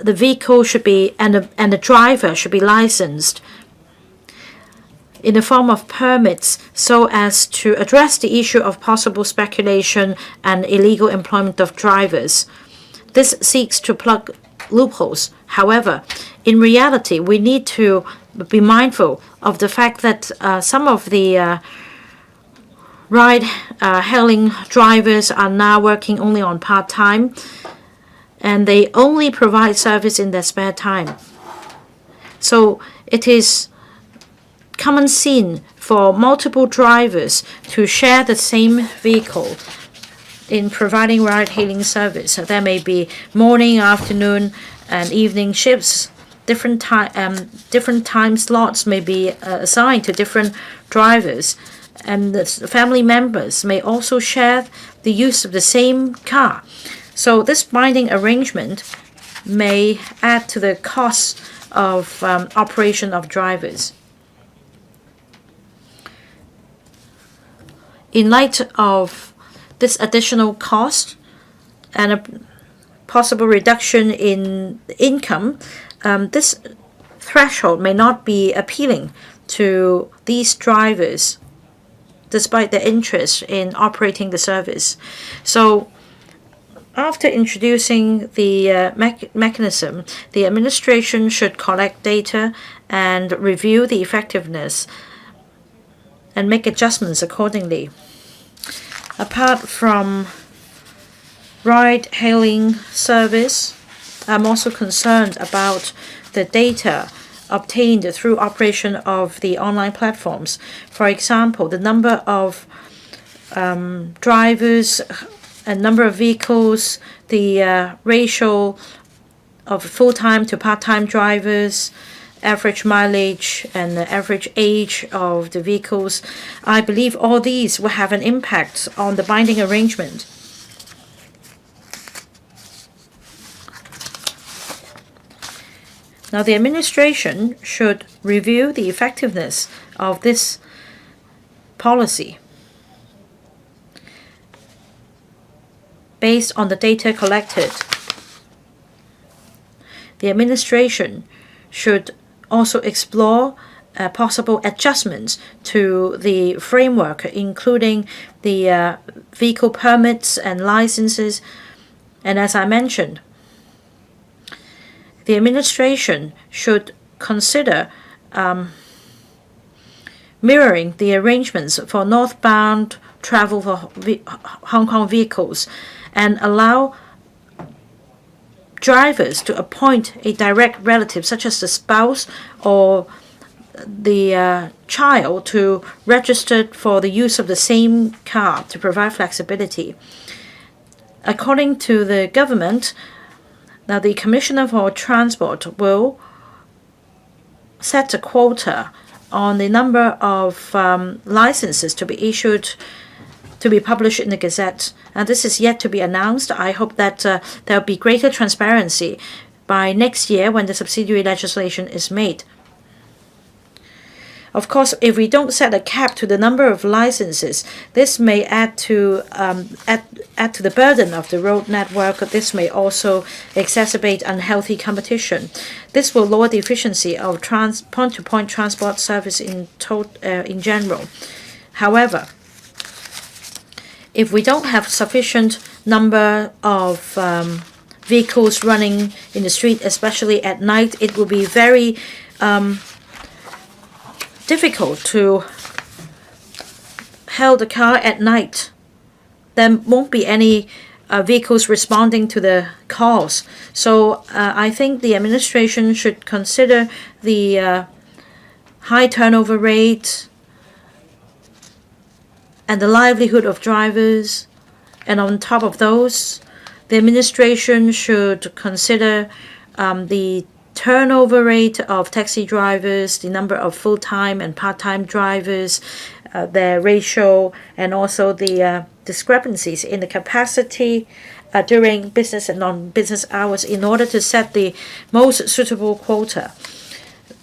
the vehicle should be and the driver should be licensed in the form of permits so as to address the issue of possible speculation and illegal employment of drivers. This seeks to plug loopholes. However, in reality, we need to be mindful of the fact that some of the ride-hailing drivers are now working only on part-time, and they only provide service in their spare time. So it is common scene for multiple drivers to share the same vehicle in providing ride-hailing service. So there may be morning, afternoon, and evening shifts. Different time slots may be assigned to different drivers, and the family members may also share the use of the same car. So this binding arrangement may add to the cost of operation of drivers. In light of this additional cost and a possible reduction in income, this threshold may not be appealing to these drivers despite their interest in operating the service. So after introducing the mechanism, the administration should collect data and review the effectiveness and make adjustments accordingly. Apart from ride-hailing service, I'm also concerned about the data obtained through operation of the online platforms. For example, the number of drivers and number of vehicles, the ratio of full-time to part-time drivers, average mileage, and the average age of the vehicles. I believe all these will have an impact on the binding arrangement. Now, the administration should review the effectiveness of this policy based on the data collected. The administration should also explore possible adjustments to the framework, including the vehicle permits and licenses. And as I mentioned, the administration should consider mirroring the arrangements for northbound travel for Hong Kong vehicles and allow drivers to appoint a direct relative, such as the spouse or the child, to register for the use of the same car to provide flexibility. According to the government, now the Commissioner for Transport will set a quota on the number of licenses to be issued, to be published in the Gazette. And this is yet to be announced. I hope that there will be greater transparency by next year when the subsidiary legislation is made. Of course, if we don't set a cap to the number of licenses, this may add to the burden of the road network. This may also exacerbate unhealthy competition. This will lower the efficiency of point-to-point transport service in general. However, if we don't have sufficient number of vehicles running in the street, especially at night, it will be very difficult to hail the car at night. There won't be any vehicles responding to the calls. So I think the administration should consider the high turnover rate and the livelihood of drivers. And on top of those, the administration should consider the turnover rate of taxi drivers, the number of full-time and part-time drivers, their ratio, and also the discrepancies in the capacity during business and non-business hours in order to set the most suitable quota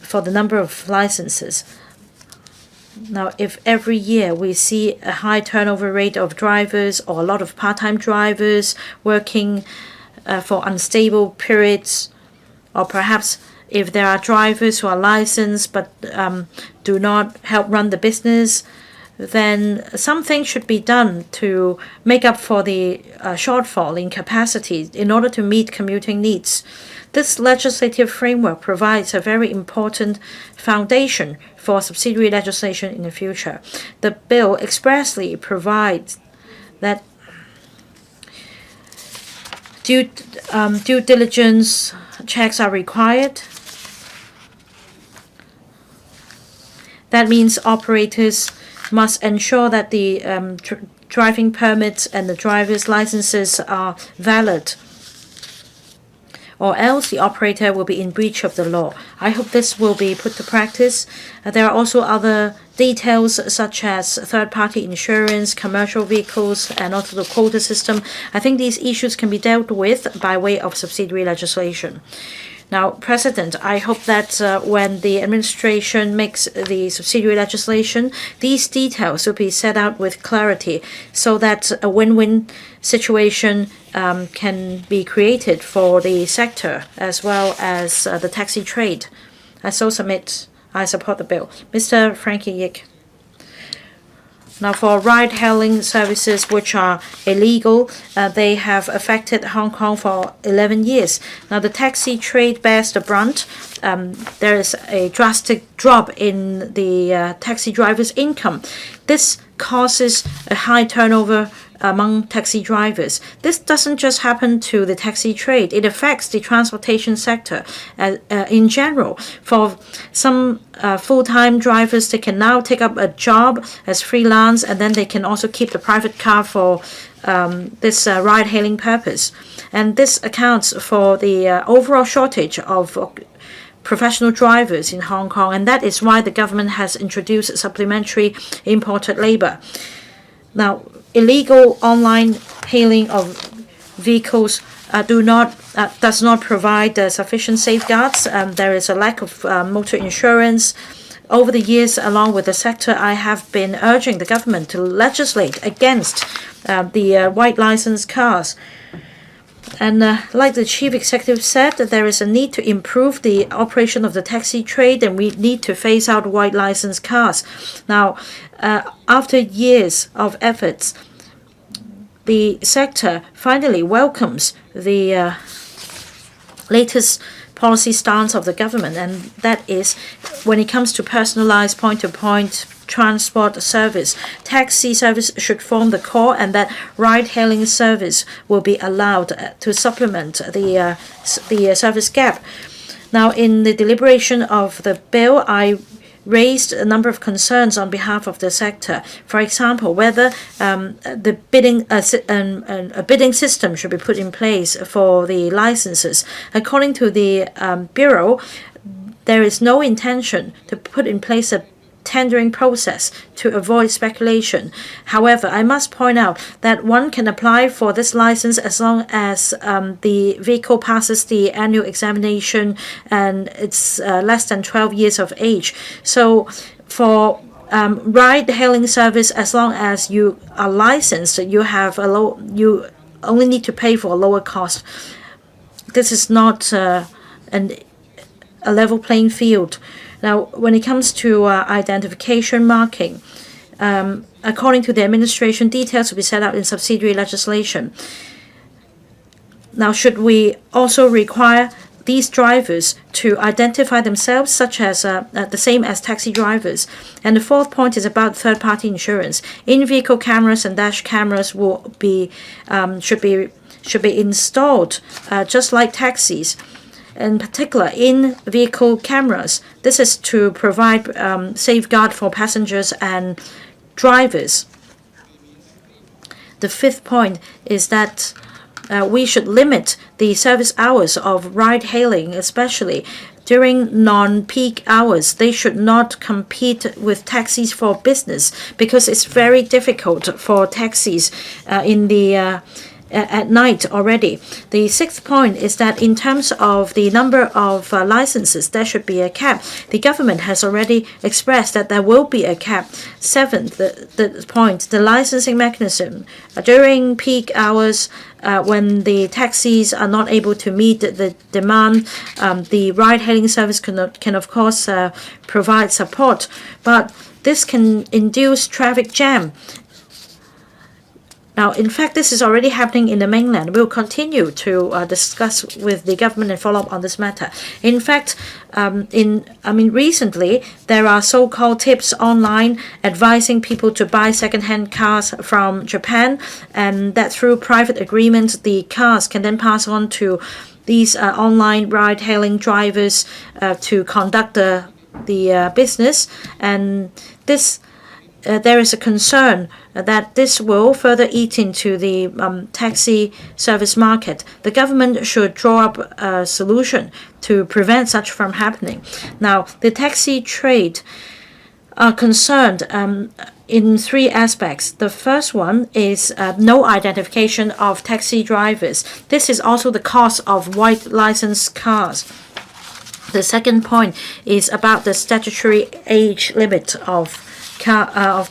for the number of licenses. Now, if every year we see a high turnover rate of drivers or a lot of part-time drivers working for unstable periods, or perhaps if there are drivers who are licensed but do not help run the business, then something should be done to make up for the shortfall in capacity in order to meet commuting needs. This legislative framework provides a very important foundation for subsidiary legislation in the future. The bill expressly provides that due diligence checks are required, That means operators must ensure that the driving permits and the driver's licenses are valid, or else the operator will be in breach of the law. I hope this will be put to practice. There are also other details such as third-party insurance, commercial vehicles, and also the quota system. I think these issues can be dealt with by way of subsidiary legislation. Now, President, I hope that when the administration makes the subsidiary legislation, these details will be set out with clarity so that a win-win situation can be created for the sector as well as the taxi trade. I support the bill. Mr. Frankie Yik. Now, for ride-hailing services which are illegal, they have affected Hong Kong for 11 years. Now, the taxi trade bears the brunt. There is a drastic drop in the taxi drivers' income. This causes a high turnover among taxi drivers. This doesn't just happen to the taxi trade. It affects the transportation sector in general. For some full-time drivers, they can now take up a job as freelance, and then they can also keep the private car for this ride-hailing purpose. And this accounts for the overall shortage of professional drivers in Hong Kong, and that is why the government has introduced supplementary imported labor. Now, illegal online hailing of vehicles does not provide sufficient safeguards. There is a lack of motor insurance. Over the years, along with the sector, I have been urging the government to legislate against the white license cars. And like the chief executive said, there is a need to improve the operation of the taxi trade, and we need to phase out white license cars. Now, after years of efforts, the sector finally welcomes the latest policy stance of the government, and that is when it comes to personalized point-to-point transport service, taxi service should form the core, and that ride-hailing service will be allowed to supplement the service gap. Now, in the deliberation of the bill, I raised a number of concerns on behalf of the sector. For example, whether the bidding system should be put in place for the licenses. According to the Bureau, there is no intention to put in place a tendering process to avoid speculation. However, I must point out that one can apply for this license as long as the vehicle passes the annual examination and it's less than 12 years of age. So for ride-hailing service, as long as you are licensed, you only need to pay for a lower cost. This is not a level playing field. Now, when it comes to identification marking, according to the administration, details will be set out in subsidiary legislation. Now, should we also require these drivers to identify themselves, such as the same as taxi drivers? And the fourth point is about third-party insurance. In-vehicle cameras and dash cameras should be installed just like taxis. In particular, in-vehicle cameras. This is to provide safeguard for passengers and drivers. The fifth point is that we should limit the service hours of ride-hailing, especially during non-peak hours. They should not compete with taxis for business because it's very difficult for taxis at night already. The sixth point is that in terms of the number of licenses, there should be a cap. The government has already expressed that there will be a cap. Seventh, the point, the licensing mechanism. During peak hours, when the taxis are not able to meet the demand, the ride-hailing service can of course provide support, but this can induce traffic jam. Now, in fact, this is already happening in the mainland. We'll continue to discuss with the government and follow up on this matter. In fact, recently, there are so-called tips online advising people to buy second-hand cars from Japan, and that through private agreements, the cars can then pass on to these online ride-hailing drivers to conduct the the business, and this there is a concern that this will further eat into the taxi service market. The government should draw up a solution to prevent such from happening. Now, the taxi trade are concerned in three aspects. The first one is no identification of taxi drivers. This is also the cause of white licensed cars. The second point is about the statutory age limit of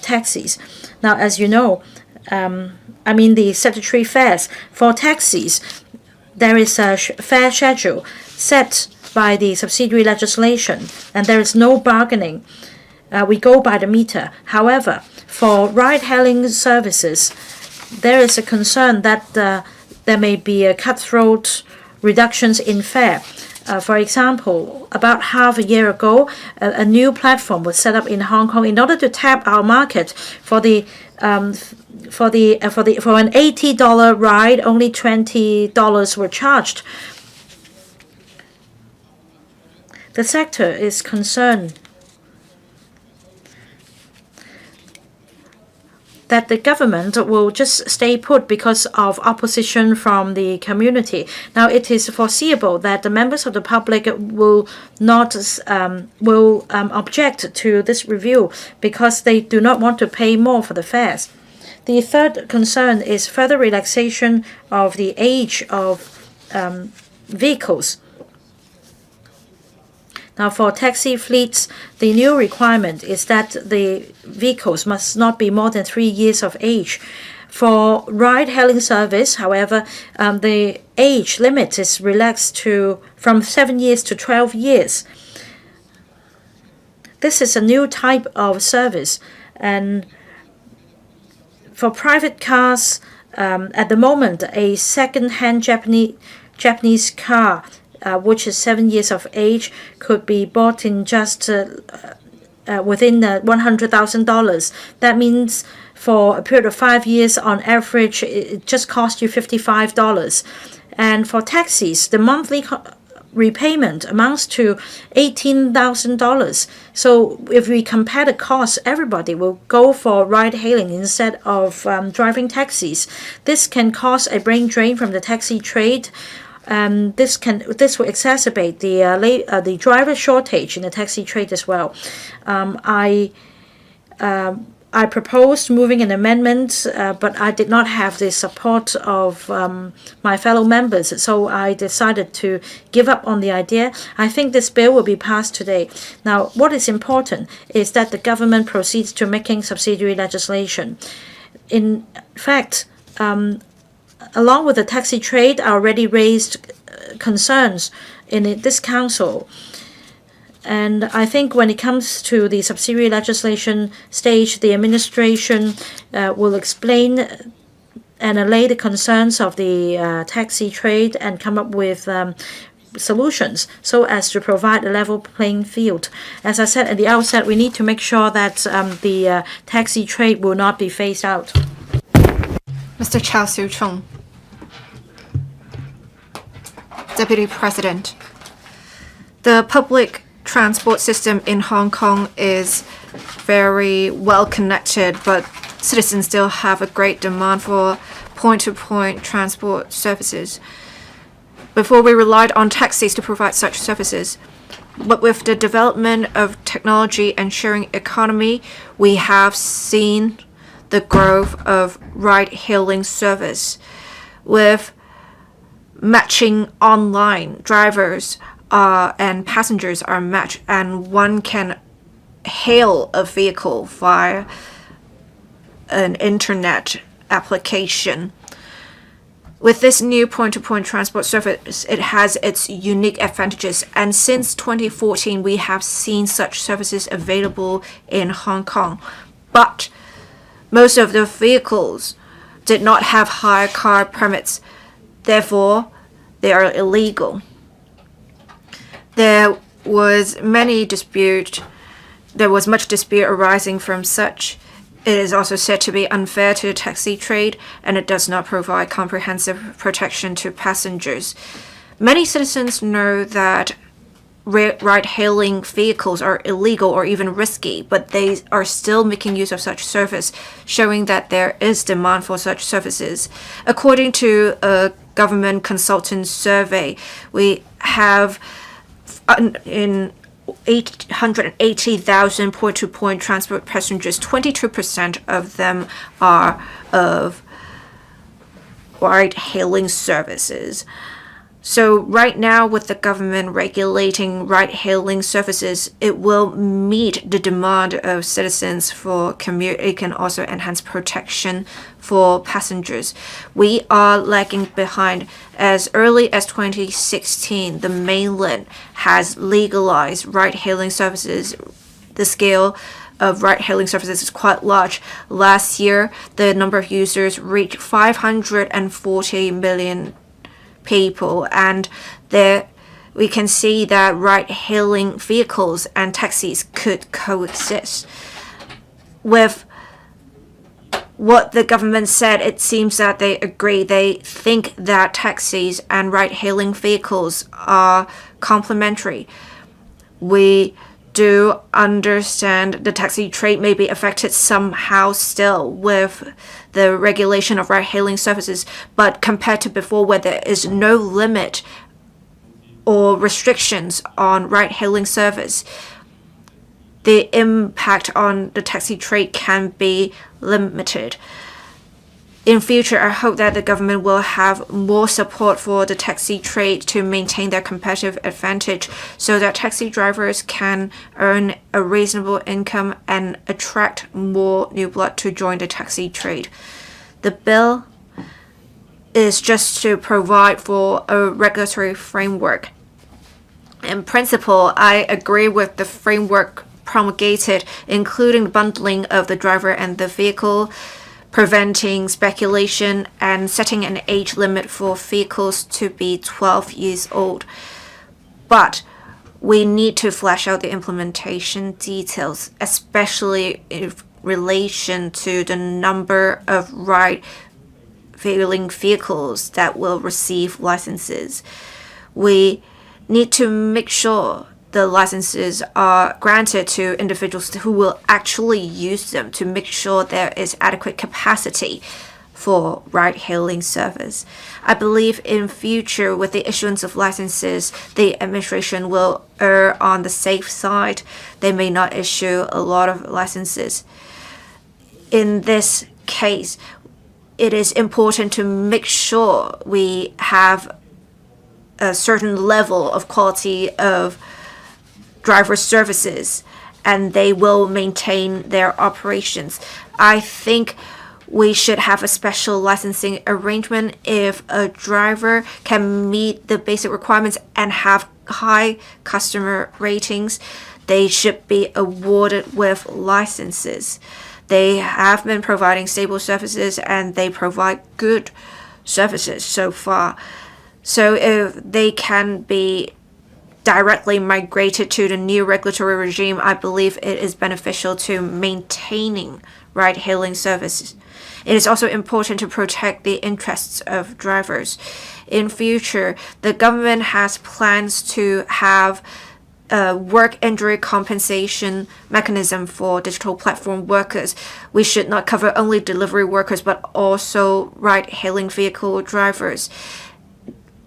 taxis. Now, as you know, the statutory fares for taxis, there is a fare schedule set by the subsidiary legislation, and there is no bargaining. We go by the meter. However, for ride-hailing services, there is a concern that there may be a cutthroat reductions in fare. For example, about half a year ago, a new platform was set up in Hong Kong in order to tap our market for an $80 ride. Only $20 were charged. The sector is concerned that the government will just stay put because of opposition from the community. Now, it is foreseeable that the members of the public will not object to this review because they do not want to pay more for the fares. The third concern is further relaxation of the age of vehicles. Now, for taxi fleets, the new requirement is that the vehicles must not be more than 3 years of age. For ride-hailing service, however, the age limit is relaxed from 7 years to 12 years. This is a new type of service, and for private cars, at the moment, a second-hand Japanese car which is 7 years of age, could be bought in just within $100,000. That means for a period of 5 years, on average, it just costs you $55. And for taxis, the monthly repayment amounts to $18,000. So if we compare the costs, everybody will go for ride-hailing instead of driving taxis. This can cause a brain drain from the taxi trade. This will exacerbate the driver shortage in the taxi trade as well. I proposed moving an amendment, but I did not have the support of my fellow members, so I decided to give up on the idea. I think this bill will be passed today. Now, what is important is that the government proceeds to making subsidiary legislation. In fact, along with the taxi trade, I already raised concerns in this council. And I think when it comes to the subsidiary legislation stage, the administration will explain and allay the concerns of the taxi trade and come up with solutions so as to provide a level playing field. As I said at the outset, we need to make sure that the taxi trade will not be phased out. Mr. Chow Su-chung. Deputy President. The public transport system in Hong Kong is very well connected, but citizens still have a great demand for point-to-point transport services. Before, we relied on taxis to provide such services. But with the development of technology and sharing economy, we have seen the growth of ride-hailing service. With matching online, drivers and passengers are matched, and one can hail a vehicle via an internet application. With this new point-to-point transport service, it has its unique advantages, and since 2014, we have seen such services available in Hong Kong. But most of the vehicles did not have hire car permits, therefore they are illegal. There was much dispute arising from such. It is also said to be unfair to the taxi trade, and it does not provide comprehensive protection to passengers. Many citizens know that ride-hailing vehicles are illegal or even risky, but they are still making use of such service, showing that there is demand for such services. According to a government consultant survey, we have in 880,000 point-to-point transport passengers, 22% of them are of ride-hailing services. So right now, with the government regulating ride-hailing services, it will meet the demand of citizens for commute. It can also enhance protection for passengers. We are lagging behind. As early as 2016, the mainland has legalized ride-hailing services. The scale of ride-hailing services is quite large. Last year, the number of users reached 540 million people, and there we can see that ride-hailing vehicles and taxis could coexist. With what the government said, it seems that they agree. They think that taxis and ride-hailing vehicles are complementary. We do understand the taxi trade may be affected somehow still with the regulation of ride-hailing services, but compared to before, where there is no limit or restrictions on ride-hailing service, the impact on the taxi trade can be limited. In future, I hope that the government will have more support for the taxi trade to maintain their competitive advantage so that taxi drivers can earn a reasonable income and attract more new blood to join the taxi trade. The bill is just to provide for a regulatory framework. In principle, I agree with the framework promulgated, including bundling of the driver and the vehicle, preventing speculation, and setting an age limit for vehicles to be 12 years old. But we need to flesh out the implementation details, especially in relation to the number of ride-hailing vehicles that will receive licenses. We need to make sure the licenses are granted to individuals who will actually use them, to make sure there is adequate capacity for ride-hailing service. I believe in future, with the issuance of licenses, the administration will err on the safe side. They may not issue a lot of licenses. In this case, it is important to make sure we have a certain level of quality of driver services, and they will maintain their operations. I think we should have a special licensing arrangement. If a driver can meet the basic requirements and have high customer ratings, they should be awarded with licenses. They have been providing stable services and they provide good services so far. So if they can be directly migrated to the new regulatory regime, I believe it is beneficial to maintaining ride-hailing services. It is also important to protect the interests of drivers. In future, the government has plans to have a work injury compensation mechanism for digital platform workers. We should not cover only delivery workers, but also ride-hailing vehicle drivers.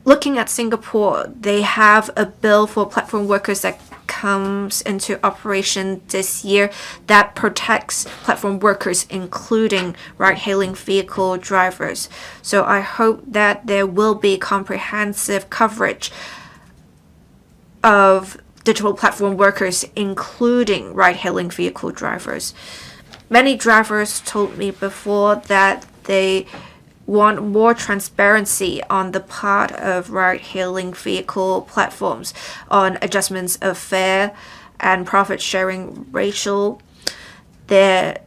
Looking at Singapore, they have a bill for platform workers that comes into operation this year that protects platform workers, including ride-hailing vehicle drivers. So I hope that there will be comprehensive coverage of digital platform workers, including ride-hailing vehicle drivers. Many drivers told me before that they want more transparency on the part of ride-hailing vehicle platforms on adjustments of fare and profit-sharing ratio. There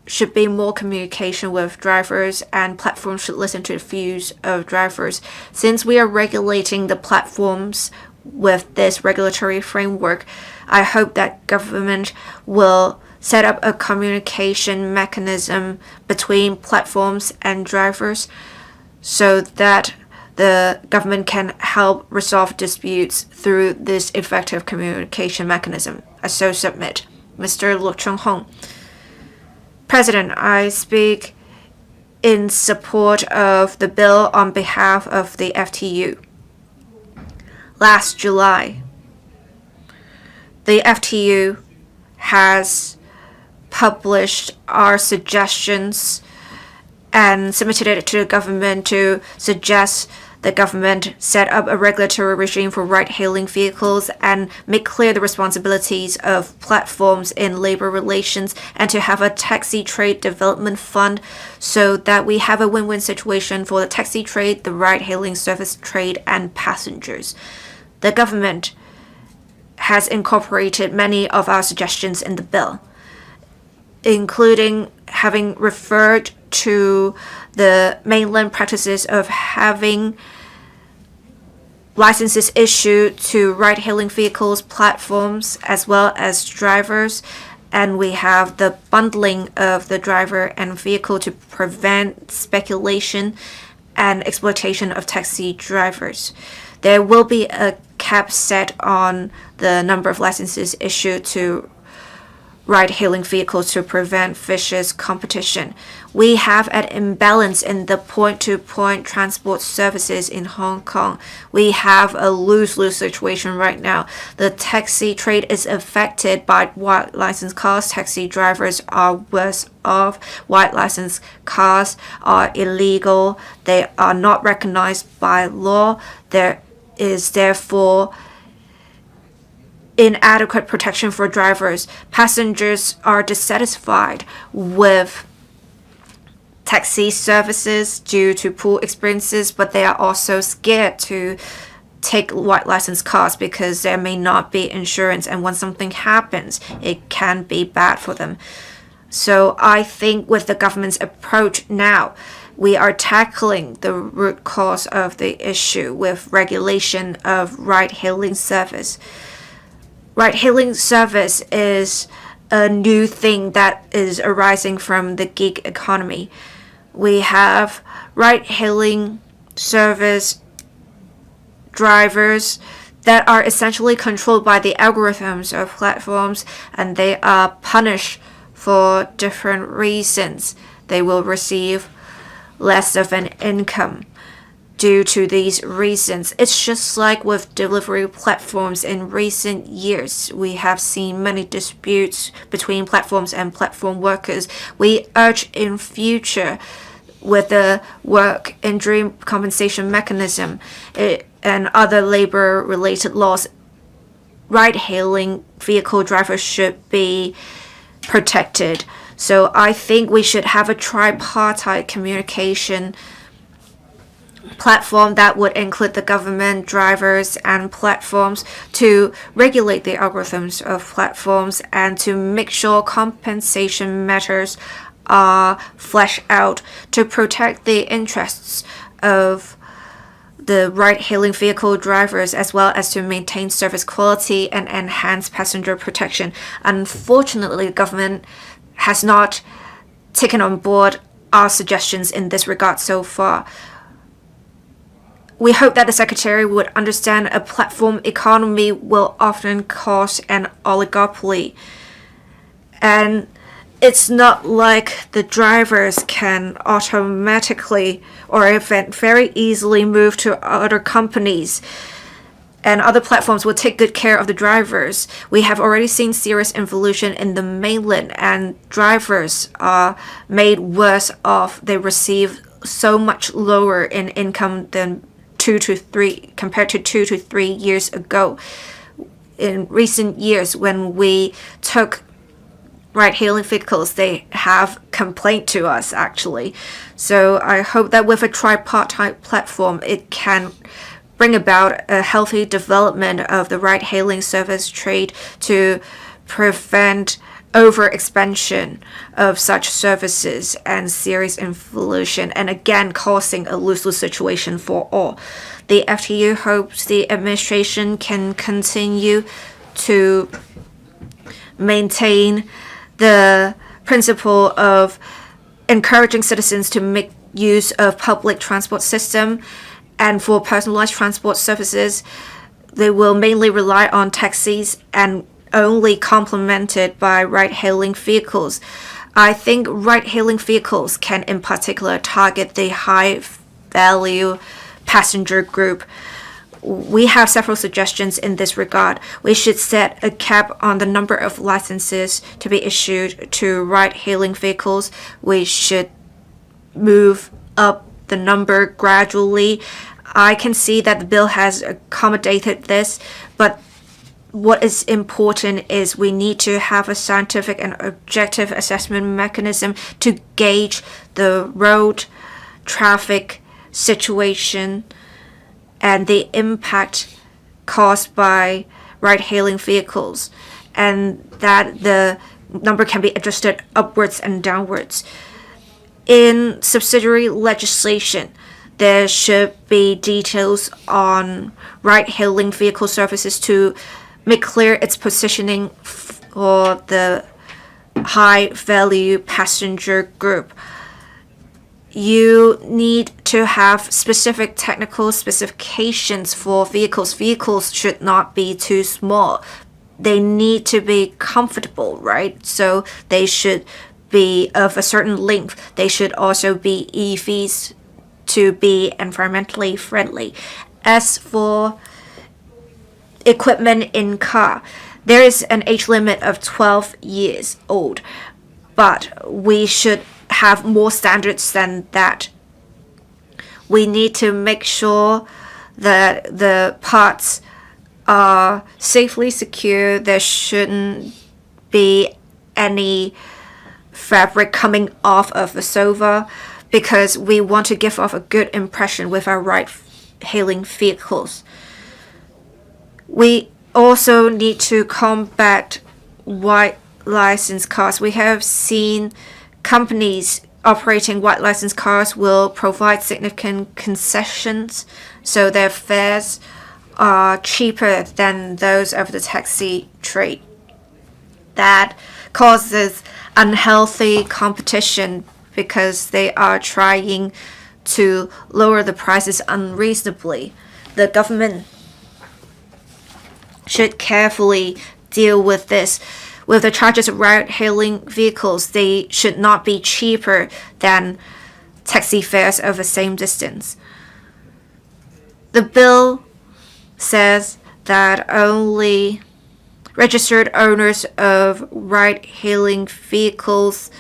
should be more communication with drivers, and platforms should listen to the views of drivers. Since we are regulating the platforms with this regulatory framework, I hope that government will set up a communication mechanism between platforms and drivers so that the government can help resolve disputes through this effective communication mechanism. I so submit. Mr. Lo Chung-hong. President, I speak in support of the bill on behalf of the FTU. Last July, the FTU has published our suggestions and submitted it to the government to suggest the government set up a regulatory regime for ride-hailing vehicles and make clear the responsibilities of platforms in labor relations, and to have a taxi trade development fund so that we have a win-win situation for the taxi trade, the ride-hailing service trade, and passengers. The government has incorporated many of our suggestions in the bill, including having referred to the mainland practices of having licenses issued to ride-hailing vehicles, platforms, as well as drivers. And we have the bundling of the driver and vehicle to prevent speculation and exploitation of taxi drivers. There will be a cap set on the number of licenses issued to ride-hailing vehicles to prevent vicious competition. We have an imbalance in the point-to-point transport services in Hong Kong. We have a lose-lose situation right now. The taxi trade is affected by white license cars. Taxi drivers are worse off. White license cars are illegal. They are not recognized by law. There is therefore inadequate protection for drivers. Passengers are dissatisfied with taxi services due to poor experiences, but they are also scared to take white license cars because there may not be insurance, and when something happens, it can be bad for them. So I think with the government's approach now, we are tackling the root cause of the issue with regulation of ride-hailing service. Ride-hailing service is a new thing that is arising from the gig economy. We have ride-hailing service drivers that are essentially controlled by the algorithms of platforms, and they are punished for different reasons. They will receive less of an income due to these reasons. It's just like with delivery platforms in recent years. We have seen many disputes between platforms and platform workers. We urge in future with the work injury compensation mechanism and other labor-related laws, ride-hailing vehicle drivers should be protected. So I think we should have a tripartite communication platform that would include the government, drivers, and platforms to regulate the algorithms of platforms and to make sure compensation matters are fleshed out to protect the interests of the ride-hailing vehicle drivers, as well as to maintain service quality and enhance passenger protection. Unfortunately, the government has not taken on board our suggestions in this regard so far. We hope that the Secretary would understand a platform economy will often cause an oligopoly. And it's not like the drivers can automatically or very easily move to other companies, and other platforms will take good care of the drivers. We have already seen serious involution in the mainland, and drivers are made worse off. They receive so much lower in income than compared to 2 to 3 years ago. In recent years, when we took ride-hailing vehicles, they have complained to us actually. So I hope that with a tripartite platform, it can bring about a healthy development of the ride-hailing service trade to prevent overexpansion of such services and serious involution, and again causing a lose-lose situation for all. The FTU hopes the administration can continue to maintain the principle of encouraging citizens to make use of public transport system And for personalized transport services, they will mainly rely on taxis and only complemented by ride-hailing vehicles. I think ride-hailing vehicles can in particular target the high-value passenger group. We have several suggestions in this regard. We should set a cap on the number of licenses to be issued to ride-hailing vehicles. We should move up the number gradually. I can see that the bill has accommodated this, but what is important is we need to have a scientific and objective assessment mechanism to gauge the road traffic situation and the impact caused by ride-hailing vehicles, and that the number can be adjusted upwards and downwards. In subsidiary legislation, there should be details on ride-hailing vehicle services to make clear its positioning for the high-value passenger group. You need to have specific technical specifications for vehicles. Vehicles should not be too small. They need to be comfortable, right? So they should be of a certain length. They should also be EVs to be environmentally friendly. As for equipment in car, there is an age limit of 12 years old, but we should have more standards than that. We need to make sure that the parts are safely secure. There shouldn't be any fabric coming off of the sofa, because we want to give off a good impression with our ride-hailing vehicles. We also need to combat white license cars. We have seen companies operating white license cars will provide significant concessions, so their fares are cheaper than those of the taxi trade. That causes unhealthy competition because they are trying to lower the prices unreasonably. The government should carefully deal with this. With the charges of ride-hailing vehicles, they should not be cheaper than taxi fares of the same distance. The bill says that only registered owners of ride-hailing vehicles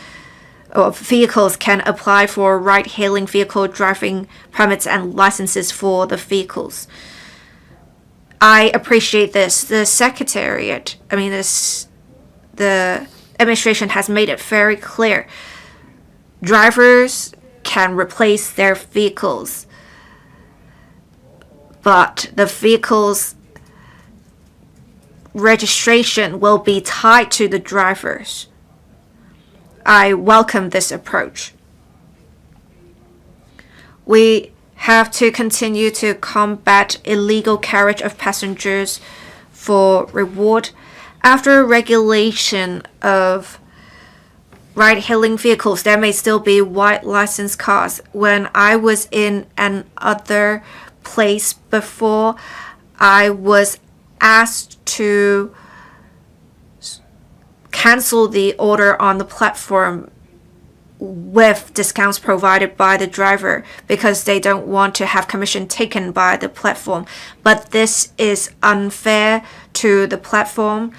can apply for ride-hailing vehicle driving permits and licenses for the vehicles. I appreciate this. The administration has made it very clear. Drivers can replace their vehicles, but the vehicle's registration will be tied to the drivers. I welcome this approach. We have to continue to combat illegal carriage of passengers for reward. After regulation of ride-hailing vehicles, there may still be white license cars. When I was in another place before, I was asked to cancel the order on the platform with discounts provided by the driver because they don't want to have commission taken by the platform. But this is unfair to the platform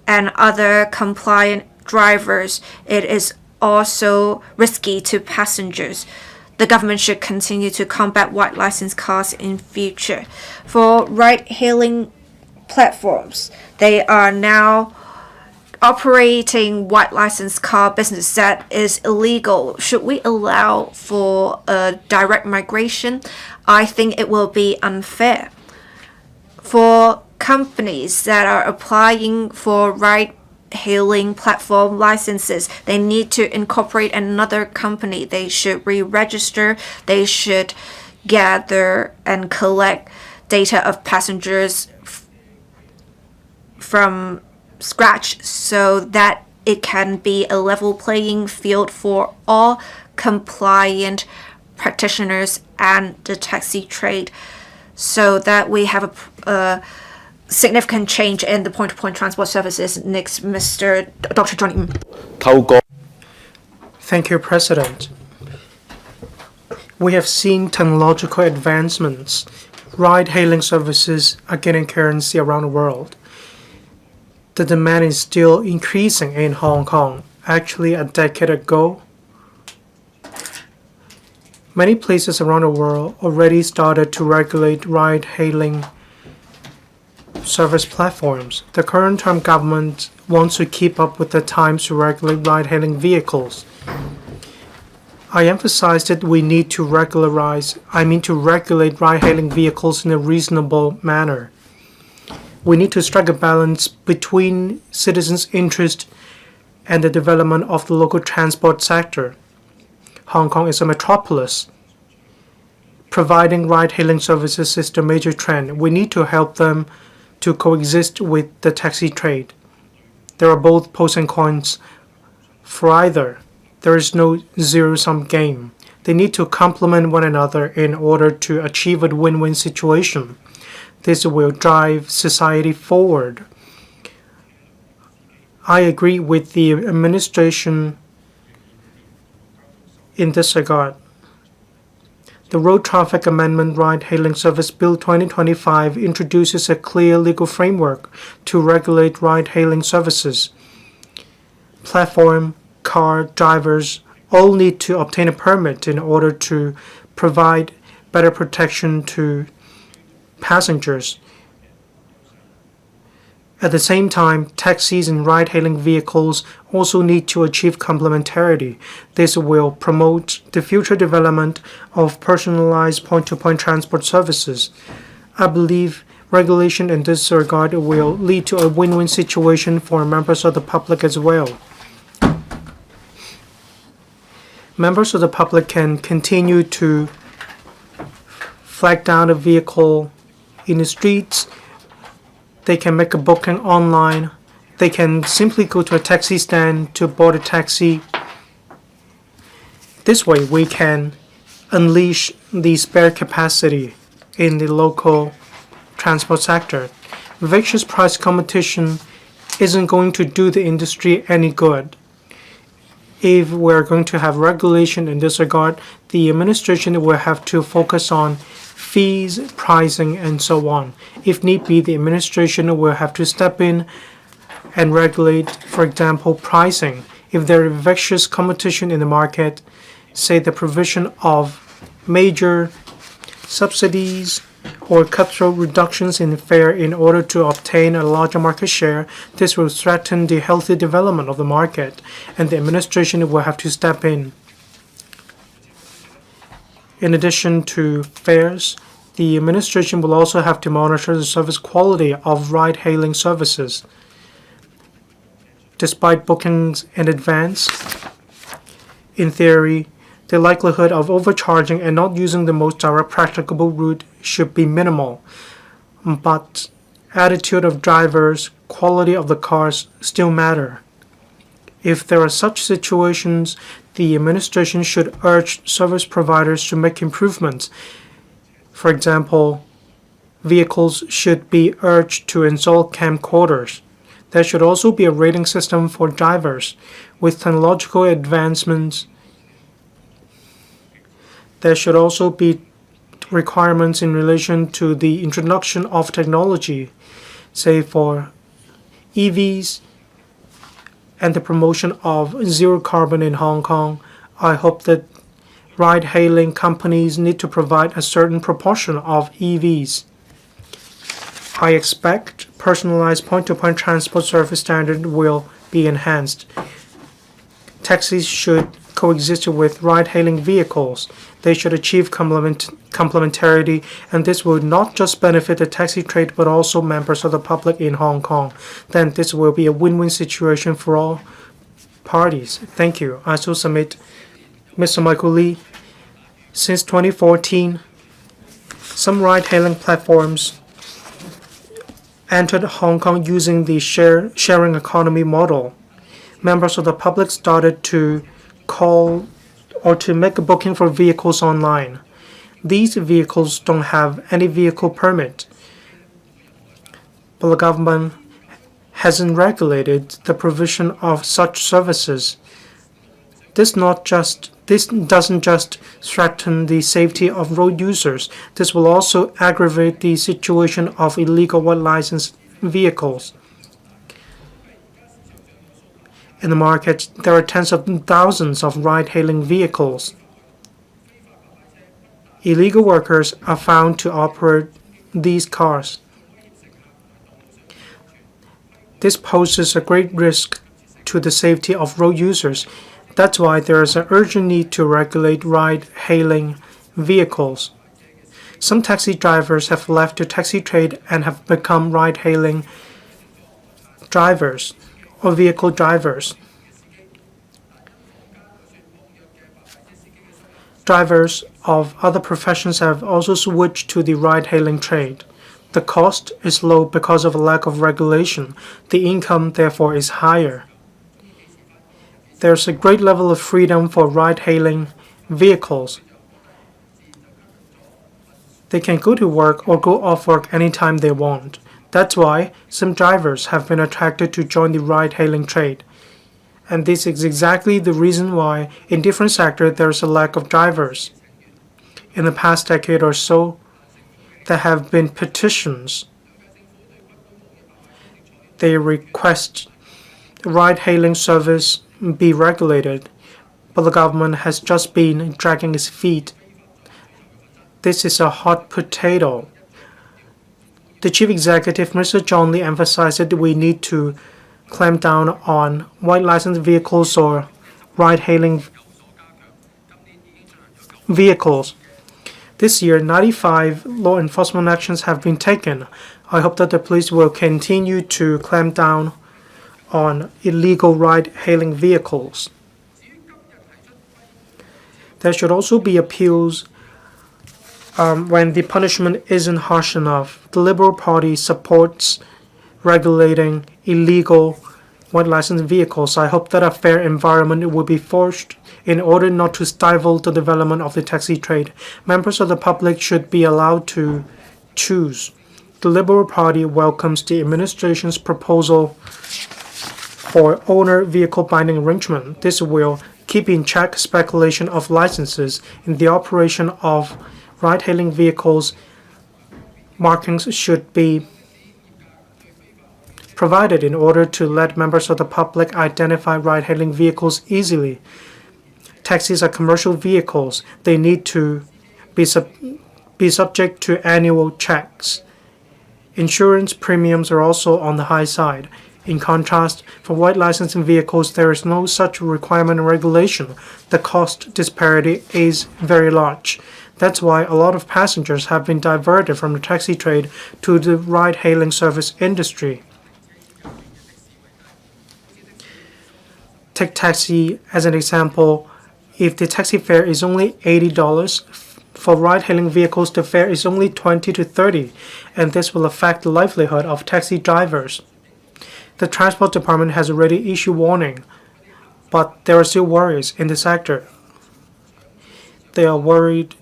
and other compliant drivers. It is also risky to passengers. The government should continue to combat white license cars in future. For ride-hailing platforms, they are now operating white license car business that is illegal. Should we allow for a direct migration? I think it will be unfair. For companies that are applying for ride-hailing platform licenses, they need to incorporate another company. They should re-register. They should gather and collect data of passengers from scratch so that it can be a level playing field for all compliant practitioners and the taxi trade so that we have a significant change in the point-to-point transport services. Next, Dr. Johnny Ng. 透過 Thank you, President. We have seen technological advancements. Ride-hailing services are getting currency around the world. The demand is still increasing in Hong Kong. Actually, a decade ago, many places around the world already started to regulate ride-hailing service platforms. The current term government wants to keep up with the times to regulate ride-hailing vehicles. I emphasize that we need to regulate ride-hailing vehicles in a reasonable manner. We need to strike a balance between citizens' interest and the development of the local transport sector. Hong Kong is a metropolis. Providing ride-hailing services is the major trend. We need to help them to coexist with the taxi trade. There are both pros and cons for either. There is no zero-sum game. They need to complement one another in order to achieve a win-win situation. This will drive society forward. I agree with the administration in this regard. The Road Traffic Amendment Ride-Hailing Service Bill 2025 introduces a clear legal framework to regulate ride-hailing services. Platform, car drivers all need to obtain a permit in order to provide better protection to passengers. At the same time, taxis and ride-hailing vehicles also need to achieve complementarity. This will promote the future development of personalized point-to-point transport services. I believe regulation in this regard will lead to a win-win situation for members of the public as well. Members of the public can continue to flag down a vehicle in the streets. They can make a booking online. They can simply go to a taxi stand to board a taxi. This way, we can unleash the spare capacity in the local transport sector. Vicious price competition isn't going to do the industry any good. If we're going to have regulation in this regard, the administration will have to focus on fees, pricing, and so on. If need be, the administration will have to step in and regulate, for example, pricing. If there is vicious competition in the market, say the provision of major subsidies or cutthroat reductions in fare in order to obtain a larger market share, this will threaten the healthy development of the market, and the administration will have to step in. In addition to fares, the administration will also have to monitor the service quality of ride-hailing services. Despite bookings in advance, in theory, the likelihood of overcharging and not using the most direct practicable route should be minimal. But attitude of drivers, quality of the cars still matter. If there are such situations, the administration should urge service providers to make improvements. For example, vehicles should be urged to install camcorders. There should also be a rating system for drivers. With technological advancements, there should also be requirements in relation to the introduction of technology, say for EVs and the promotion of zero carbon in Hong Kong. I hope that ride-hailing companies need to provide a certain proportion of EVs. I expect personalized point-to-point transport service standard will be enhanced. Taxis should coexist with ride-hailing vehicles. They should achieve complementarity, and this will not just benefit the taxi trade but also members of the public in Hong Kong. Then this will be a win-win situation for all parties. Thank you. I also submit Mr. Michael Lee. Since 2014, some ride-hailing platforms entered Hong Kong using the sharing economy model. Members of the public started to call or to make a booking for vehicles online. These vehicles don't have any vehicle permit, but the government hasn't regulated the provision of such services. This doesn't just threaten the safety of road users. This will also aggravate the situation of illegal white license vehicles. In the market, there are tens of thousands of ride-hailing vehicles. Illegal workers are found to operate these cars. This poses a great risk to the safety of road users. That's why there is an urgent need to regulate ride-hailing vehicles. Some taxi drivers have left the taxi trade and have become ride-hailing drivers or vehicle drivers. Drivers of other professions have also switched to the ride-hailing trade. The cost is low because of a lack of regulation. The income, therefore, is higher. There's a great level of freedom for ride-hailing vehicles. They can go to work or go off work anytime they want. That's why some drivers have been attracted to join the ride-hailing trade. And this is exactly the reason why in different sectors there's a lack of drivers. In the past decade or so, there have been petitions. They request ride-hailing service be regulated, but the government has just been dragging its feet. This is a hot potato. The chief executive, Mr. John Lee, emphasized that we need to clamp down on white licensed vehicles or ride-hailing vehicles. This year, 95 law enforcement actions have been taken. I hope that the police will continue to clamp down on illegal ride-hailing vehicles. There should also be appeals when the punishment isn't harsh enough. The Liberal Party supports regulating illegal white licensed vehicles. I hope that a fair environment will be forged in order not to stifle the development of the taxi trade. Members of the public should be allowed to choose. The Liberal Party welcomes the administration's proposal for owner vehicle binding arrangement. This will keep in check speculation of licenses in the operation of ride-hailing vehicles. Markings should be provided in order to let members of the public identify ride-hailing vehicles easily. Taxis are commercial vehicles. They need to be subject to annual checks. Insurance premiums are also on the high side. In contrast, for white licensing vehicles, there is no such requirement or regulation. The cost disparity is very large. That's why a lot of passengers have been diverted from the taxi trade to the ride-hailing service industry. Take taxi as an example. If the taxi fare is only $80, for ride-hailing vehicles the fare is only $20 to $30, and this will affect the livelihood of taxi drivers. The Transport Department has already issued warning, but there are still worries in the sector. They are worried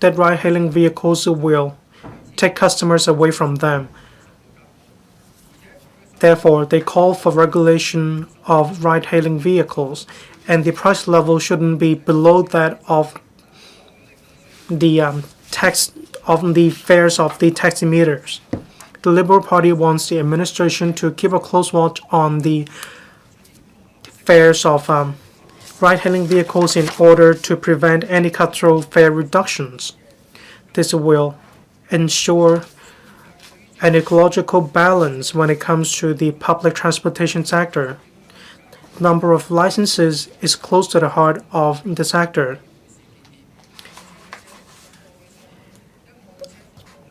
that ride-hailing vehicles will take customers away from them. Therefore, they call for regulation of ride-hailing vehicles, and the price level shouldn't be below that of the fares of the taximeters. The Liberal Party wants the administration to keep a close watch on the fares of ride-hailing vehicles in order to prevent any cutthroat fare reductions. This will ensure an ecological balance when it comes to the public transportation sector. The number of licenses is close to the heart of the sector.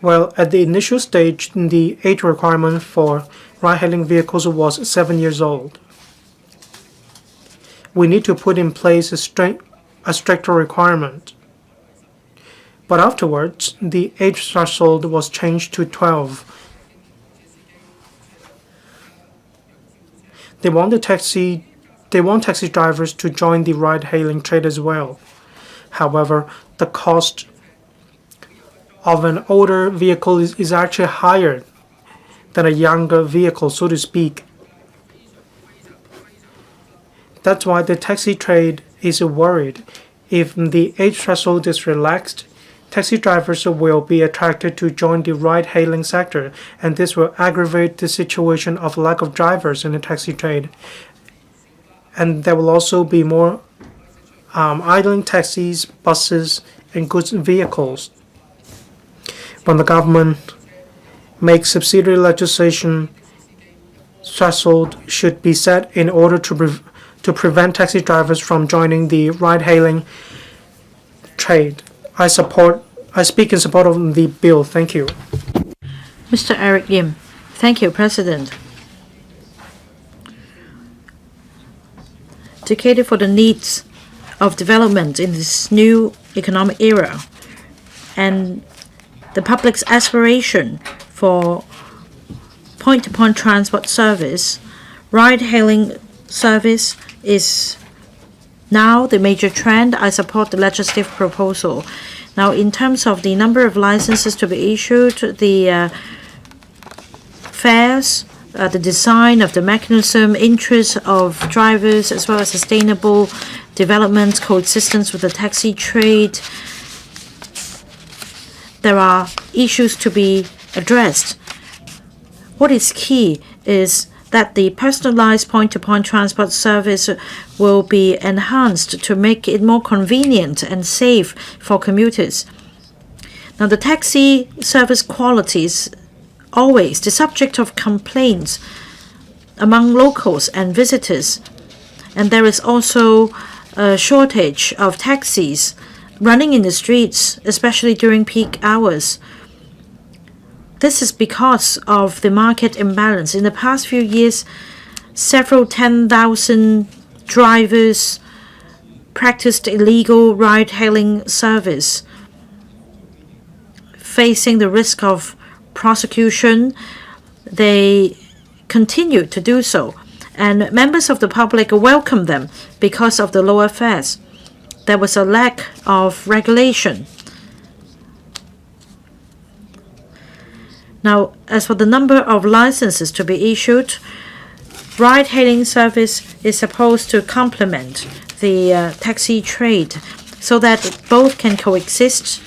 Well, at the initial stage, the age requirement for ride-hailing vehicles was 7 years old. We need to put in place a stricter requirement. But afterwards, the age threshold was changed to 12. They want the taxi they want taxi drivers to join the ride-hailing trade as well. However, the cost of an older vehicle is actually higher than a younger vehicle, so to speak. That's why the taxi trade is worried. If the age threshold is relaxed, taxi drivers will be attracted to join the ride-hailing sector, and this will aggravate the situation of lack of drivers in the taxi trade. And there will also be more idling taxis, buses, and goods vehicles. When the government makes subsidiary legislation, threshold should be set in order to prevent taxi drivers from joining the ride-hailing trade. I speak in support of the bill. Thank you. Mr. Eric Yim. Thank you, President. To cater for the needs of development in this new economic era and the public's aspiration for point-to-point transport service, ride-hailing service is now the major trend. I support the legislative proposal. Now, in terms of the number of licenses to be issued, the fares, the design of the mechanism, interests of drivers, as well as sustainable development, coexistence with the taxi trade, there are issues to be addressed. What is key is that the personalized point-to-point transport service will be enhanced to make it more convenient and safe for commuters. Now, the taxi service quality is always the subject of complaints among locals and visitors, and there is also a shortage of taxis running in the streets, especially during peak hours. This is because of the market imbalance. In the past few years, several 10,000 drivers practiced illegal ride-hailing service, facing the risk of prosecution. They continue to do so, and members of the public welcome them because of the lower fares. There was a lack of regulation. Now, as for the number of licenses to be issued, ride-hailing service is supposed to complement the taxi trade so that both can coexist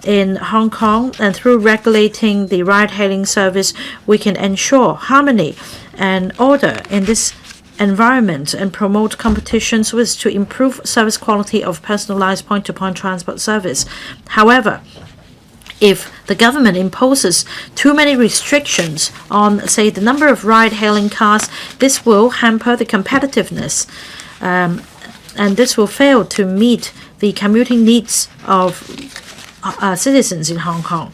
in Hong Kong, and through regulating the ride-hailing service, we can ensure harmony and order in this environment and promote competition so as to improve service quality of personalized point-to-point transport service. However, if the government imposes too many restrictions on, say, the number of ride-hailing cars, this will hamper the competitiveness, and this will fail to meet the commuting needs of citizens in Hong Kong.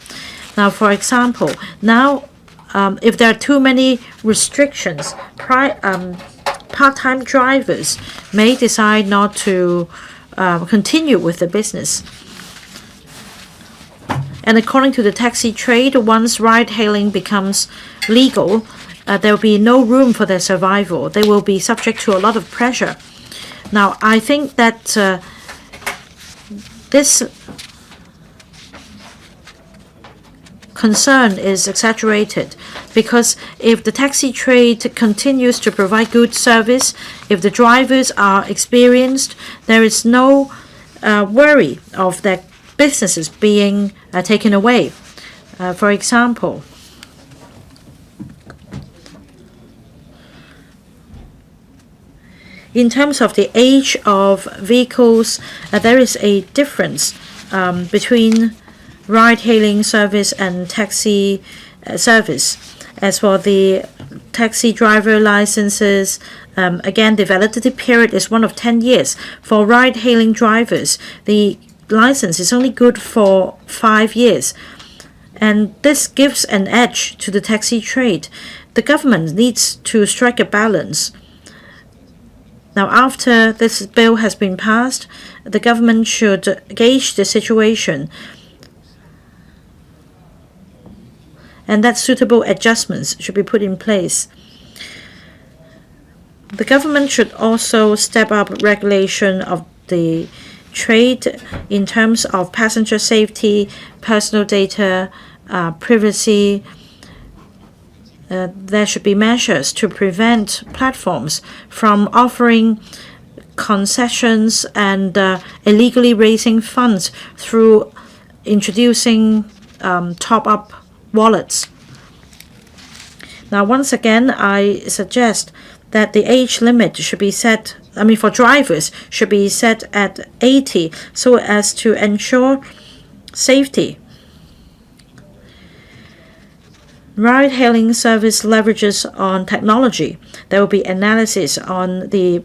Now, for example, if there are too many restrictions, part-time drivers may decide not to continue with the business. And according to the taxi trade, once ride-hailing becomes legal, there will be no room for their survival. They will be subject to a lot of pressure. Now, I think that this concern is exaggerated, because if the taxi trade continues to provide good service, if the drivers are experienced, there is no worry of their businesses being taken away. For example, in terms of the age of vehicles, there is a difference between ride-hailing service and taxi service. As for the taxi driver licenses, again, the validity period is one of 10 years. For ride-hailing drivers, the license is only good for 5 years. And this gives an edge to the taxi trade. The government needs to strike a balance. Now, after this bill has been passed, the government should gauge the situation, and that suitable adjustments should be put in place. The government should also step up regulation of the trade in terms of passenger safety, personal data, privacy. There should be measures to prevent platforms from offering concessions and illegally raising funds through introducing top-up wallets. Now, once again, I suggest that the age limit should be set, for drivers, should be set at 80 so as to ensure safety. Ride-hailing service leverages on technology. There will be analysis on the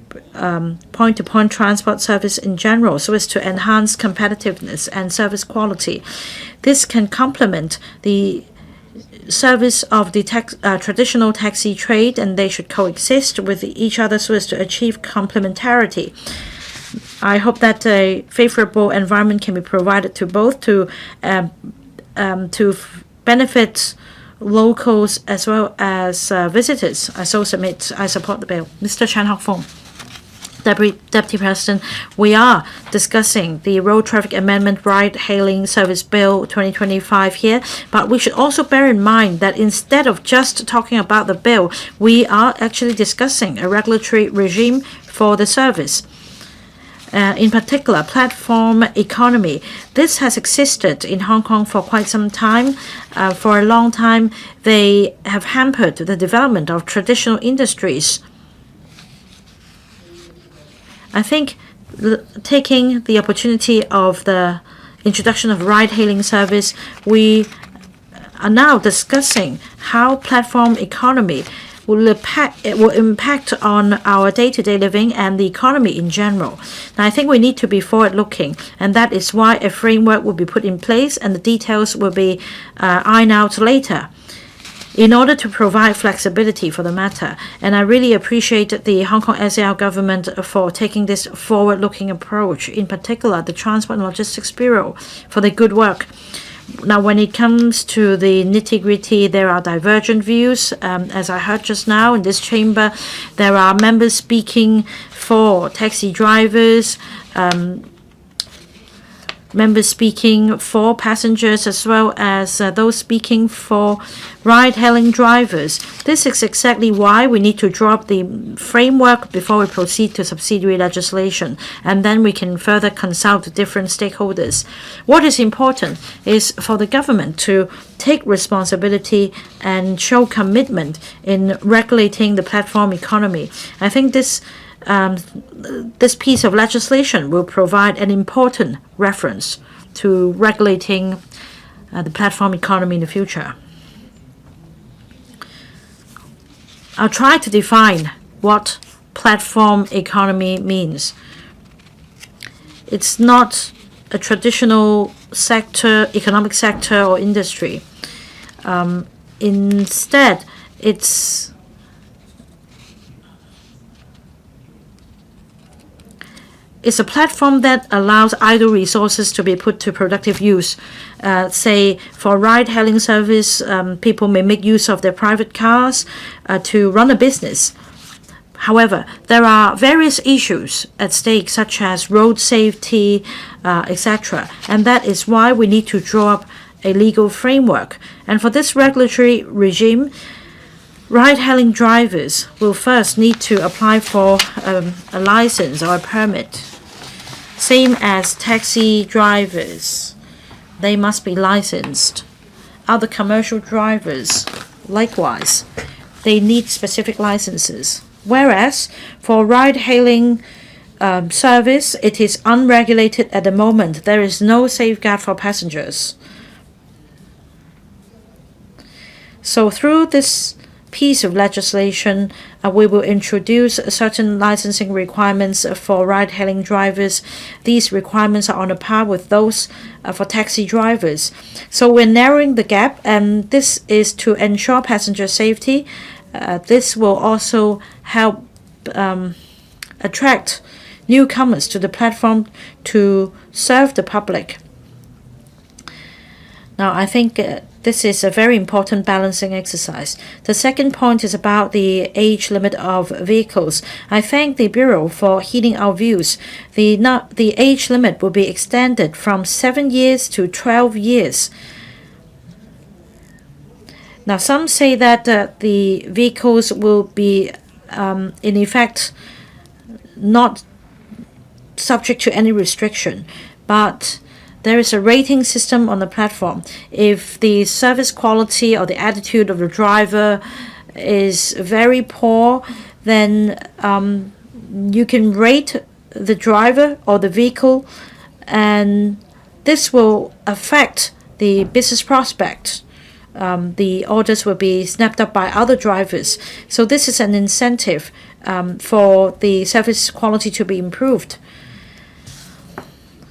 point-to-point transport service in general so as to enhance competitiveness and service quality. This can complement the service of the traditional taxi trade, and they should coexist with each other so as to achieve complementarity. I hope that a favorable environment can be provided to both to benefit locals as well as visitors. I support the bill. Mr. Chan Hock-Fong. Deputy President, we are discussing the Road Traffic Amendment Ride-Hailing Service Bill 2025 here, but we should also bear in mind that instead of just talking about the bill, we are actually discussing a regulatory regime for the service. In particular, platform economy. This has existed in Hong Kong for quite some time. For a long time, they have hampered the development of traditional industries. I think taking the opportunity of the introduction of ride-hailing service, we are now discussing how platform economy will impact on our day-to-day living and the economy in general. Now, I think we need to be forward-looking, and that is why a framework will be put in place and the details will be ironed out later in order to provide flexibility for the matter. And I really appreciate the Hong Kong SAR government for taking this forward-looking approach, in particular the Transport and Logistics Bureau for the good work. Now, when it comes to the nitty-gritty, there are divergent views. As I heard just now in this chamber, there are members speaking for taxi drivers, members speaking for passengers, as well as those speaking for ride-hailing drivers. This is exactly why we need to draw up the framework before we proceed to subsidiary legislation, and then we can further consult different stakeholders. What is important is for the government to take responsibility and show commitment in regulating the platform economy. I think this piece of legislation will provide an important reference to regulating the platform economy in the future. I'll try to define what platform economy means. It's not a traditional sector, economic sector or industry. Instead, it's a platform that allows idle resources to be put to productive use. Say, for ride-hailing service, people may make use of their private cars to run a business. However, there are various issues at stake, such as road safety, etc. And that is why we need to draw up a legal framework. And for this regulatory regime, ride-hailing drivers will first need to apply for a license or a permit. Same as taxi drivers, they must be licensed. Other commercial drivers, likewise, they need specific licenses. Whereas for ride-hailing service, it is unregulated at the moment. There is no safeguard for passengers. So through this piece of legislation, we will introduce certain licensing requirements for ride-hailing drivers. These requirements are on a par with those for taxi drivers. So we're narrowing the gap, and this is to ensure passenger safety. This will also help attract newcomers to the platform to serve the public. Now, I think This is a very important balancing exercise. The second point is about the age limit of vehicles. I thank the Bureau for heeding our views. The age limit will be extended from 7 years to 12 years. Now, some say that the vehicles will be, in effect, not subject to any restriction, but there is a rating system on the platform. If the service quality or the attitude of the driver is very poor, then you can rate the driver or the vehicle, and this will affect the business prospect. The orders will be snapped up by other drivers. So this is an incentive for the service quality to be improved.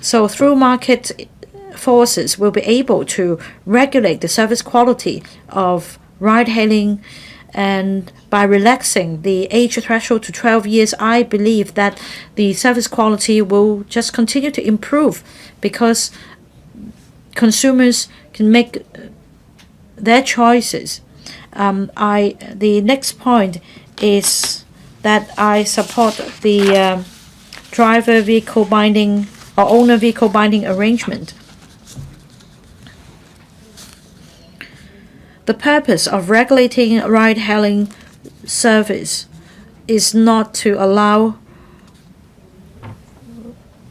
So through market forces, we'll be able to regulate the service quality of ride-hailing, and by relaxing the age threshold to 12 years, I believe that the service quality will just continue to improve because consumers can make their choices. The next point is that I support the driver vehicle binding or owner vehicle binding arrangement. The purpose of regulating ride-hailing service is not to allow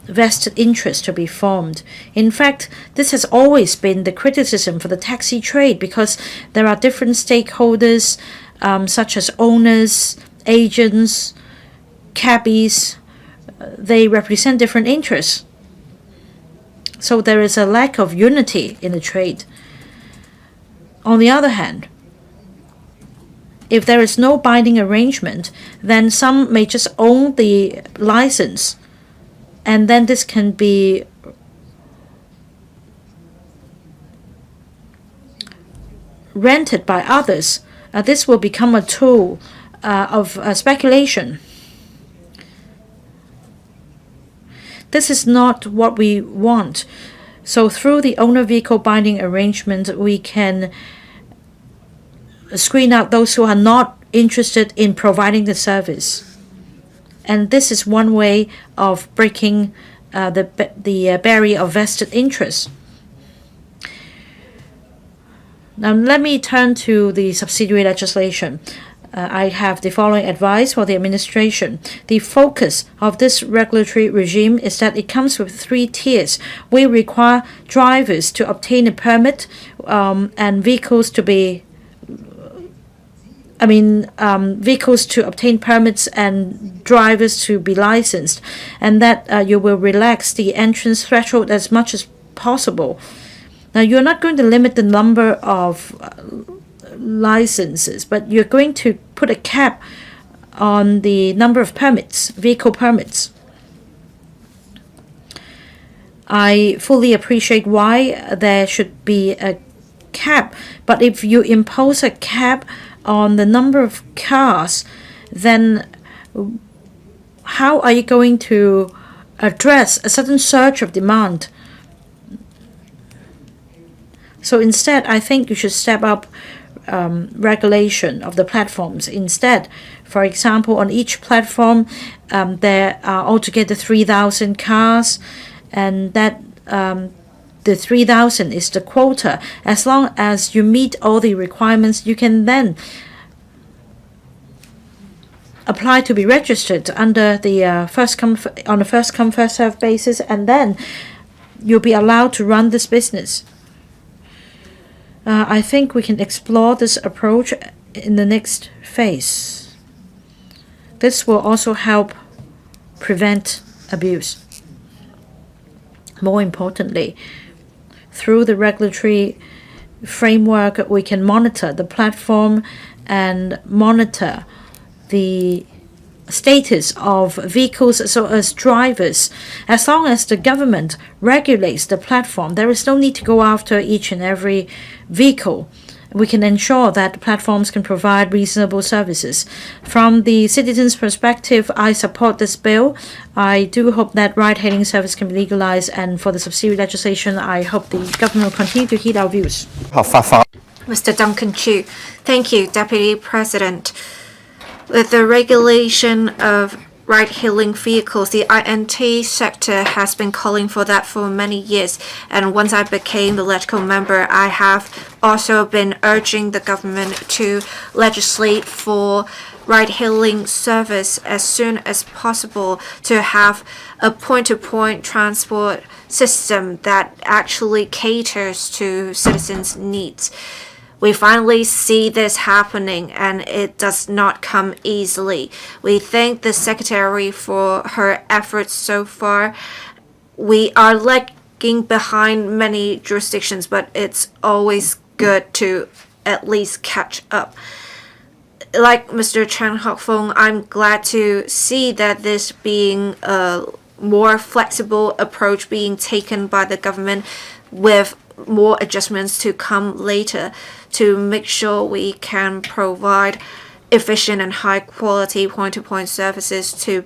vested interest to be formed. In fact, this has always been the criticism for the taxi trade because there are different stakeholders such as owners, agents, cabbies. They represent different interests. So there is a lack of unity in the trade. On the other hand, if there is no binding arrangement, then some may just own the license, and then this can be rented by others. This will become a tool of speculation. This is not what we want. So through the owner vehicle binding arrangement, we can screen out those who are not interested in providing the service. And this is one way of breaking the barrier of vested interest. Now let me turn to the subsidiary legislation. I have the following advice for the administration. The focus of this regulatory regime is that it comes with 3 tiers. We require drivers to obtain a permit and vehicles to obtain permits and drivers to be licensed, and that you will relax the entrance threshold as much as possible. Now, you're not going to limit the number of licenses, but you're going to put a cap on the number of permits, vehicle permits. I fully appreciate why there should be a cap, but if you impose a cap on the number of cars, then how are you going to address a sudden surge of demand? So instead, I think you should step up regulation of the platforms instead. For example, on each platform, there are altogether 3,000 cars, and that the 3,000 is the quota. As long as you meet all the requirements, you can then apply to be registered under the first come first served basis, and then you'll be allowed to run this business. I think we can explore this approach in the next phase. This will also help prevent abuse. More importantly, through the regulatory framework, we can monitor the platform and monitor the status of vehicles as well as drivers. As long as the government regulates the platform, there is no need to go after each and every vehicle. We can ensure that platforms can provide reasonable services. From the citizens' perspective, I support this bill. I do hope that ride-hailing service can be legalized, and for the subsidiary legislation, I hope the government will continue to heed our views. Mr. Duncan Chu. Thank you, Deputy President. With the regulation of ride-hailing vehicles, the INT sector has been calling for that for many years. And once I became the LegCo member, I have also been urging the government to legislate for ride-hailing service as soon as possible to have a point-to-point transport system that actually caters to citizens' needs. We finally see this happening, and it does not come easily. We thank the Secretary for her efforts so far. We are lagging behind many jurisdictions, but it's always good to at least catch up. Like Mr. Chen Hockfong, I'm glad to see that this being a more flexible approach being taken by the government, with more adjustments to come later to make sure we can provide efficient and high quality point-to-point services to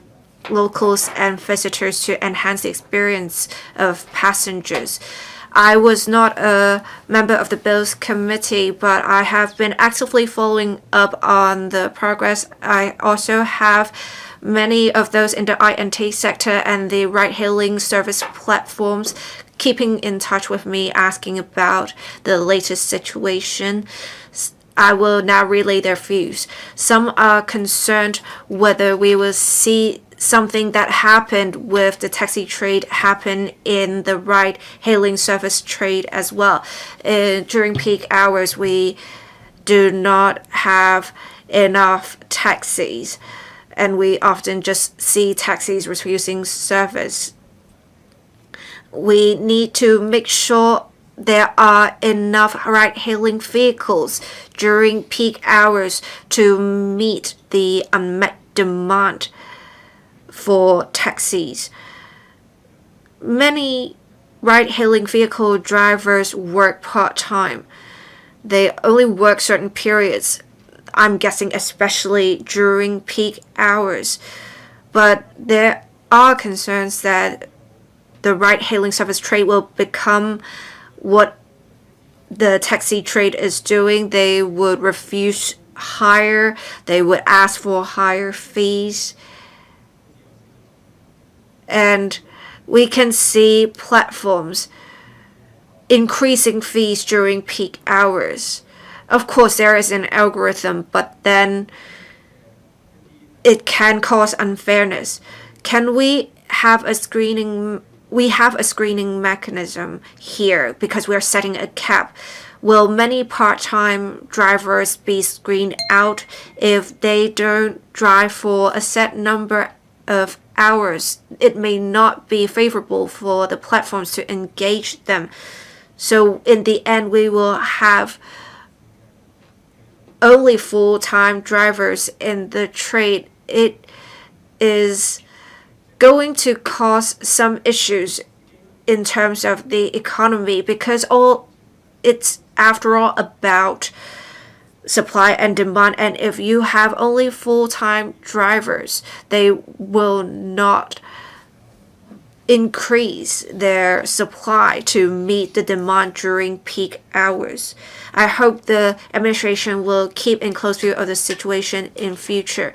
locals and visitors to enhance the experience of passengers. I was not a member of the Bills Committee, but I have been actively following up on the progress. I also have many of those in the INT sector and the ride-hailing service platforms keeping in touch with me, asking about the latest situation. I will now relay their views. Some are concerned whether we will see something that happened with the taxi trade happen in the ride-hailing service trade as well. During peak hours, we do not have enough taxis, and we often just see taxis refusing service. We need to make sure there are enough ride-hailing vehicles during peak hours to meet the unmet demand for taxis. Many ride-hailing vehicle drivers work part-time. They only work certain periods, I'm guessing especially during peak hours. But there are concerns that the ride-hailing service trade will become what the taxi trade is doing. They would refuse hire, they would ask for higher fees. And we can see platforms increasing fees during peak hours. Of course, there is an algorithm, but then it can cause unfairness. Can we have a screening? We have a screening mechanism here because we're setting a cap. Will many part-time drivers be screened out if they don't drive for a set number of hours? It may not be favorable for the platforms to engage them. So in the end, we will have only full-time drivers in the trade. It is going to cause some issues in terms of the economy because it's after all about supply and demand, and if you have only full-time drivers, they will not increase their supply to meet the demand during peak hours. I hope the administration will keep in close view of the situation in future.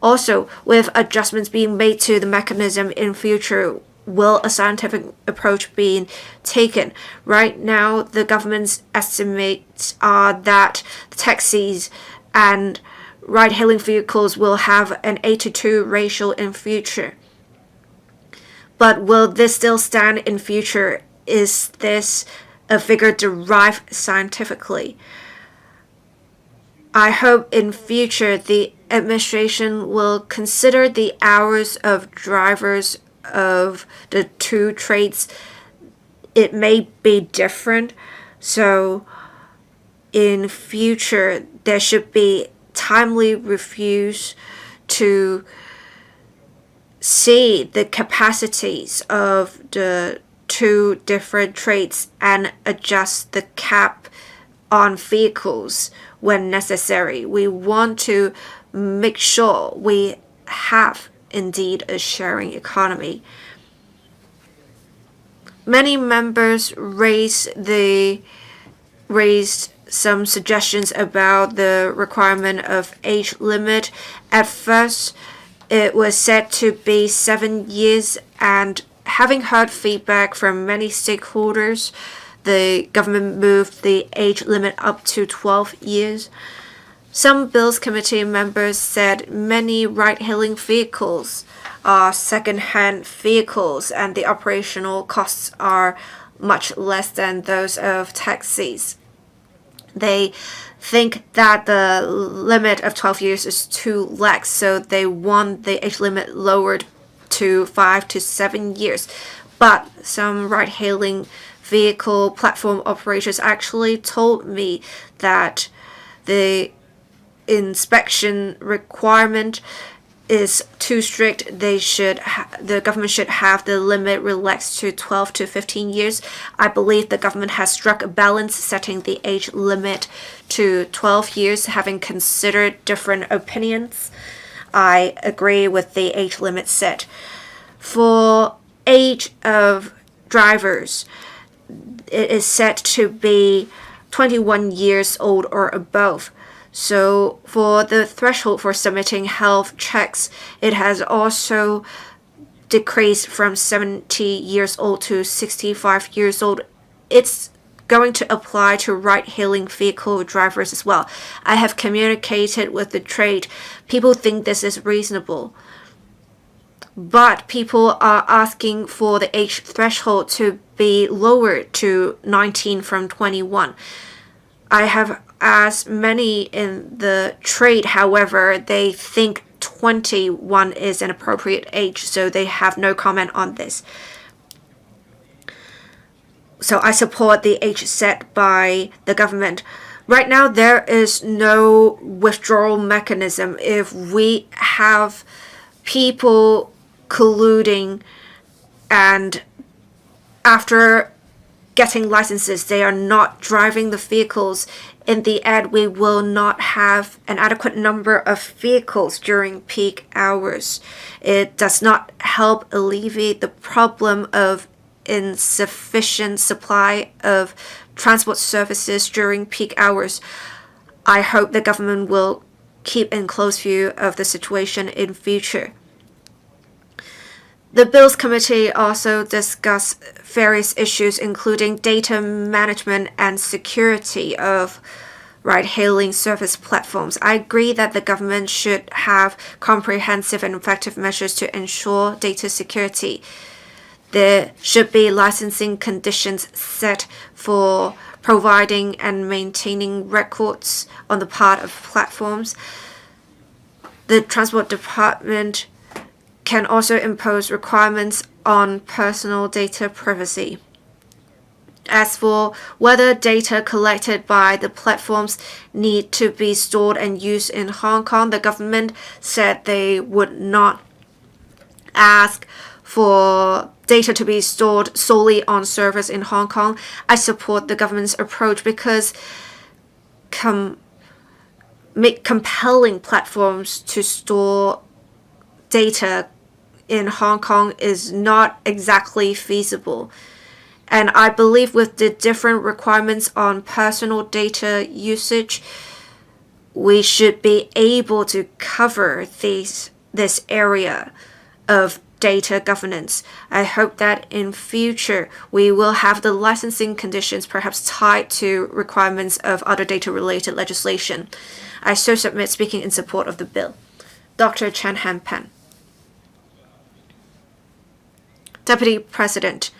Also, with adjustments being made to the mechanism in future, will a scientific approach be taken? Right now, the government's estimates are that taxis and ride-hailing vehicles will have an 8:2 ratio in future. But will this still stand in future? Is this a figure derived scientifically? I hope in future the administration will consider the hours of drivers of the two trades. It may be different, so in future there should be timely reviews to see the capacities of the two different trades and adjust the cap on vehicles when necessary. We want to make sure we have indeed a sharing economy. Many members raised some suggestions about the requirement of age limit. At first, it was said to be 7 years, and having heard feedback from many stakeholders, the government moved the age limit up to 12 years. Some Bills Committee members said many ride-hailing vehicles are second-hand vehicles and the operational costs are much less than those of taxis. They think that the limit of 12 years is too lax, so they want the age limit lowered to 5 to 7 years. But some ride-hailing vehicle platform operators actually told me that the inspection requirement is too strict. The government should have the limit relaxed to 12 to 15 years. I believe the government has struck a balance setting the age limit to 12 years. Having considered different opinions, I agree with the age limit set. For age of drivers, it is set to be 21 years old or above. So for the threshold for submitting health checks, it has also decreased from 70 years old to 65 years old. It's going to apply to ride-hailing vehicle drivers as well. I have communicated with the trade. People think this is reasonable. But people are asking for the age threshold to be lowered to 19 from 21. I have asked many in the trade, however, they think 21 is an appropriate age, so they have no comment on this. So I support the age set by the government. Right now, there is no withdrawal mechanism. If we have people colluding and after getting licenses, they are not driving the vehicles, in the end, we will not have an adequate number of vehicles during peak hours. It does not help alleviate the problem of insufficient supply of transport services during peak hours. I hope the government will keep in close view of the situation in future. The Bills Committee also discussed various issues including data management and security of ride-hailing service platforms. I agree that the government should have comprehensive and effective measures to ensure data security. There should be licensing conditions set for providing and maintaining records on the part of platforms. The Transport Department can also impose requirements on personal data privacy. As for whether data collected by the platforms need to be stored and used in Hong Kong, the government said they would not ask for data to be stored solely on servers in Hong Kong. I support the government's approach because make compelling platforms to store data in Hong Kong is not exactly feasible. And I believe with the different requirements on personal data usage, we should be able to cover this area of data governance. I hope that in future we will have the licensing conditions perhaps tied to requirements of other data-related legislation. I so submit speaking in support of the bill. Dr. Chen Han-Pan. Deputy President,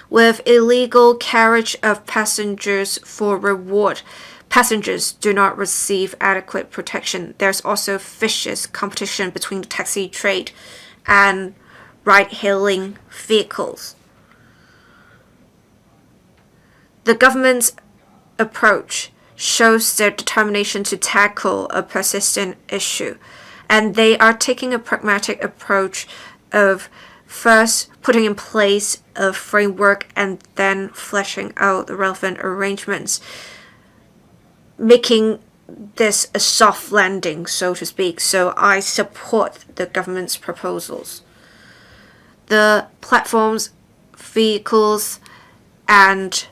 with illegal carriage of passengers for reward, passengers do not receive adequate protection. There's also vicious competition between the taxi trade and ride-hailing vehicles. The government's approach shows their determination to tackle a persistent issue, and they are taking a pragmatic approach of first putting in place a framework and then fleshing out the relevant arrangements. making this a soft landing, so to speak. So I support the government's proposals. The platforms, vehicles, and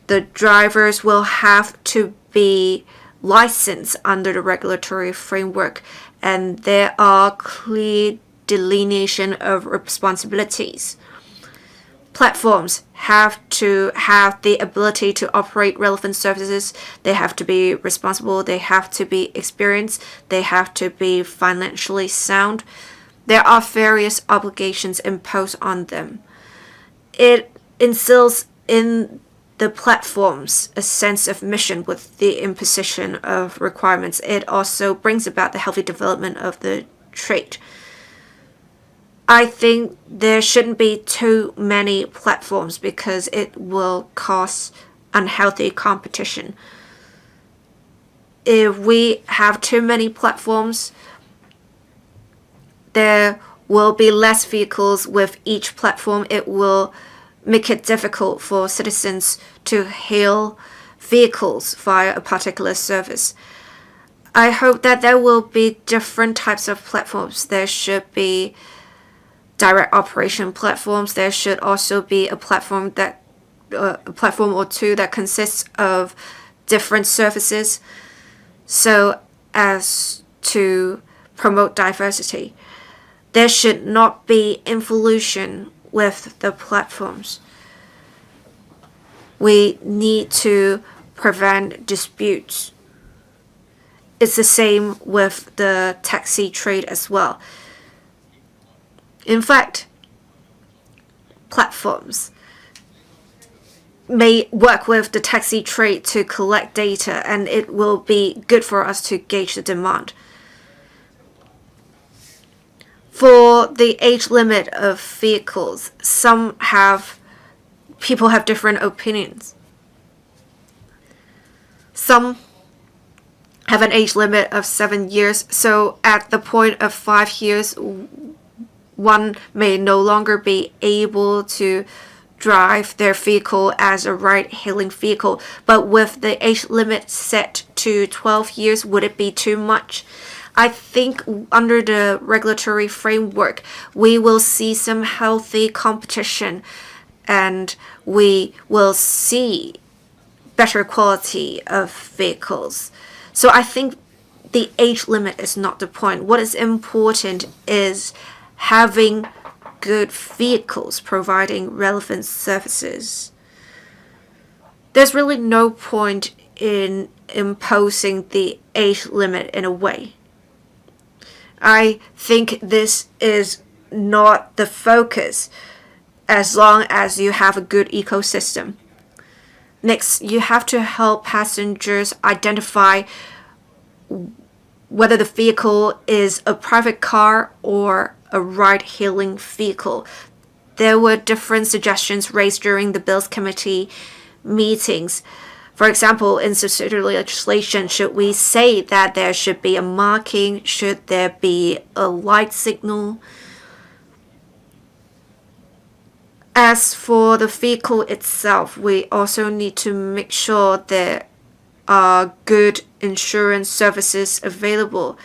the drivers will have to be licensed under the regulatory framework, and there are clear delineation of responsibilities. Platforms have to have the ability to operate relevant services. They have to be responsible. They have to be experienced. They have to be financially sound. There are various obligations imposed on them. It instills in the platforms a sense of mission with the imposition of requirements. It also brings about the healthy development of the trade. I think there shouldn't be too many platforms because it will cause unhealthy competition. If we have too many platforms, there will be less vehicles with each platform. It will make it difficult for citizens to hail vehicles via a particular service. I hope that there will be different types of platforms. There should be direct operation platforms. There should also be a platform or two that consists of different services, so as to promote diversity. There should not be involution with the platforms. We need to prevent disputes. It's the same with the taxi trade as well. In fact, platforms may work with the taxi trade to collect data, and it will be good for us to gauge the demand. For the age limit of vehicles, people have different opinions. Some have an age limit of 7 years, so at the point of 5 years, one may no longer be able to drive their vehicle as a ride-hailing vehicle. But with the age limit set to 12 years, would it be too much? I think under the regulatory framework, we will see some healthy competition, and we will see better quality of vehicles. So I think the age limit is not the point. What is important is having good vehicles providing relevant services. There's really no point in imposing the age limit in a way. I think this is not the focus as long as you have a good ecosystem. Next, you have to help passengers identify whether the vehicle is a private car or a ride-hailing vehicle. There were different suggestions raised during the Bills Committee meetings. For example, in subsidiary legislation, should we say that there should be a marking? Should there be a light signal? As for the vehicle itself, we also need to make sure there are good insurance services available.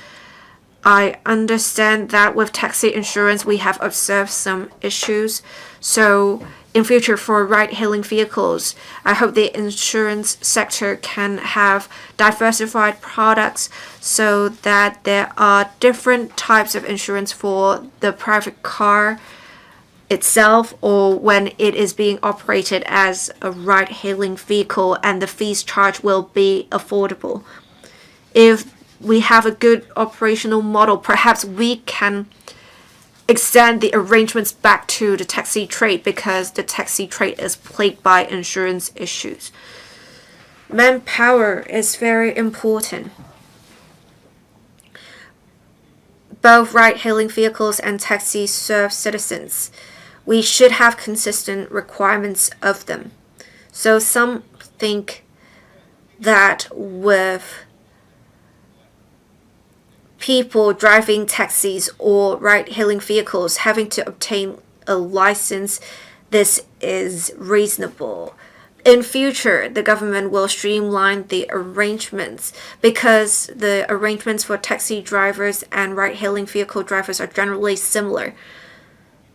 I understand that with taxi insurance, we have observed some issues. So in future for ride-hailing vehicles, I hope the insurance sector can have diversified products so that there are different types of insurance for the private car itself or when it is being operated as a ride-hailing vehicle, and the fees charged will be affordable. If we have a good operational model, perhaps we can extend the arrangements back to the taxi trade, because the taxi trade is plagued by insurance issues. Manpower is very important. Both ride-hailing vehicles and taxis serve citizens. We should have consistent requirements of them. So some think that with people driving taxis or ride-hailing vehicles having to obtain a license, this is reasonable. in future, the government will streamline the arrangements because the arrangements for taxi drivers and ride-hailing vehicle drivers are generally similar.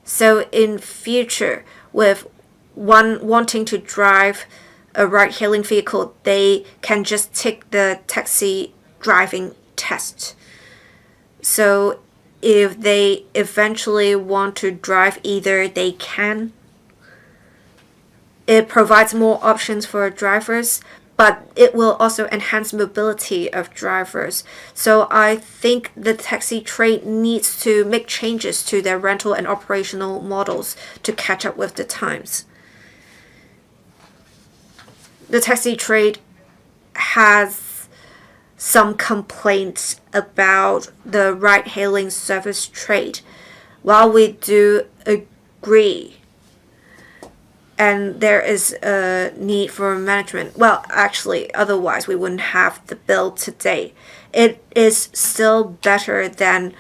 So in future, with one wanting to drive a ride-hailing vehicle, they can just take the taxi driving test. So if they eventually want to drive either, they can. It provides more options for drivers, but it will also enhance mobility of drivers. So I think the taxi trade needs to make changes to their rental and operational models to catch up with the times. The taxi trade has some complaints about the ride-hailing service trade. While we do agree and there is a need for management, well, actually, otherwise we wouldn't have the bill today. It is still better than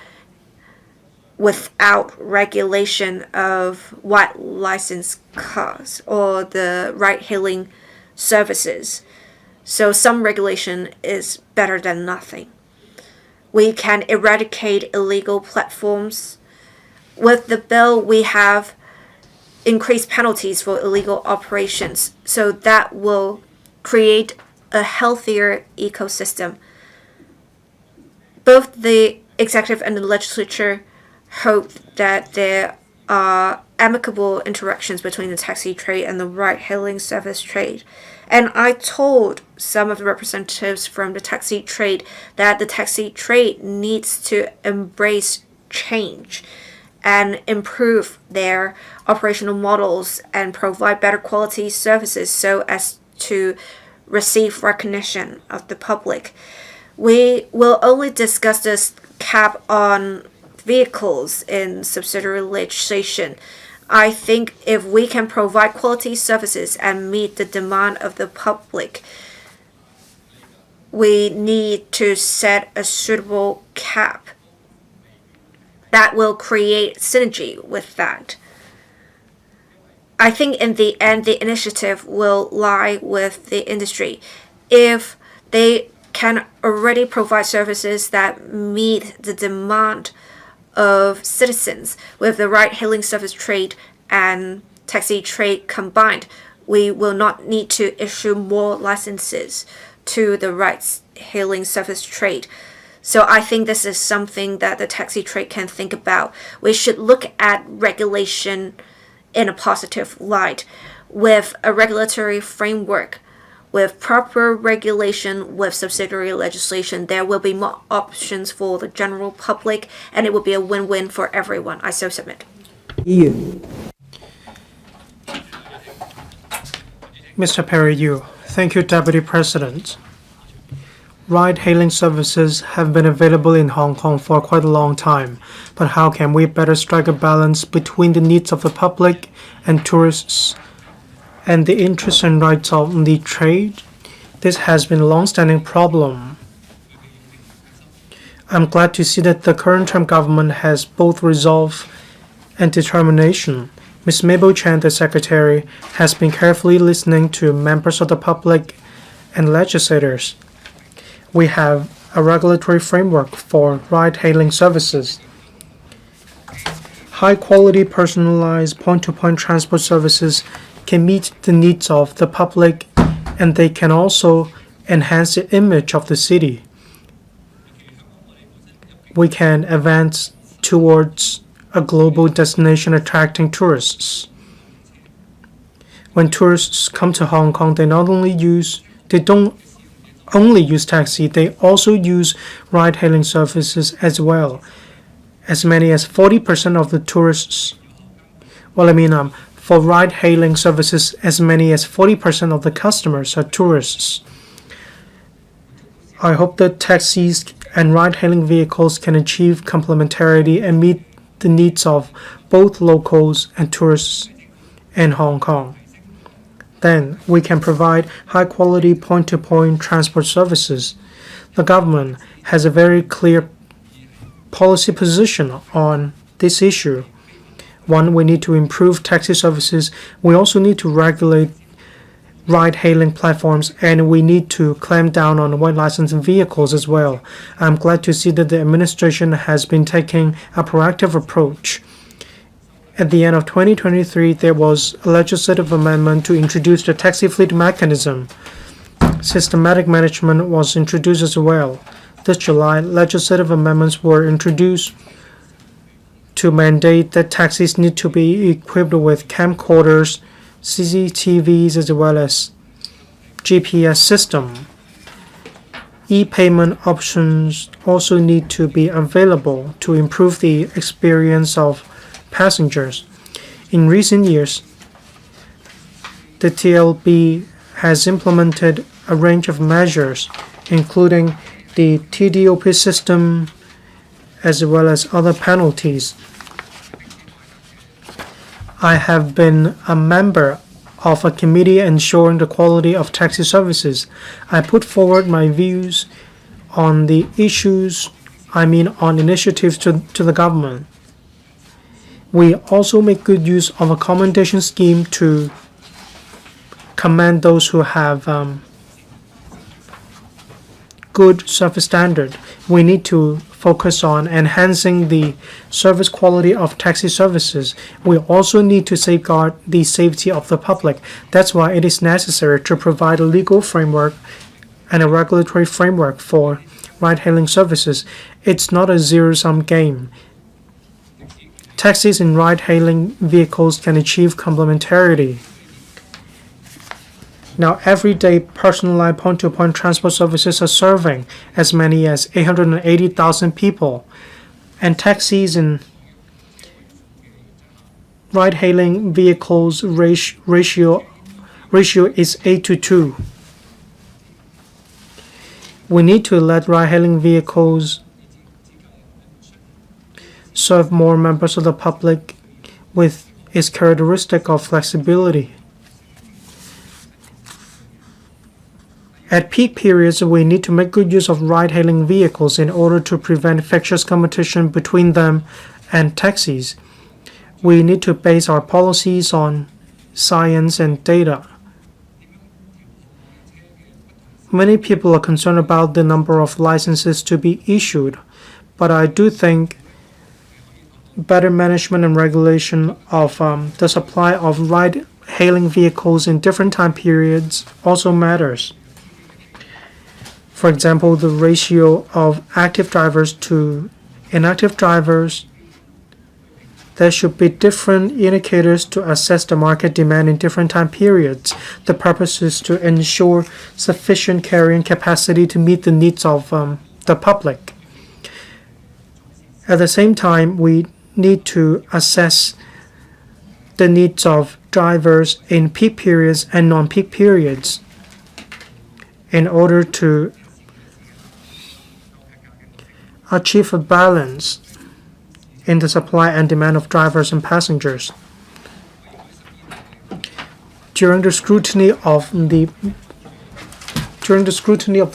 without regulation of what license cars or the ride-hailing services. So some regulation is better than nothing. We can eradicate illegal platforms. With the bill, we have increased penalties for illegal operations, so that will create a healthier ecosystem. Both the executive and the legislature hope that there are amicable interactions between the taxi trade and the ride-hailing service trade. And I told some of the representatives from the taxi trade that the taxi trade needs to embrace change and improve their operational models and provide better quality services so as to receive recognition of the public. We will only discuss this cap on vehicles in subsidiary legislation. I think if we can provide quality services and meet the demand of the public, we need to set a suitable cap that will create synergy with that. I think in the end, the initiative will lie with the industry. If they can already provide services that meet the demand of citizens with the ride-hailing service trade and taxi trade combined, we will not need to issue more licenses to the ride-hailing service trade. So I think this is something that the taxi trade can think about. We should look at regulation in a positive light. With a regulatory framework, with proper regulation, with subsidiary legislation, there will be more options for the general public, and it will be a win-win for everyone. I so submit. Mr. Perry Yu. Thank you, Deputy President. Ride-hailing services have been available in Hong Kong for quite a long time, but how can we better strike a balance between the needs of the public and tourists and the interests and rights of the trade? This has been a long-standing problem. I'm glad to see that the current term government has both resolve and determination. Ms. Mabel Chan, the Secretary, has been carefully listening to members of the public and legislators. We have a regulatory framework for ride-hailing services. High-quality, personalized point-to-point transport services can meet the needs of the public, and they can also enhance the image of the city. We can advance towards a global destination attracting tourists. When tourists come to Hong Kong, they don't only use taxi, they also use ride-hailing services as well. As many as 40% of the tourists, for ride-hailing services, as many as 40% of the customers are tourists. I hope that taxis and ride-hailing vehicles can achieve complementarity and meet the needs of both locals and tourists in Hong Kong. Then we can provide high-quality point-to-point transport services. The government has a very clear policy position on this issue. One, we need to improve taxi services. We also need to regulate ride-hailing platforms, and we need to clamp down on white licensed vehicles as well. I'm glad to see that the administration has been taking a proactive approach. At the end of 2023, there was a legislative amendment to introduce the taxi fleet mechanism. Systematic management was introduced as well. This July, legislative amendments were introduced to mandate that taxis need to be equipped with camcorders, CCTVs, as well as GPS system. E-payment options also need to be available to improve the experience of passengers. In recent years, the TLB has implemented a range of measures, including the TDOP system, as well as other penalties. I have been a member of a committee ensuring the quality of taxi services. I put forward my views on the issues, on initiatives to the government. We also make good use of a commendation scheme to commend those who have good service standard. We need to focus on enhancing the service quality of taxi services. We also need to safeguard the safety of the public. That's why it is necessary to provide a legal framework and a regulatory framework for ride-hailing services. It's not a zero-sum game. Taxis and ride-hailing vehicles can achieve complementarity. Now, every day, personalized point-to-point transport services are serving as many as 880,000 people, and taxis and ride-hailing vehicles ratio is 8:2. We need to let ride-hailing vehicles serve more members of the public with its characteristic of flexibility. At peak periods, we need to make good use of ride-hailing vehicles in order to prevent vicious competition between them and taxis. We need to base our policies on science and data. Many people are concerned about the number of licenses to be issued, but I do think better management and regulation of the supply of ride-hailing vehicles in different time periods also matters. For example, the ratio of active drivers to inactive drivers. There should be different indicators to assess the market demand in different time periods. The purpose is to ensure sufficient carrying capacity to meet the needs of the public. At the same time, we need to assess the needs of drivers in peak periods and non-peak periods in order to achieve a balance in the supply and demand of drivers and passengers. During the scrutiny of the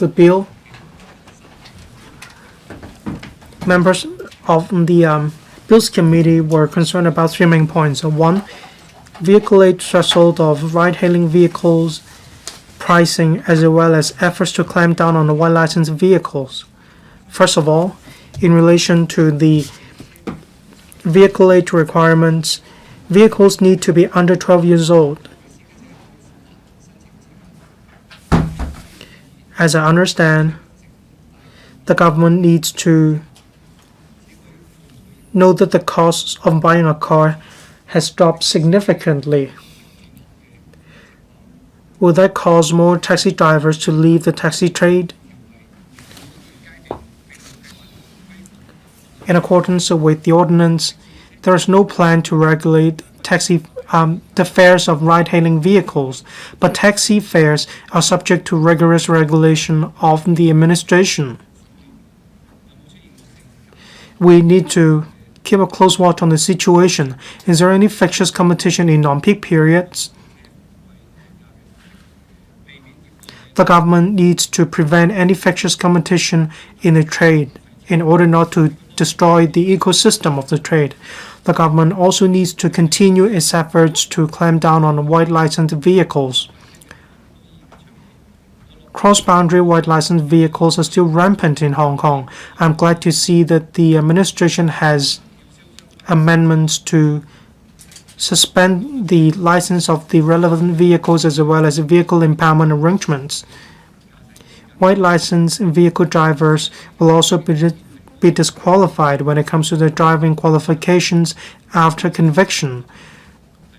bill, members of the Bills Committee were concerned about three main points. One, vehicle age threshold of ride-hailing vehicles, pricing, as well as efforts to clamp down on the white licensed vehicles. First of all, in relation to the vehicle age requirements, vehicles need to be under 12 years old. As I understand, the government needs to know that the cost of buying a car has dropped significantly. Will that cause more taxi drivers to leave the taxi trade? In accordance with the ordinance, there is no plan to regulate the fares of ride-hailing vehicles, but taxi fares are subject to rigorous regulation of the administration. We need to keep a close watch on the situation. Is there any vicious competition in non-peak periods? The government needs to prevent any vicious competition in the trade in order not to destroy the ecosystem of the trade. The government also needs to continue its efforts to clamp down on white licensed vehicles. Cross-boundary white license vehicles are still rampant in Hong Kong. I'm glad to see that the administration has amendments to suspend the license of the relevant vehicles as well as vehicle impoundment arrangements. White license vehicle drivers will also be disqualified when it comes to their driving qualifications after conviction.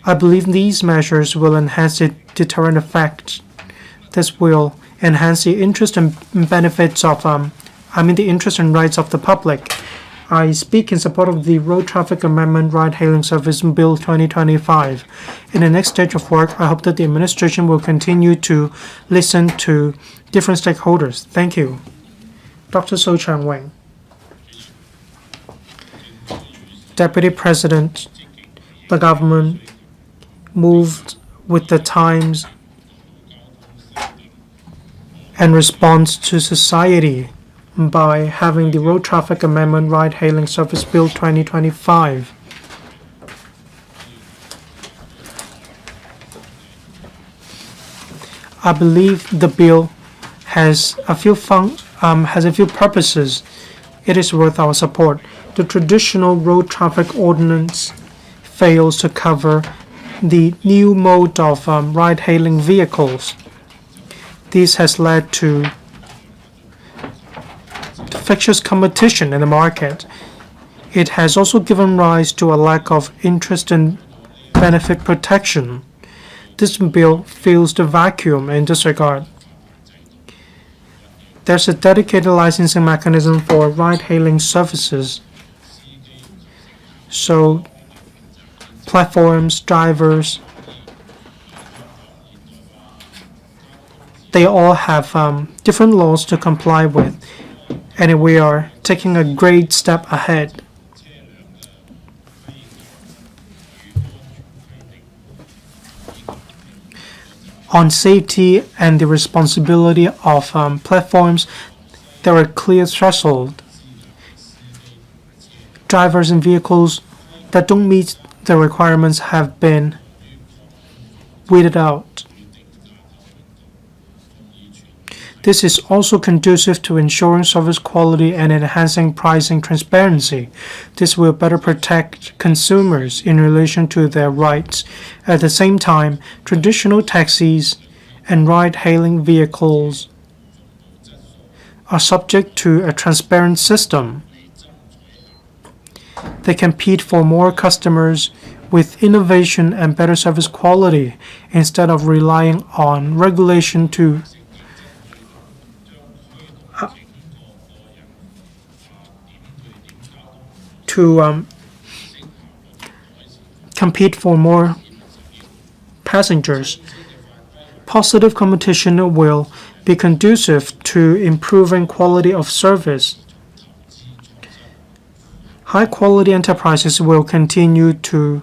I believe these measures will enhance the deterrent effect. This will enhance the interest and benefits of, the interest and rights of the public. I speak in support of the Road Traffic Amendment Ride-Hailing Service Bill 2025. In the next stage of work, I hope that the administration will continue to listen to different stakeholders. Thank you. Dr. So Chang-Weng. Deputy President, the government moved with the times and response to society by having the Road Traffic Amendment Ride-Hailing Service Bill 2025. I believe the bill has a few purposes. It is worth our support. The traditional road traffic ordinance fails to cover the new mode of ride-hailing vehicles. This has led to vicious competition in the market. It has also given rise to a lack of interest and benefit protection. This bill fills the vacuum in this regard. There's a dedicated licensing mechanism for ride-hailing services. So platforms, drivers, they all have different laws to comply with, and we are taking a great step ahead. On safety and the responsibility of platforms, there are clear thresholds. Drivers and vehicles that don't meet the requirements have been weeded out. This is also conducive to ensuring service quality and enhancing pricing transparency. This will better protect consumers in relation to their rights. At the same time, traditional taxis and ride-hailing vehicles are subject to a transparent system. They compete for more customers with innovation and better service quality instead of relying on regulation to compete for more passengers. Positive competition will be conducive to improving quality of service. High-quality enterprises will continue to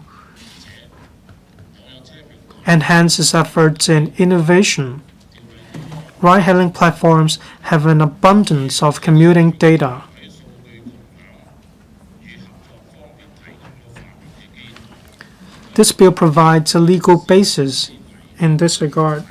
enhance its efforts in innovation. Ride-hailing platforms have an abundance of commuting data. This bill provides a legal basis in this regard.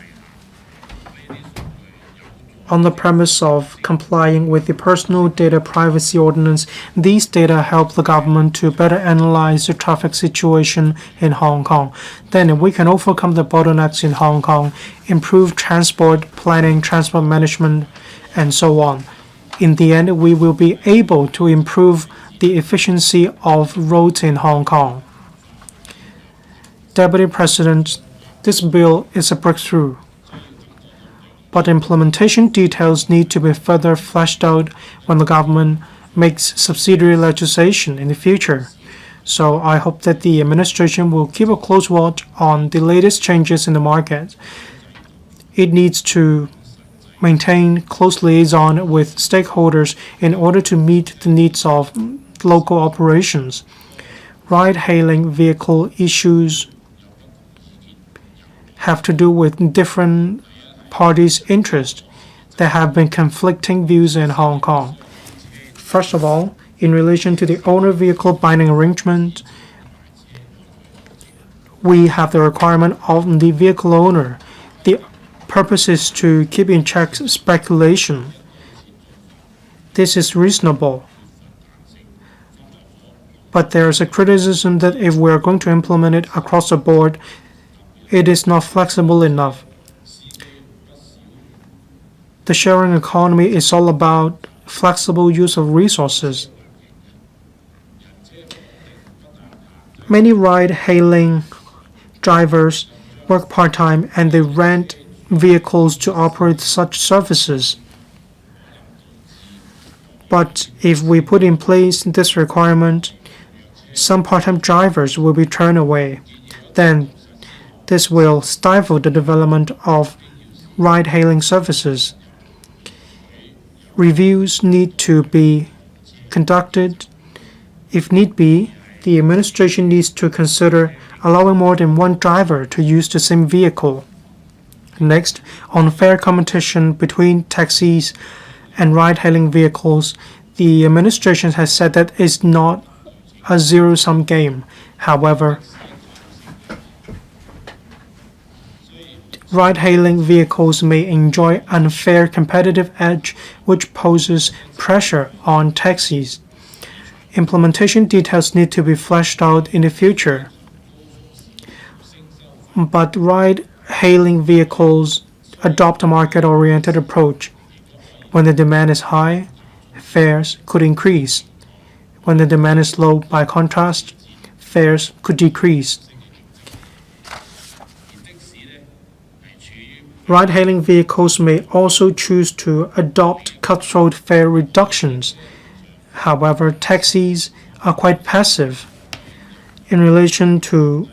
On the premise of complying with the Personal Data Privacy Ordinance, these data help the government to better analyze the traffic situation in Hong Kong. Then we can overcome the bottlenecks in Hong Kong, improve transport planning, transport management, and so on. In the end, we will be able to improve the efficiency of roads in Hong Kong. Deputy President, this bill is a breakthrough, but implementation details need to be further fleshed out when the government makes subsidiary legislation in the future. So I hope that the administration will keep a close watch on the latest changes in the market. It needs to maintain close liaison with stakeholders in order to meet the needs of local operations. Ride-hailing vehicle issues have to do with different parties' interests. There have been conflicting views in Hong Kong. First of all, in relation to the owner vehicle binding arrangement, we have the requirement of the vehicle owner. The purpose is to keep in check speculation. This is reasonable. But there is a criticism that if we are going to implement it across the board, it is not flexible enough. The sharing economy is all about flexible use of resources. Many ride-hailing drivers work part-time and they rent vehicles to operate such services. But if we put in place this requirement, some part-time drivers will be turned away. Then this will stifle the development of ride-hailing services. Reviews need to be conducted. If need be, the administration needs to consider allowing more than one driver to use the same vehicle. Next, on fair competition between taxis and ride-hailing vehicles, the administration has said that it's not a zero-sum game. However, ride-hailing vehicles may enjoy unfair competitive edge, which poses pressure on taxis. Implementation details need to be fleshed out in the future. But ride-hailing vehicles adopt a market-oriented approach. When the demand is high, fares could increase. When the demand is low, by contrast, fares could decrease. Ride-hailing vehicles may also choose to adopt cutthroat fare reductions. However, taxis are quite passive in relation to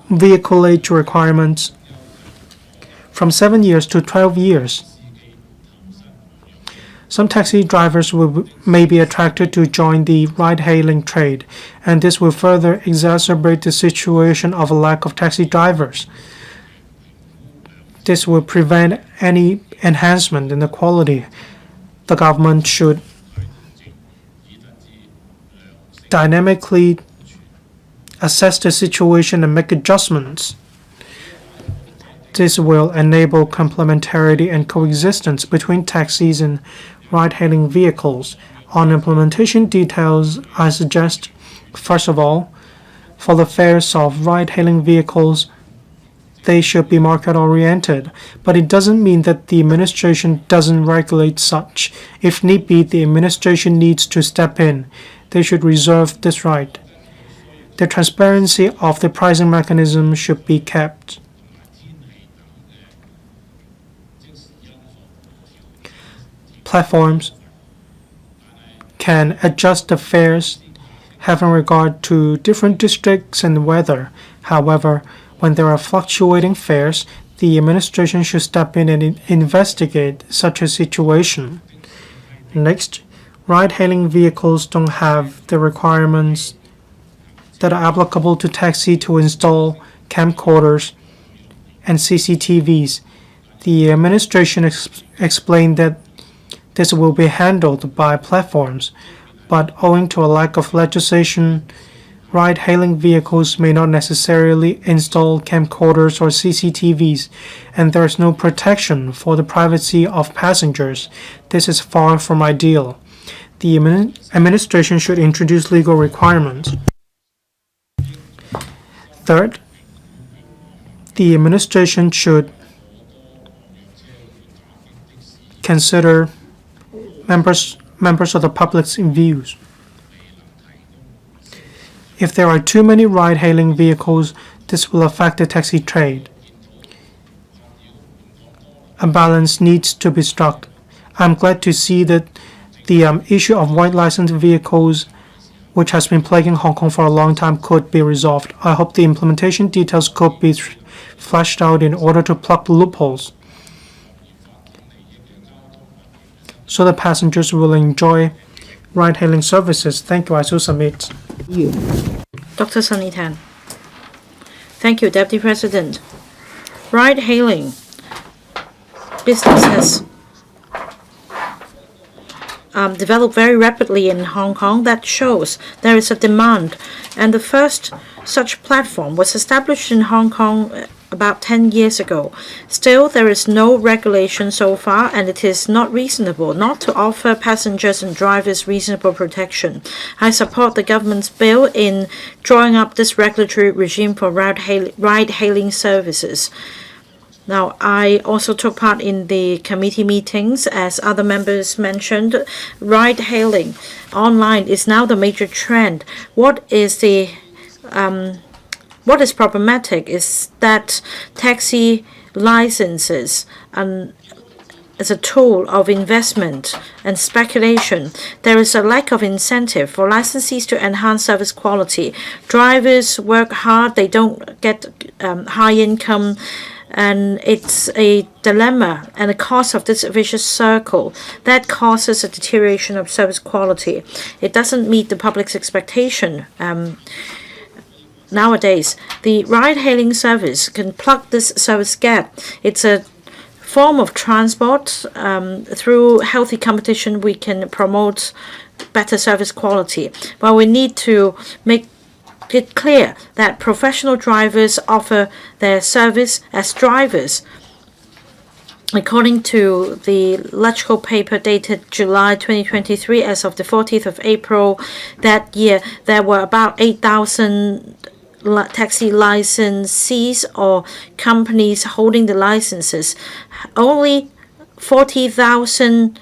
vehicle age requirements from 7 years to 12 years. Some taxi drivers may be attracted to join the ride-hailing trade, and this will further exacerbate the situation of a lack of taxi drivers. This will prevent any enhancement in the quality. The government should dynamically assess the situation and make adjustments. This will enable complementarity and coexistence between taxis and ride-hailing vehicles. On implementation details, I suggest, first of all, for the fares of ride-hailing vehicles, they should be market-oriented, but it doesn't mean that the administration doesn't regulate such. If need be, the administration needs to step in. They should reserve this right. The transparency of the pricing mechanism should be kept. Platforms can adjust the fares having regard to different districts and weather. However, when there are fluctuating fares, the administration should step in and investigate such a situation. Next, ride-hailing vehicles don't have the requirements that are applicable to taxi to install camcorders and CCTVs. The administration explained that this will be handled by platforms, but owing to a lack of legislation, ride-hailing vehicles may not necessarily install camcorders or CCTVs, and there is no protection for the privacy of passengers. This is far from ideal. The administration should introduce legal requirements. Third, the administration should consider members of the public's views. If there are too many ride-hailing vehicles, this will affect the taxi trade. A balance needs to be struck. I'm glad to see that the issue of white licensed vehicles, which has been plaguing Hong Kong for a long time, could be resolved. I hope the implementation details could be fleshed out in order to plug the loopholes, so that passengers will enjoy ride-hailing services. Thank you. I so submit. Dr. Sunny Tan. Thank you, Deputy President. Ride-hailing business has developed very rapidly in Hong Kong. That shows there is a demand. And the first such platform was established in Hong Kong about 10 years ago. Still, there is no regulation so far, and it is not reasonable not to offer passengers and drivers reasonable protection. I support the government's bill in drawing up this regulatory regime for ride-hailing services. Now, I also took part in the committee meetings. As other members mentioned, ride-hailing online is now the major trend. What is problematic is that taxi licenses as a tool of investment and speculation. There is a lack of incentive for licensees to enhance service quality. Drivers work hard, they don't get high income, and it's a dilemma and a cause of this vicious circle that causes a deterioration of service quality. It doesn't meet the public's expectation. Nowadays, the ride-hailing service can plug this service gap. It's a form of transport. Through healthy competition, we can promote better service quality. But we need to make it clear that professional drivers offer their service as drivers. According to the electrical paper dated July 2023, as of the 14th of April that year, there were about 8,000 taxi licensees or companies holding the licenses. Only 46,000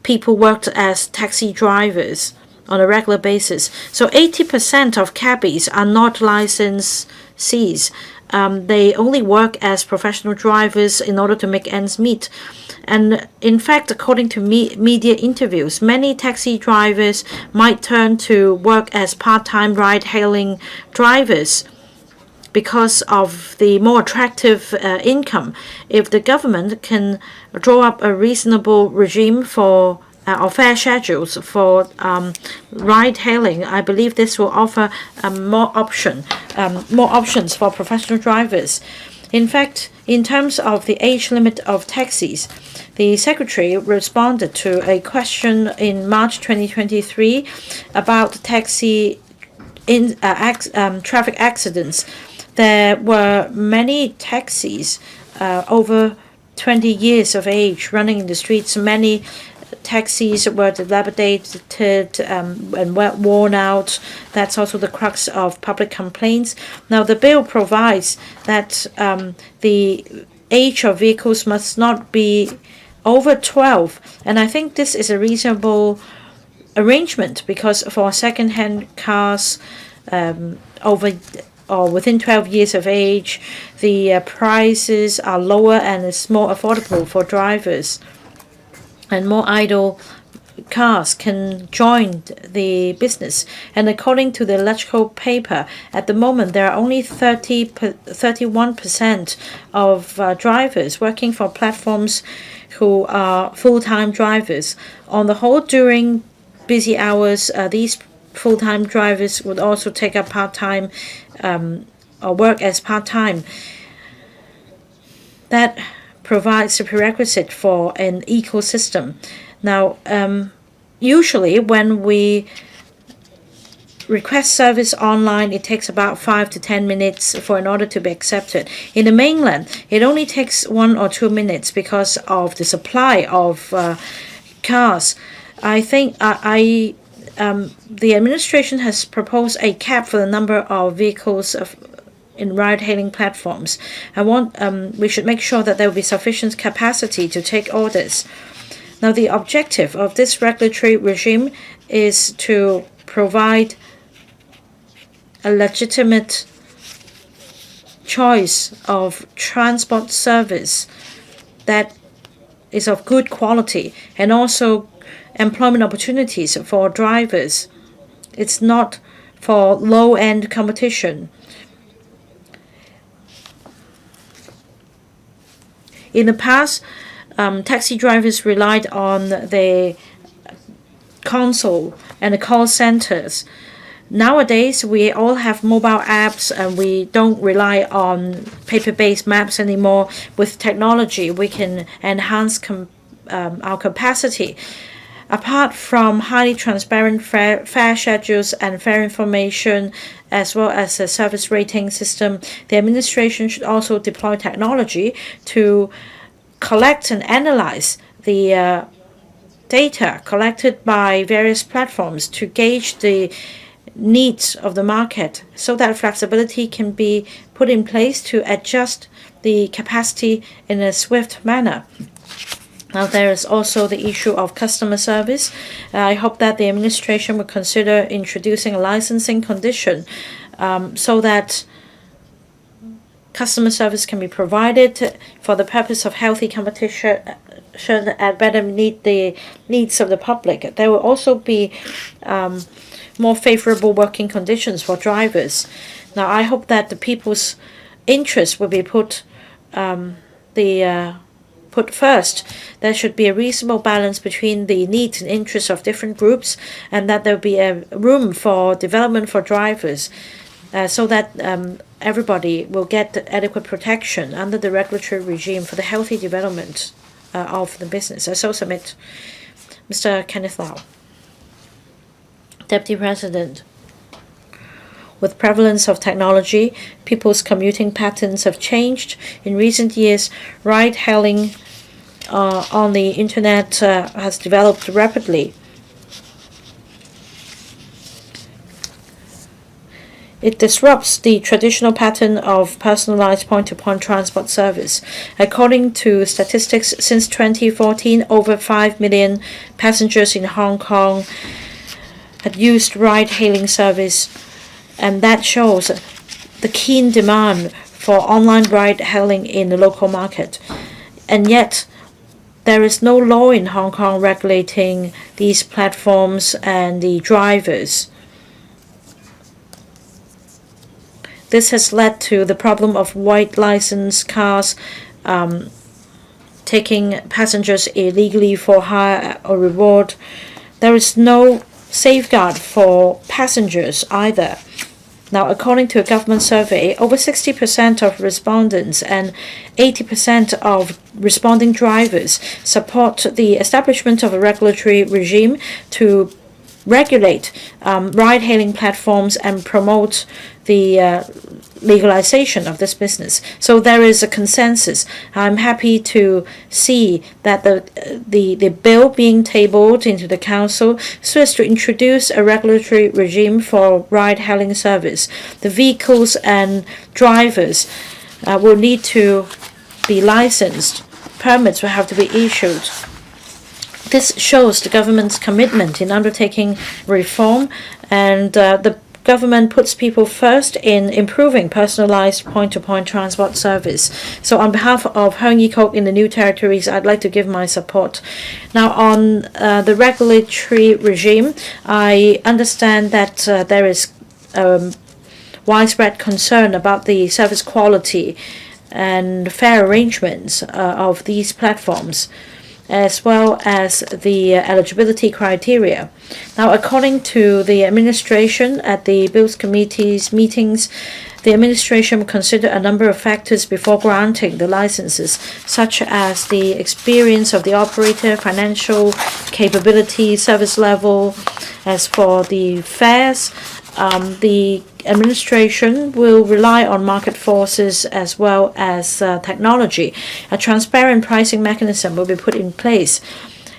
people worked as taxi drivers on a regular basis. So 80% of cabbies are not licensees. They only work as professional drivers in order to make ends meet. And in fact, according to media interviews, many taxi drivers might turn to work as part-time ride-hailing drivers because of the more attractive income. If the government can draw up a reasonable regime for or fair schedules for ride-hailing, I believe this will offer more options for professional drivers. In fact, in terms of the age limit of taxis, the Secretary responded to a question in March 2023 about taxi traffic accidents. There were many taxis over 20 years of age running in the streets. Many taxis were dilapidated and worn out. That's also the crux of public complaints. Now, the bill provides that the age of vehicles must not be over 12, and I think this is a reasonable arrangement because for second-hand cars over or within 12 years of age, the prices are lower and it's more affordable for drivers. And more idle cars can join the business. And according to the electrical paper, at the moment there are only 31% of drivers working for platforms who are full-time drivers. On the whole, during busy hours, these full-time drivers would also take up part-time or work as part-time. That provides a prerequisite for an ecosystem. Now, usually when we request service online, it takes about 5 to 10 minutes in order to be accepted. In the mainland, it only takes 1 or 2 minutes because of the supply of cars. I think the administration has proposed a cap for the number of vehicles in ride-hailing platforms. We should make sure that there will be sufficient capacity to take orders. Now, the objective of this regulatory regime is to provide a legitimate choice of transport service that is of good quality and also employment opportunities for drivers. It's not for low-end competition. In the past, taxi drivers relied on the console and the call centers. Nowadays, we all have mobile apps and we don't rely on paper-based maps anymore. With technology, we can enhance our capacity. Apart from highly transparent fare schedules and fare information, as well as a service rating system, the administration should also deploy technology to collect and analyze the data collected by various platforms to gauge the needs of the market so that flexibility can be put in place to adjust the capacity in a swift manner. Now, there is also the issue of customer service. I hope that the administration will consider introducing a licensing condition so that customer service can be provided for the purpose of healthy competition and better meet the needs of the public. There will also be more favorable working conditions for drivers. Now, I hope that the people's interests will be put first. There should be a reasonable balance between the needs and interests of different groups, and that there will be a room for development for drivers so that everybody will get adequate protection under the regulatory regime for the healthy development of the business. I so submit. Mr. Kenneth Lau. Deputy President. With prevalence of technology, people's commuting patterns have changed. In recent years, ride-hailing on the internet has developed rapidly. It disrupts the traditional pattern of personalized point-to-point transport service. According to statistics, since 2014, over 5 million passengers in Hong Kong had used ride-hailing service, and that shows the keen demand for online ride-hailing in the local market. And yet, there is no law in Hong Kong regulating these platforms and the drivers. This has led to the problem of white license cars taking passengers illegally for hire or reward. There is no safeguard for passengers either. Now, according to a government survey, over 60% of respondents and 80% of responding drivers support the establishment of a regulatory regime to regulate ride-hailing platforms and promote the legalization of this business. So there is a consensus. I'm happy to see that the bill being tabled into the council so as to introduce a regulatory regime for ride-hailing service. The vehicles and drivers will need to be licensed. Permits will have to be issued. This shows the government's commitment in undertaking reform, and the government puts people first in improving personalized point-to-point transport service. So on behalf of Heung Yee-kok in the New Territories, I'd like to give my support. Now, on the regulatory regime, I understand that there is widespread concern about the service quality and fair arrangements of these platforms, as well as the eligibility criteria. Now, according to the administration at the Bills Committee's meetings, the administration will consider a number of factors before granting the licenses, such as the experience of the operator, financial capability, service level. As for the fares, the administration will rely on market forces as well as technology. A transparent pricing mechanism will be put in place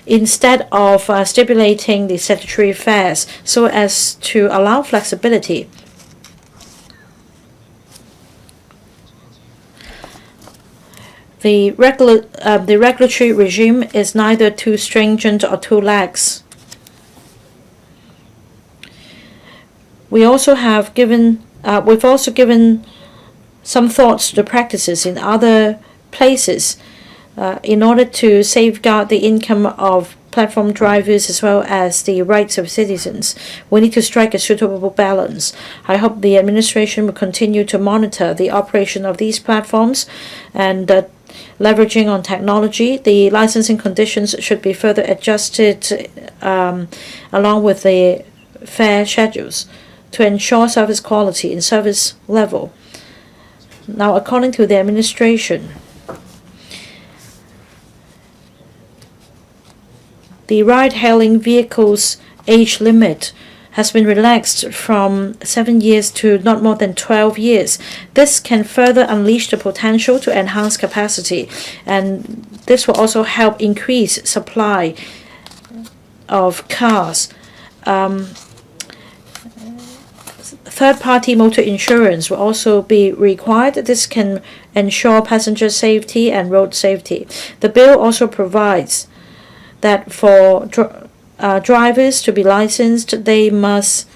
instead of stipulating the statutory fares so as to allow flexibility. The regulatory regime is neither too stringent or too lax. We've also given some thoughts to the practices in other places in order to safeguard the income of platform drivers as well as the rights of citizens. We need to strike a suitable balance. I hope the administration will continue to monitor the operation of these platforms and leveraging on technology. The licensing conditions should be further adjusted along with the fare schedules to ensure service quality and service level. Now, according to the administration, the ride-hailing vehicles age limit has been relaxed from 7 years to not more than 12 years. This can further unleash the potential to enhance capacity, and this will also help increase supply of cars. Third-party motor insurance will also be required. This can ensure passenger safety and road safety. The bill also provides that for drivers to be licensed, they must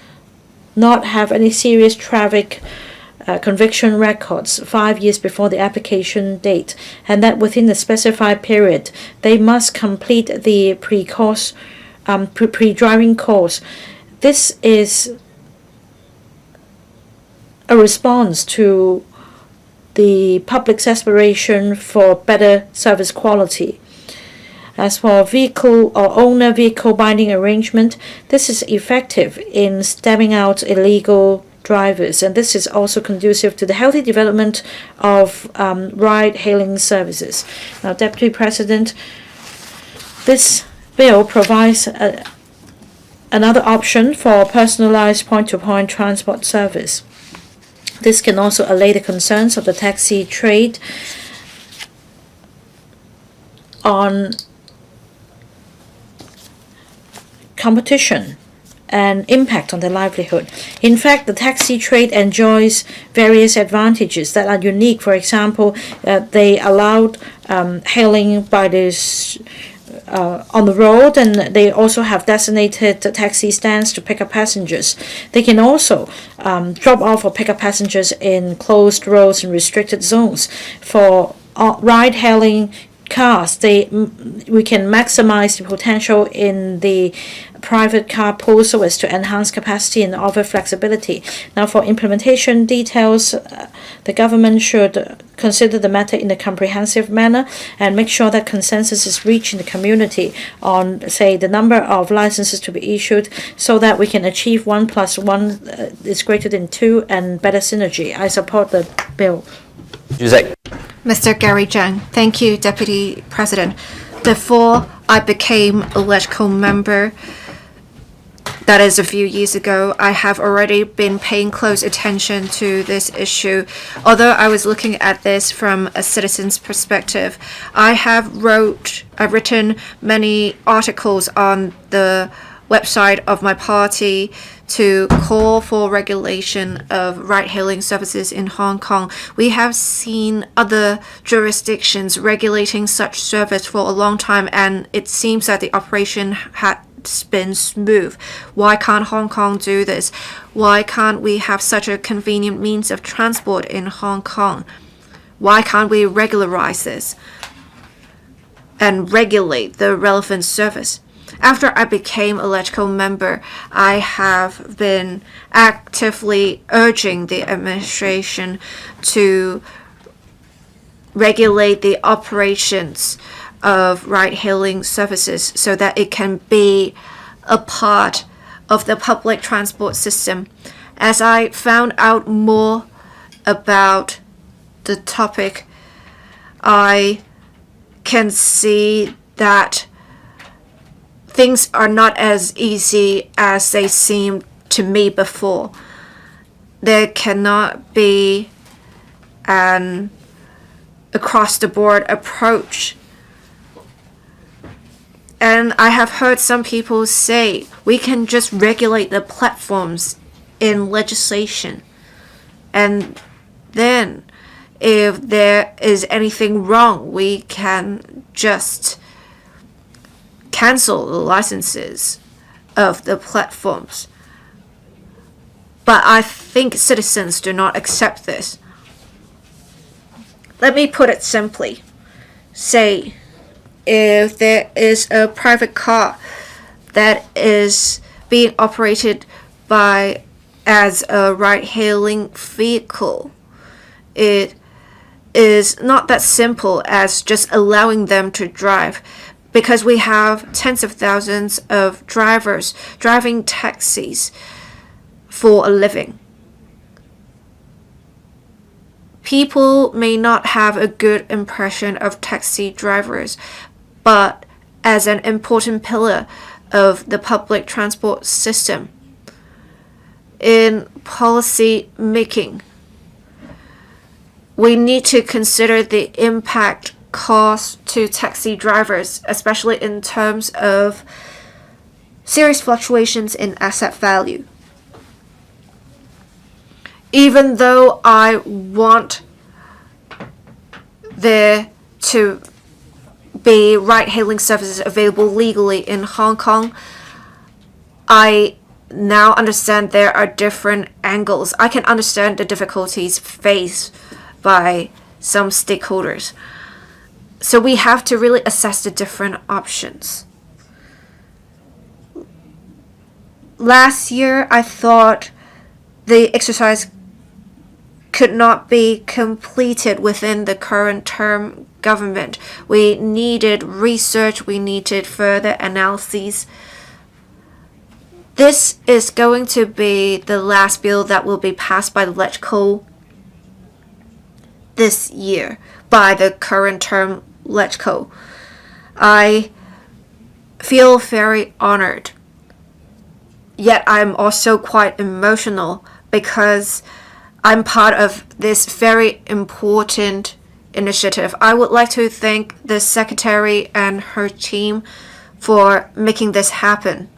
not have any serious traffic conviction records 5 years before the application date, and that within the specified period, they must complete the pre-driving course. This is a response to the public's aspiration for better service quality. As for vehicle or owner vehicle binding arrangement, this is effective in stemming out illegal drivers, and this is also conducive to the healthy development of ride-hailing services. Now, Deputy President, this bill provides another option for personalized point-to-point transport service. This can also allay the concerns of the taxi trade on competition and impact on their livelihood. In fact, the taxi trade enjoys various advantages that are unique. For example, they allowed hailing by this on the road, and they also have designated taxi stands to pick up passengers. They can also drop off or pick up passengers in closed roads and restricted zones. For ride-hailing cars, we can maximize the potential in the private car pool so as to enhance capacity and offer flexibility. Now, for implementation details, the government should consider the matter in a comprehensive manner and make sure that consensus is reached in the community on, say, the number of licenses to be issued so that we can achieve 1 + 1 is greater than 2 and better synergy. I support the bill. Mr. Gary Zhang. Thank you, Deputy President. Before I became a LegCo member, that is a few years ago, I have already been paying close attention to this issue. Although I was looking at this from a citizen's perspective, I have written many articles on the website of my party to call for regulation of ride-hailing services in Hong Kong. We have seen other jurisdictions regulating such service for a long time, and it seems that the operation has been smooth. Why can't Hong Kong do this? Why can't we have such a convenient means of transport in Hong Kong? Why can't we regularize this and regulate the relevant service? After I became a LegCo member, I have been actively urging the administration to regulate the operations of ride-hailing services so that it can be a part of the public transport system. As I found out more about the topic, I can see that things are not as easy as they seemed to me before. There cannot be an across-the-board approach. And I have heard some people say we can just regulate the platforms in legislation. And then if there is anything wrong, we can just cancel the licenses of the platforms. But I think citizens do not accept this. Let me put it simply. Say, if there is a private car that is being operated by as a ride-hailing vehicle, it is not that simple as just allowing them to drive, because we have tens of thousands of drivers driving taxis for a living. People may not have a good impression of taxi drivers, but as an important pillar of the public transport system. In policy making, we need to consider the impact cost to taxi drivers, especially in terms of serious fluctuations in asset value. Even though I want there to be ride-hailing services available legally in Hong Kong, I now understand there are different angles. I can understand the difficulties faced by some stakeholders. So we have to really assess the different options. Last year, I thought the exercise could not be completed within the current term government. We needed research, we needed further analyses. This is going to be the last bill that will be passed by the LegCo this year, by the current term LegCo. I feel very honored, yet I'm also quite emotional because I'm part of this very important initiative. I would like to thank the secretary and her team for making this happen.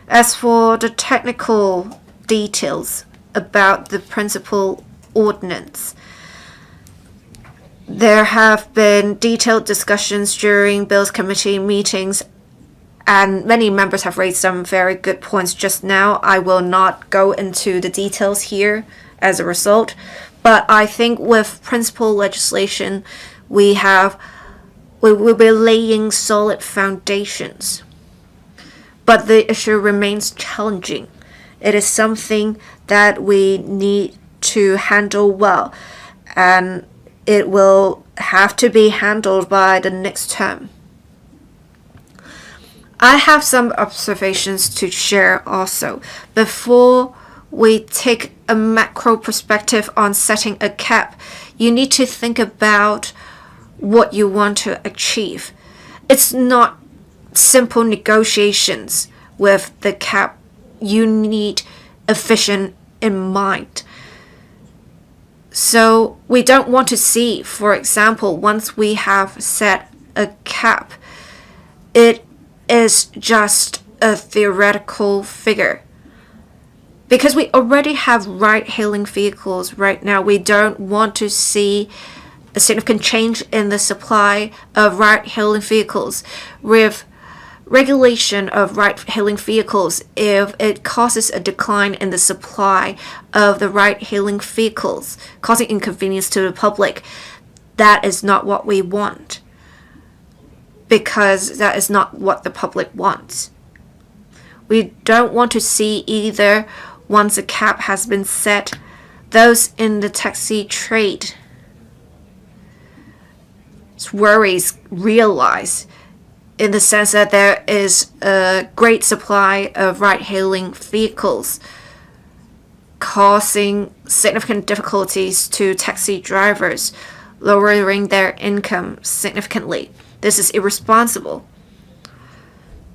As for the technical details about the principal ordinance, there have been detailed discussions during Bills Committee meetings, and many members have raised some very good points just now. I will not go into the details here as a result, but I think with principal legislation, we will be laying solid foundations. But the issue remains challenging. It is something that we need to handle well, and it will have to be handled by the next term. I have some observations to share also. Before we take a macro perspective on setting a cap, you need to think about what you want to achieve. It's not simple negotiations with the cap. You need a vision in mind. So we don't want to see, for example, once we have set a cap, it is just a theoretical figure. Because we already have ride-hailing vehicles right now, we don't want to see a significant change in the supply of ride-hailing vehicles. With regulation of ride-hailing vehicles, if it causes a decline in the supply of the ride-hailing vehicles, causing inconvenience to the public, that is not what we want, because that is not what the public wants. We don't want to see either, once a cap has been set, those in the taxi trade worries realize, in the sense that there is a great supply of ride-hailing vehicles causing significant difficulties to taxi drivers, lowering their income significantly. This is irresponsible.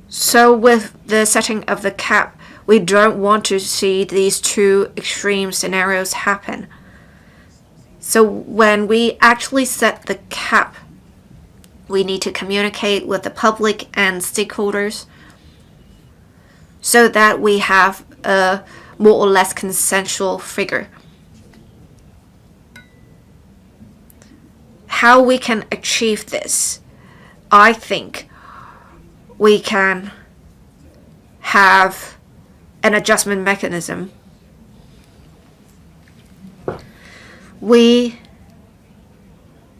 So with the setting of the cap, we don't want to see these two extreme scenarios happen. So when we actually set the cap, we need to communicate with the public and stakeholders so that we have a more or less consensual figure. How we can achieve this? I think we can have an adjustment mechanism. We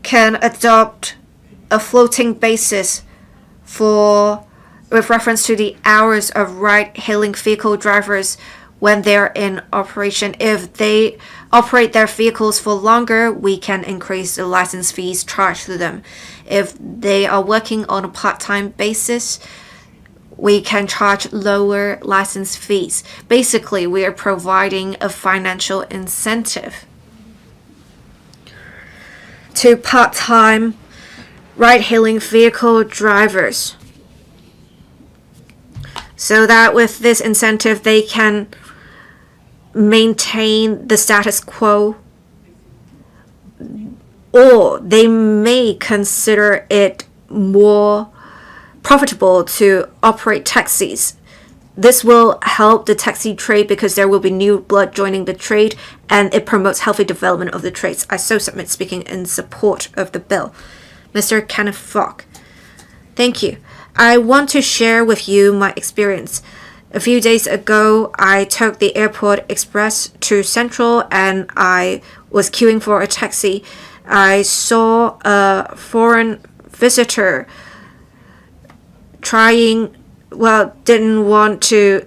can adopt a floating basis with reference to the hours of ride-hailing vehicle drivers when they're in operation. If they operate their vehicles for longer, we can increase the license fees charged to them. If they are working on a part-time basis, we can charge lower license fees. Basically, we are providing a financial incentive to part-time ride-hailing vehicle drivers, so that with this incentive they can maintain the status quo, or they may consider it more profitable to operate taxis. This will help the taxi trade because there will be new blood joining the trade, and it promotes healthy development of the trades. I so submit speaking in support of the bill. Mr. Kenneth Fogg. Thank you. I want to share with you my experience. A few days ago, I took the airport express to Central and I was queuing for a taxi. I saw a foreign visitor didn't want to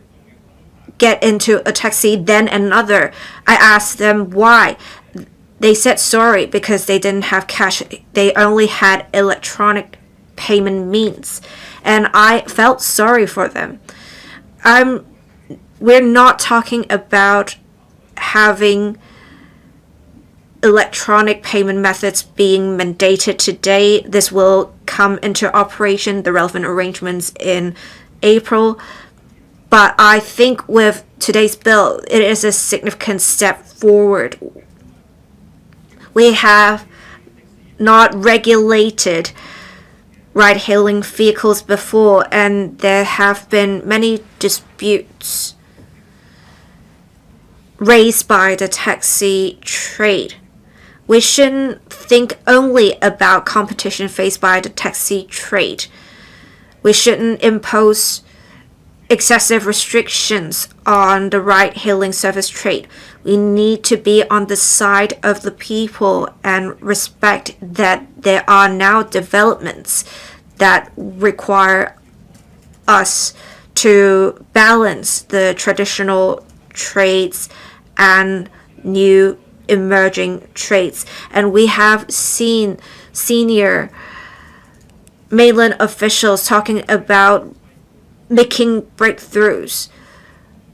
get into a taxi, then another. I asked them why. They said sorry because they didn't have cash. They only had electronic payment means. And I felt sorry for them. We're not talking about having electronic payment methods being mandated today. This will come into operation, the relevant arrangements in April. But I think with today's bill, it is a significant step forward. We have not regulated ride-hailing vehicles before, and there have been many disputes raised by the taxi trade. We shouldn't think only about competition faced by the taxi trade. We shouldn't impose excessive restrictions on the ride-hailing service trade. We need to be on the side of the people and respect that there are now developments that require us to balance the traditional trades and new emerging trades. And we have seen senior mainland officials talking about making breakthroughs,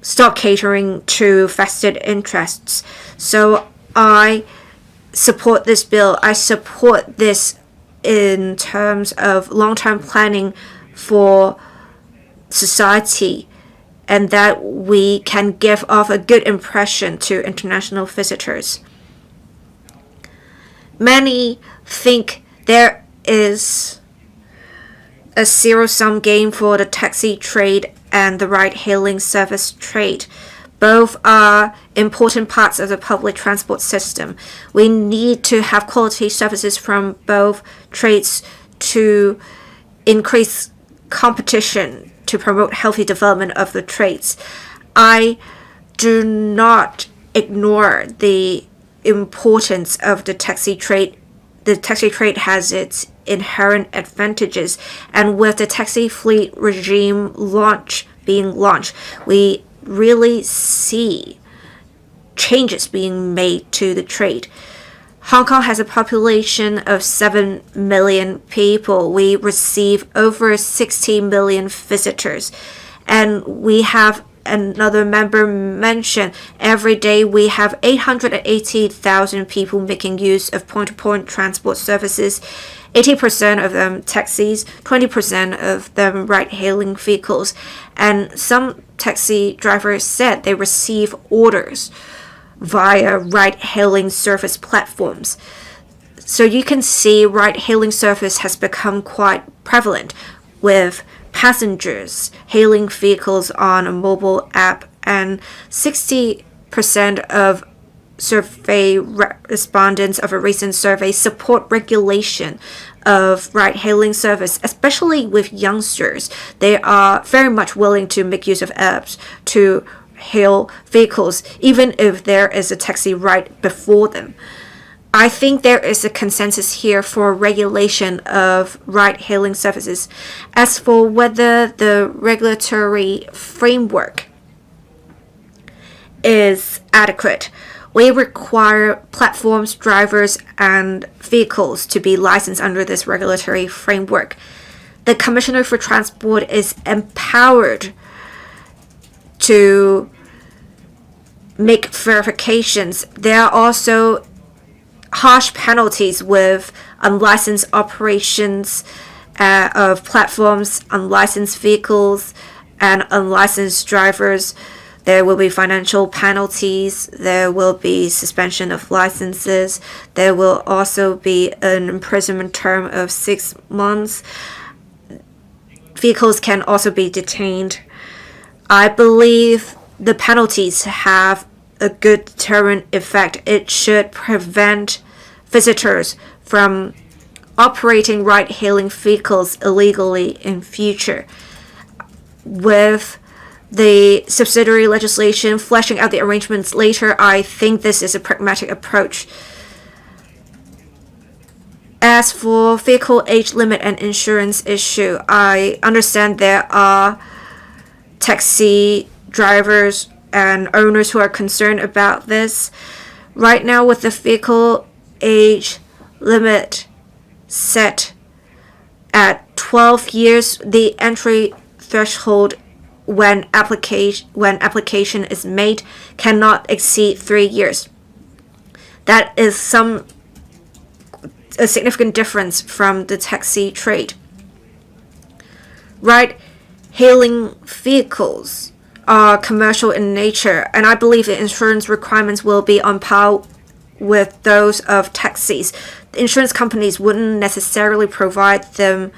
stop catering to vested interests. So I support this bill. I support this in terms of long-term planning for society, and that we can give off a good impression to international visitors. Many think there is a zero-sum game for the taxi trade and the ride-hailing service trade. Both are important parts of the public transport system. We need to have quality services from both trades to increase competition, to promote healthy development of the trades. I do not ignore the importance of the taxi trade. The taxi trade has its inherent advantages, and with the taxi fleet regime being launched, we really see changes being made to the trade. Hong Kong has a population of 7 million people. We receive over 60 million visitors. And we have another member mention every day we have 880,000 people making use of point-to-point transport services. 80% of them taxis, 20% of them ride-hailing vehicles. And some taxi drivers said they receive orders via ride-hailing service platforms. So you can see ride-hailing service has become quite prevalent, with passengers hailing vehicles on a mobile app, and 60% of survey respondents of a recent survey support regulation of ride-hailing service, especially with youngsters. They are very much willing to make use of apps to hail vehicles, even if there is a taxi right before them. I think there is a consensus here for regulation of ride-hailing services. As for whether the regulatory framework is adequate, we require platforms, drivers, and vehicles to be licensed under this regulatory framework. The Commissioner for Transport is empowered to make verifications. There are also harsh penalties with unlicensed operations of platforms, unlicensed vehicles, and unlicensed drivers. There will be financial penalties. There will be suspension of licenses. There will also be an imprisonment term of 6 months. Vehicles can also be detained. I believe the penalties have a good deterrent effect. It should prevent visitors from operating ride-hailing vehicles illegally in future. With the subsidiary legislation fleshing out the arrangements later, I think this is a pragmatic approach. As for vehicle age limit and insurance issue, I understand there are taxi drivers and owners who are concerned about this. Right now, with the vehicle age limit set at 12 years, the entry threshold when application is made cannot exceed 3 years. That is a significant difference from the taxi trade. Ride-hailing vehicles are commercial in nature, and I believe the insurance requirements will be on par with those of taxis. The insurance companies wouldn't necessarily provide them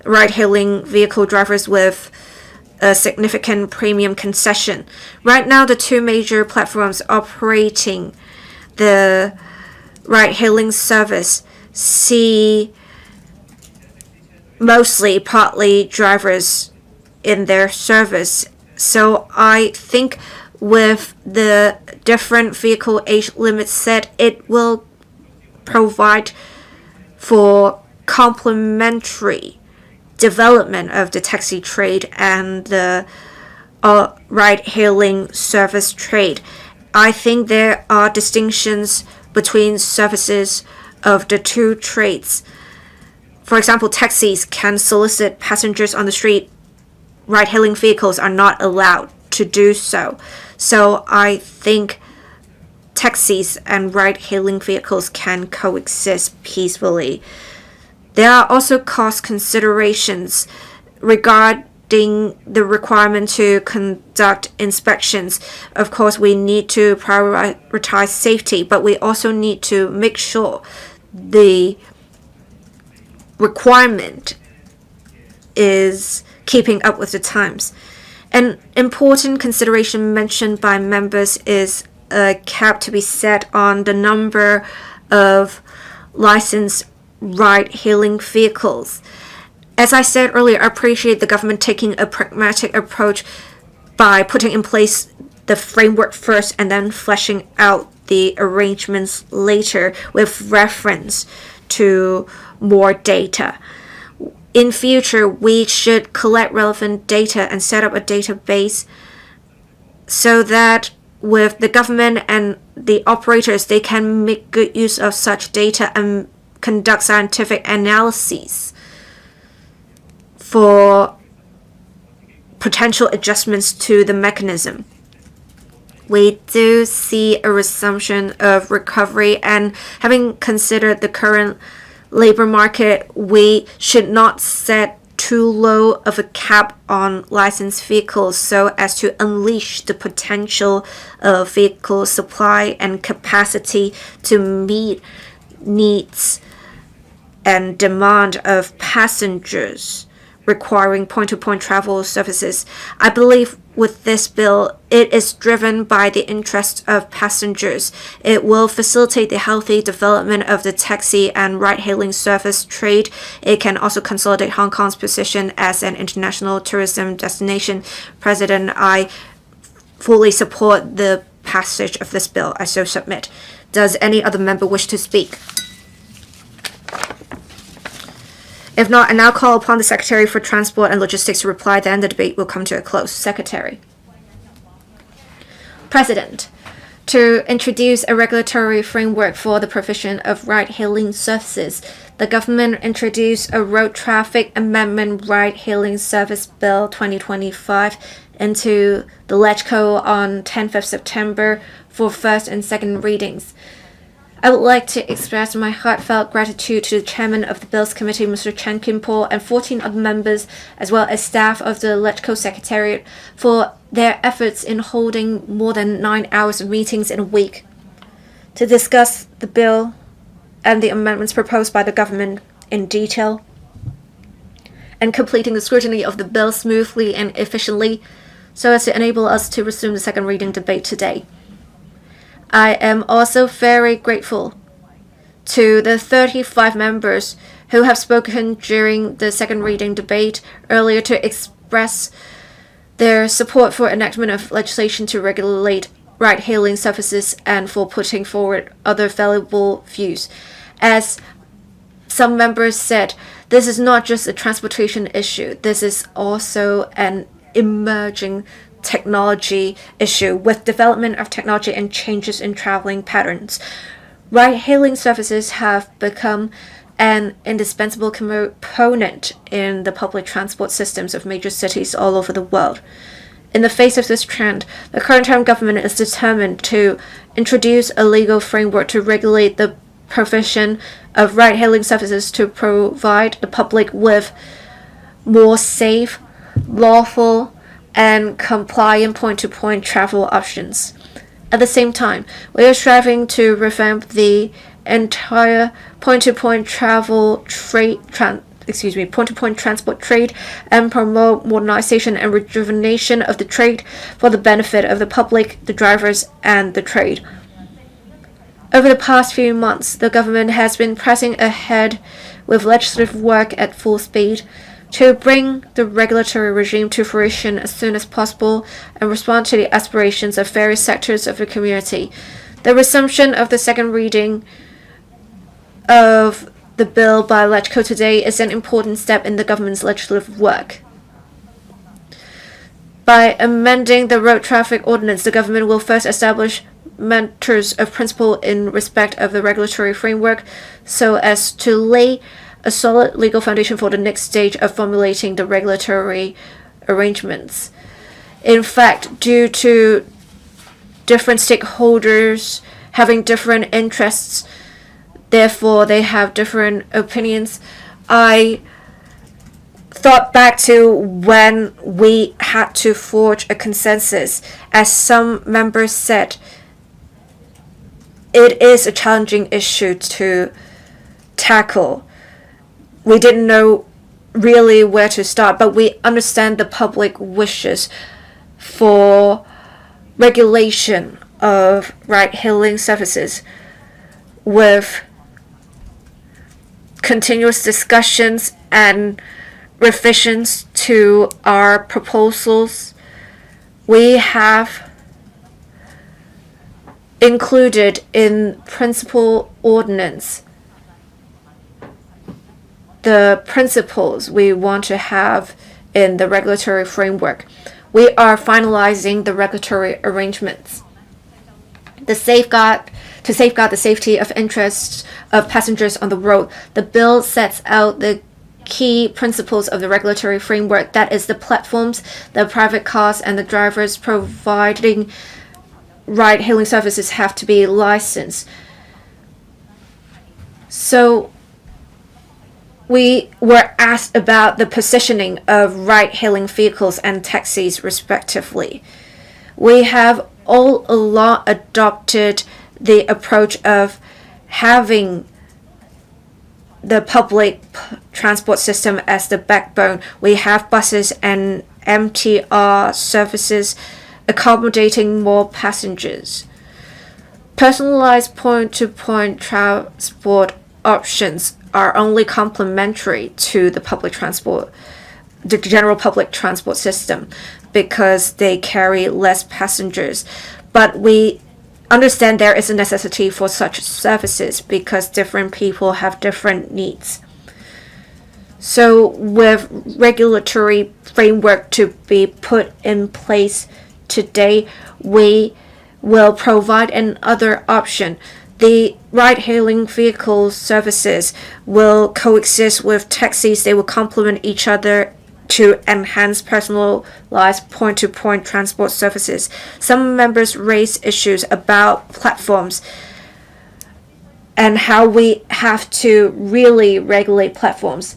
ride-hailing vehicle drivers with a significant premium concession. Right now, the two major platforms operating the ride-hailing service see mostly partly drivers in their service. So I think with the different vehicle age limits set, it will provide for complementary development of the taxi trade and the ride-hailing service trade. I think there are distinctions between services of the two trades. For example, taxis can solicit passengers on the street. Ride-hailing vehicles are not allowed to do so. So I think taxis and ride-hailing vehicles can coexist peacefully. There are also cost considerations regarding the requirement to conduct inspections. Of course, we need to prioritize safety, but we also need to make sure the requirement is keeping up with the times. An important consideration mentioned by members is a cap to be set on the number of licensed ride-hailing vehicles. As I said earlier, I appreciate the government taking a pragmatic approach by putting in place the framework first and then fleshing out the arrangements later with reference to more data. In future, we should collect relevant data and set up a database so that with the government and the operators, they can make good use of such data and conduct scientific analyses for potential adjustments to the mechanism. We do see a resumption of recovery, and having considered the current labor market, we should not set too low of a cap on licensed vehicles so as to unleash the potential of vehicle supply and capacity to meet needs and demand of passengers requiring point-to-point travel services. I believe with this bill, it is driven by the interest of passengers. It will facilitate the healthy development of the taxi and ride-hailing service trade. It can also consolidate Hong Kong's position as an international tourism destination. President, I fully support the passage of this bill. I so submit. Does any other member wish to speak? If not, I now call upon the Secretary for Transport and Logistics to reply, then the debate will come to a close. Secretary. President, to introduce a regulatory framework for the provision of ride-hailing services, the government introduced a Road Traffic Amendment Ride-Hailing Service Bill 2025 into the LegCo on 10th of September for first and second readings. I would like to express my heartfelt gratitude to the chairman of the Bills Committee, Mr. Chen Kim-po, and 14 other members, as well as staff of the LegCo Secretariat, for their efforts in holding more than 9 hours of meetings in a week to discuss the bill and the amendments proposed by the government in detail, and completing the scrutiny of the bill smoothly and efficiently so as to enable us to resume the second reading debate today. I am also very grateful to the 35 members who have spoken during the second reading debate earlier to express their support for enactment of legislation to regulate ride-hailing services and for putting forward other valuable views. As some members said, this is not just a transportation issue. This is also an emerging technology issue with development of technology and changes in traveling patterns. Ride-hailing services have become an indispensable component in the public transport systems of major cities all over the world. In the face of this trend, the current term government is determined to introduce a legal framework to regulate the provision of ride-hailing services to provide the public with more safe, lawful, and compliant point-to-point travel options. At the same time, we are striving to revamp the entire point-to-point transport trade and promote modernization and rejuvenation of the trade for the benefit of the public, the drivers, and the trade. Over the past few months, the government has been pressing ahead with legislative work at full speed to bring the regulatory regime to fruition as soon as possible and respond to the aspirations of various sectors of the community. The resumption of the second reading of the bill by LegCo today is an important step in the government's legislative work. By amending the road traffic ordinance, the government will first establish matters of principle in respect of the regulatory framework so as to lay a solid legal foundation for the next stage of formulating the regulatory arrangements. In fact, due to different stakeholders having different interests, therefore they have different opinions, I thought back to when we had to forge a consensus. As some members said, it is a challenging issue to tackle. We didn't know really where to start, but we understand the public wishes for regulation of ride-hailing services with continuous discussions and revisions to our proposals. We have included in principal ordinance the principles we want to have in the regulatory framework. We are finalizing the regulatory arrangements. To safeguard the safety of interests of passengers on the road, the bill sets out the key principles of the regulatory framework, that is, the platforms, the private cars, and the drivers providing ride-hailing services have to be licensed. So we were asked about the positioning of ride-hailing vehicles and taxis respectively. We have all along adopted the approach of having the public transport system as the backbone. We have buses and MTR services accommodating more passengers. Personalized point-to-point transport options are only complementary to the general public transport system because they carry less passengers. But we understand there is a necessity for such services because different people have different needs. So with regulatory framework to be put in place today, we will provide another option. The ride-hailing vehicle services will coexist with taxis. They will complement each other to enhance personalized point-to-point transport services. Some members raised issues about platforms. and how we have to really regulate platforms.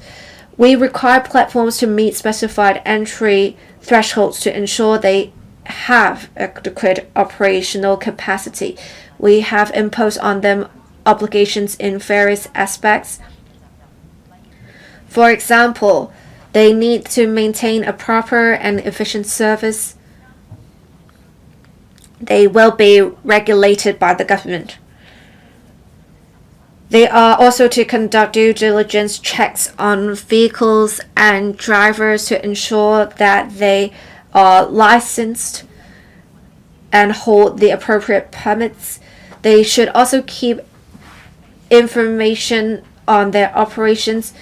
We require platforms to meet specified entry thresholds to ensure they have adequate operational capacity. We have imposed on them obligations in various aspects. For example, they need to maintain a proper and efficient service. They will be regulated by the government. They are also to conduct due diligence checks on vehicles and drivers to ensure that they are licensed and hold the appropriate permits. They should also keep information on their operations.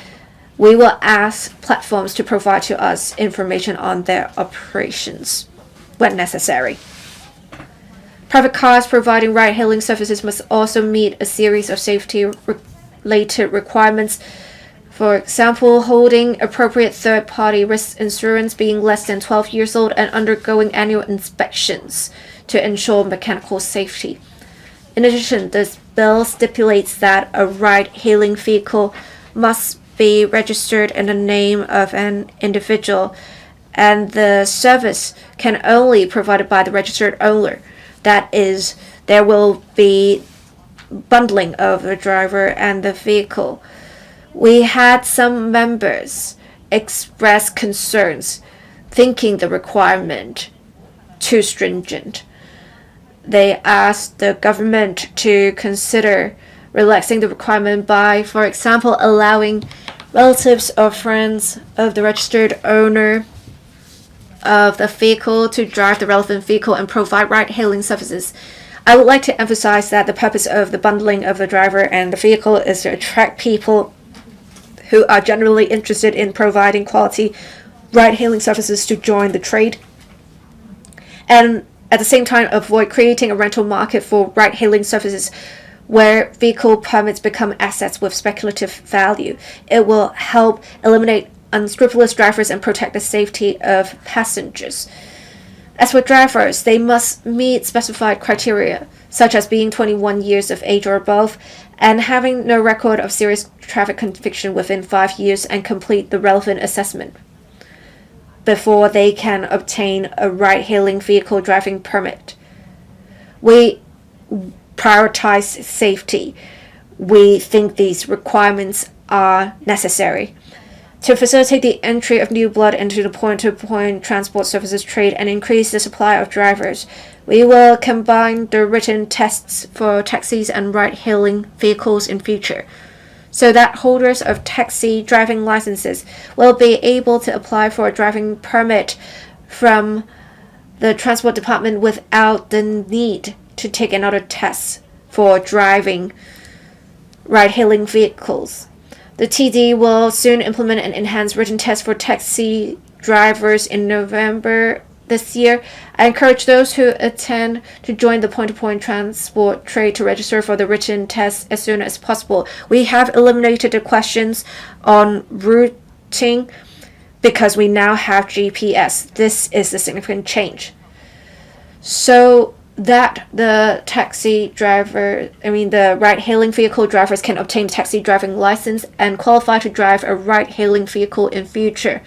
We will ask platforms to provide to us information on their operations when necessary. Private cars providing ride-hailing services must also meet a series of safety-related requirements. For example, holding appropriate third-party risk insurance, being less than 12 years old, and undergoing annual inspections to ensure mechanical safety. In addition, this bill stipulates that a ride-hailing vehicle must be registered in the name of an individual, and the service can only be provided by the registered owner. That is, there will be bundling of the driver and the vehicle. We had some members express concerns, thinking the requirement too stringent. They asked the government to consider relaxing the requirement by, for example, allowing relatives or friends of the registered owner of the vehicle to drive the relevant vehicle and provide ride-hailing services. I would like to emphasize that the purpose of the bundling of the driver and the vehicle is to attract people who are generally interested in providing quality ride-hailing services to join the trade, and at the same time avoid creating a rental market for ride-hailing services where vehicle permits become assets with speculative value. It will help eliminate unscrupulous drivers and protect the safety of passengers. As for drivers, they must meet specified criteria, such as being 21 years of age or above, and having no record of serious traffic conviction within 5 years, and complete the relevant assessment before they can obtain a ride-hailing vehicle driving permit. We prioritize safety. We think these requirements are necessary to facilitate the entry of new blood into the point-to-point transport services trade and increase the supply of drivers. We will combine the written tests for taxis and ride-hailing vehicles in future, so that holders of taxi driving licenses will be able to apply for a driving permit from the Transport Department without the need to take another test for driving ride-hailing vehicles. The TD will soon implement an enhanced written test for taxi drivers in November this year. I encourage those who attend to join the point-to-point transport trade to register for the written test as soon as possible. We have eliminated the questions on routing because we now have GPS. This is a significant change, so that the ride-hailing vehicle drivers can obtain taxi driving license and qualify to drive a ride-hailing vehicle in future.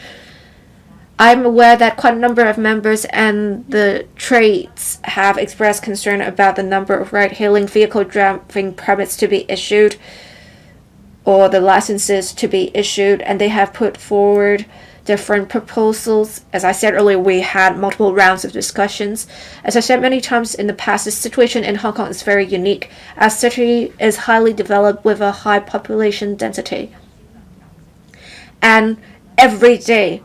I'm aware that quite a number of members and the trades have expressed concern about the number of ride-hailing vehicle driving permits to be issued or the licenses to be issued, and they have put forward different proposals. As I said earlier, we had multiple rounds of discussions. As I said many times in the past, the situation in Hong Kong is very unique. Our city is highly developed with a high population density. And every day,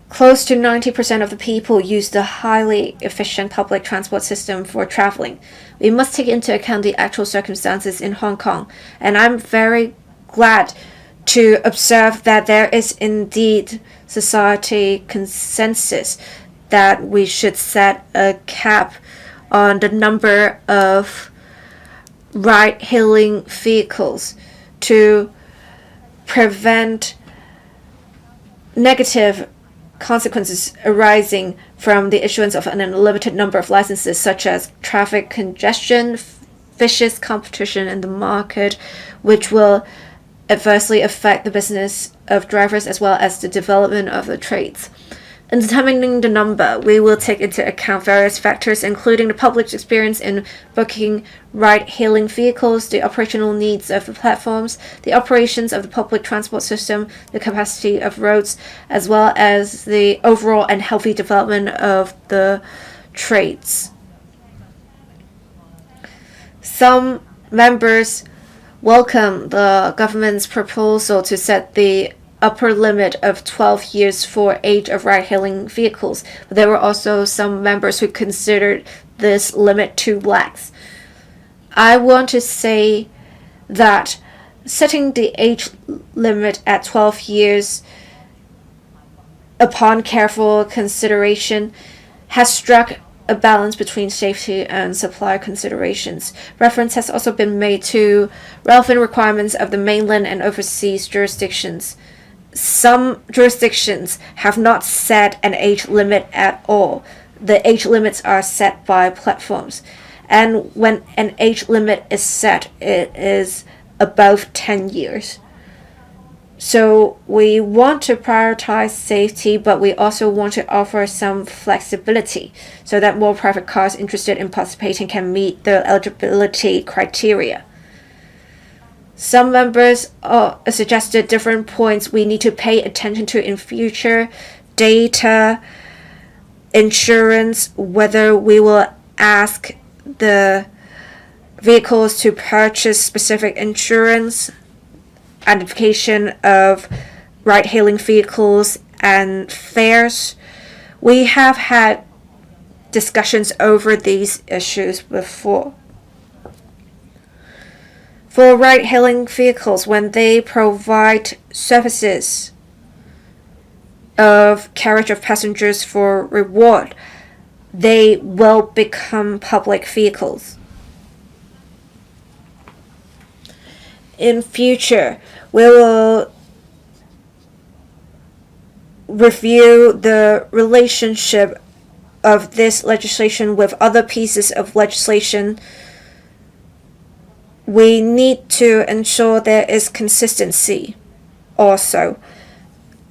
close to 90% of the people use the highly efficient public transport system for traveling. We must take into account the actual circumstances in Hong Kong, and I'm very glad to observe that there is indeed society consensus that we should set a cap on the number of ride-hailing vehicles to prevent negative consequences arising from the issuance of an unlimited number of licenses, such as traffic congestion, vicious competition in the market, which will adversely affect the business of drivers as well as the development of the trades. In determining the number, we will take into account various factors, including the public's experience in booking ride-hailing vehicles, the operational needs of the platforms, the operations of the public transport system, the capacity of roads, as well as the overall and healthy development of the trades. Some members welcome the government's proposal to set the upper limit of 12 years for age of ride-hailing vehicles, but there were also some members who considered this limit too lax. I want to say that setting the age limit at 12 years upon careful consideration has struck a balance between safety and supply considerations. Reference has also been made to relevant requirements of the mainland and overseas jurisdictions. Some jurisdictions have not set an age limit at all. The age limits are set by platforms. And when an age limit is set, it is above 10 years. So we want to prioritize safety, but we also want to offer some flexibility so that more private cars interested in participating can meet the eligibility criteria. Some members suggested different points we need to pay attention to in future: data, insurance, whether we will ask the vehicles to purchase specific insurance, identification of ride-hailing vehicles, and fares. We have had discussions over these issues before. For ride-hailing vehicles, when they provide services of carriage of passengers for reward, they will become public vehicles. In future, we will review the relationship of this legislation with other pieces of legislation. We need to ensure there is consistency also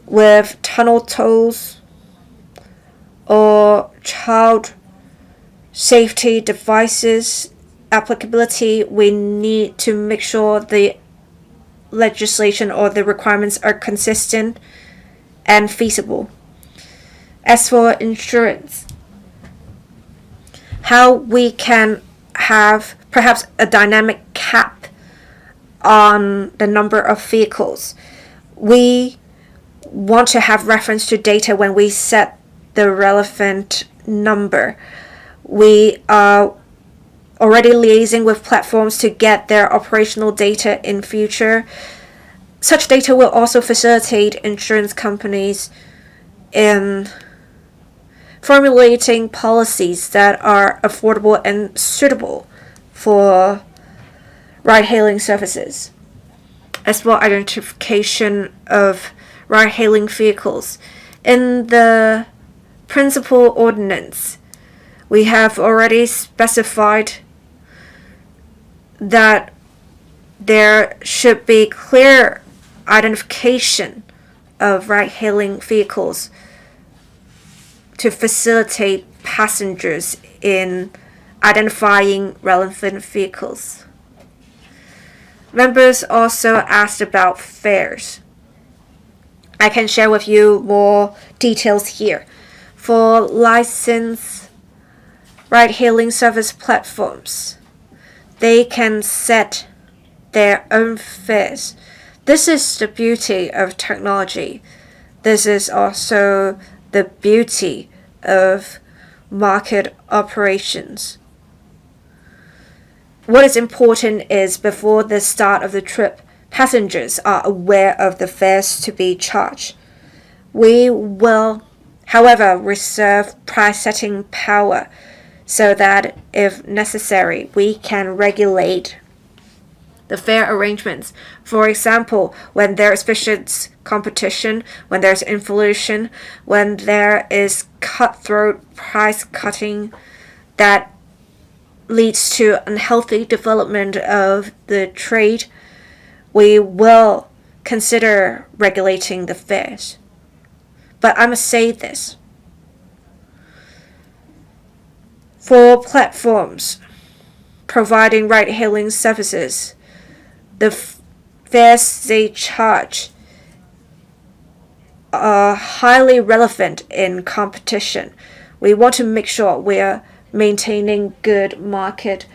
with tunnel tolls or child safety devices applicability. We need to make sure the legislation or the requirements are consistent and feasible. As for insurance, how we can have perhaps a dynamic cap on the number of vehicles. We want to have reference to data when we set the relevant number. We are already liaising with platforms to get their operational data in future. Such data will also facilitate insurance companies in formulating policies that are affordable and suitable for ride-hailing services. As for identification of ride-hailing vehicles, in the principal ordinance, we have already specified that there should be clear identification of ride-hailing vehicles to facilitate passengers in identifying relevant vehicles. Members also asked about fares. I can share with you more details here. For licensed ride-hailing service platforms, they can set their own fares. This is the beauty of technology. This is also the beauty of market operations. What is important is before the start of the trip, passengers are aware of the fares to be charged. We will, however, reserve price-setting power so that, if necessary, we can regulate the fare arrangements. For example, when there is vicious competition, when there's inflation, when there is cutthroat price cutting that leads to unhealthy development of the trade, we will consider regulating the fares. But I must say this. For platforms providing ride-hailing services, the fares they charge are highly relevant in competition. We want to make sure we're maintaining good market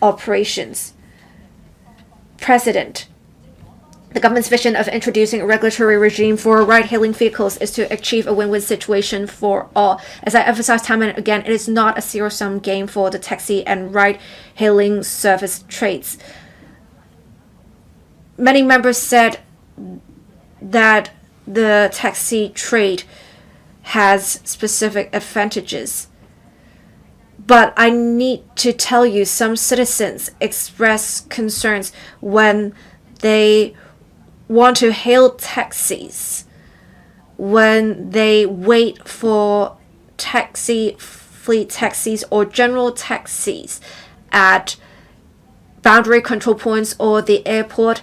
operations. President, the government's vision of introducing a regulatory regime for ride-hailing vehicles is to achieve a win-win situation for all. As I emphasize time and again, it is not a zero-sum game for the taxi and ride-hailing service trades. Many members said that the taxi trade has specific advantages. But I need to tell you, some citizens express concerns when they want to hail taxis, when they wait for fleet taxis or general taxis at boundary control points or the airport.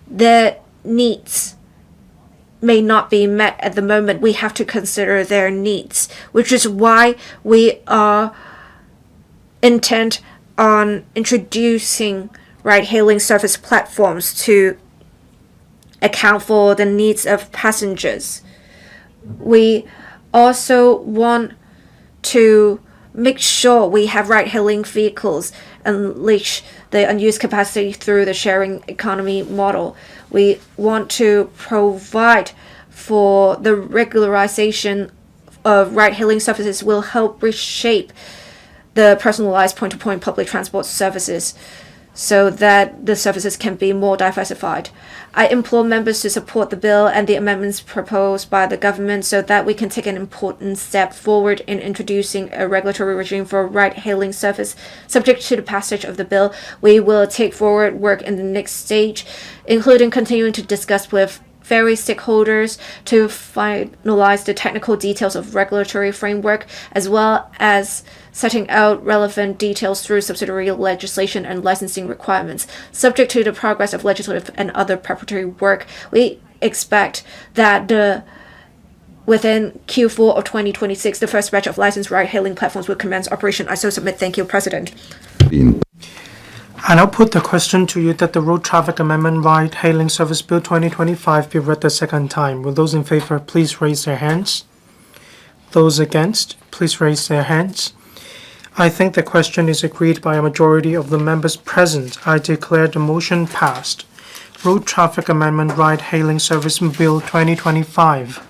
Their needs may not be met at the moment. We have to consider their needs, which is why we are intent on introducing ride-hailing service platforms to account for the needs of passengers. We also want to make sure we have ride-hailing vehicles unleash the unused capacity through the sharing economy model. We want to provide for the regularization of ride-hailing services will help reshape the personalized point-to-point public transport services so that the services can be more diversified. I implore members to support the bill and the amendments proposed by the government so that we can take an important step forward in introducing a regulatory regime for ride-hailing service. Subject to the passage of the bill, we will take forward work in the next stage, including continuing to discuss with various stakeholders to finalize the technical details of regulatory framework, as well as setting out relevant details through subsidiary legislation and licensing requirements. Subject to the progress of legislative and other preparatory work, we expect that within Q4 of 2026, the first batch of licensed ride-hailing platforms will commence operation. I so submit. Thank you, President. I now put the question to you that the Road Traffic Amendment Ride-Hailing Service Bill 2025 be read the second time. Will those in favor please raise their hands? Those against, please raise their hands. I think the question is agreed by a majority of the members present. I declare the motion passed. Road Traffic Amendment Ride-Hailing Service Bill 2025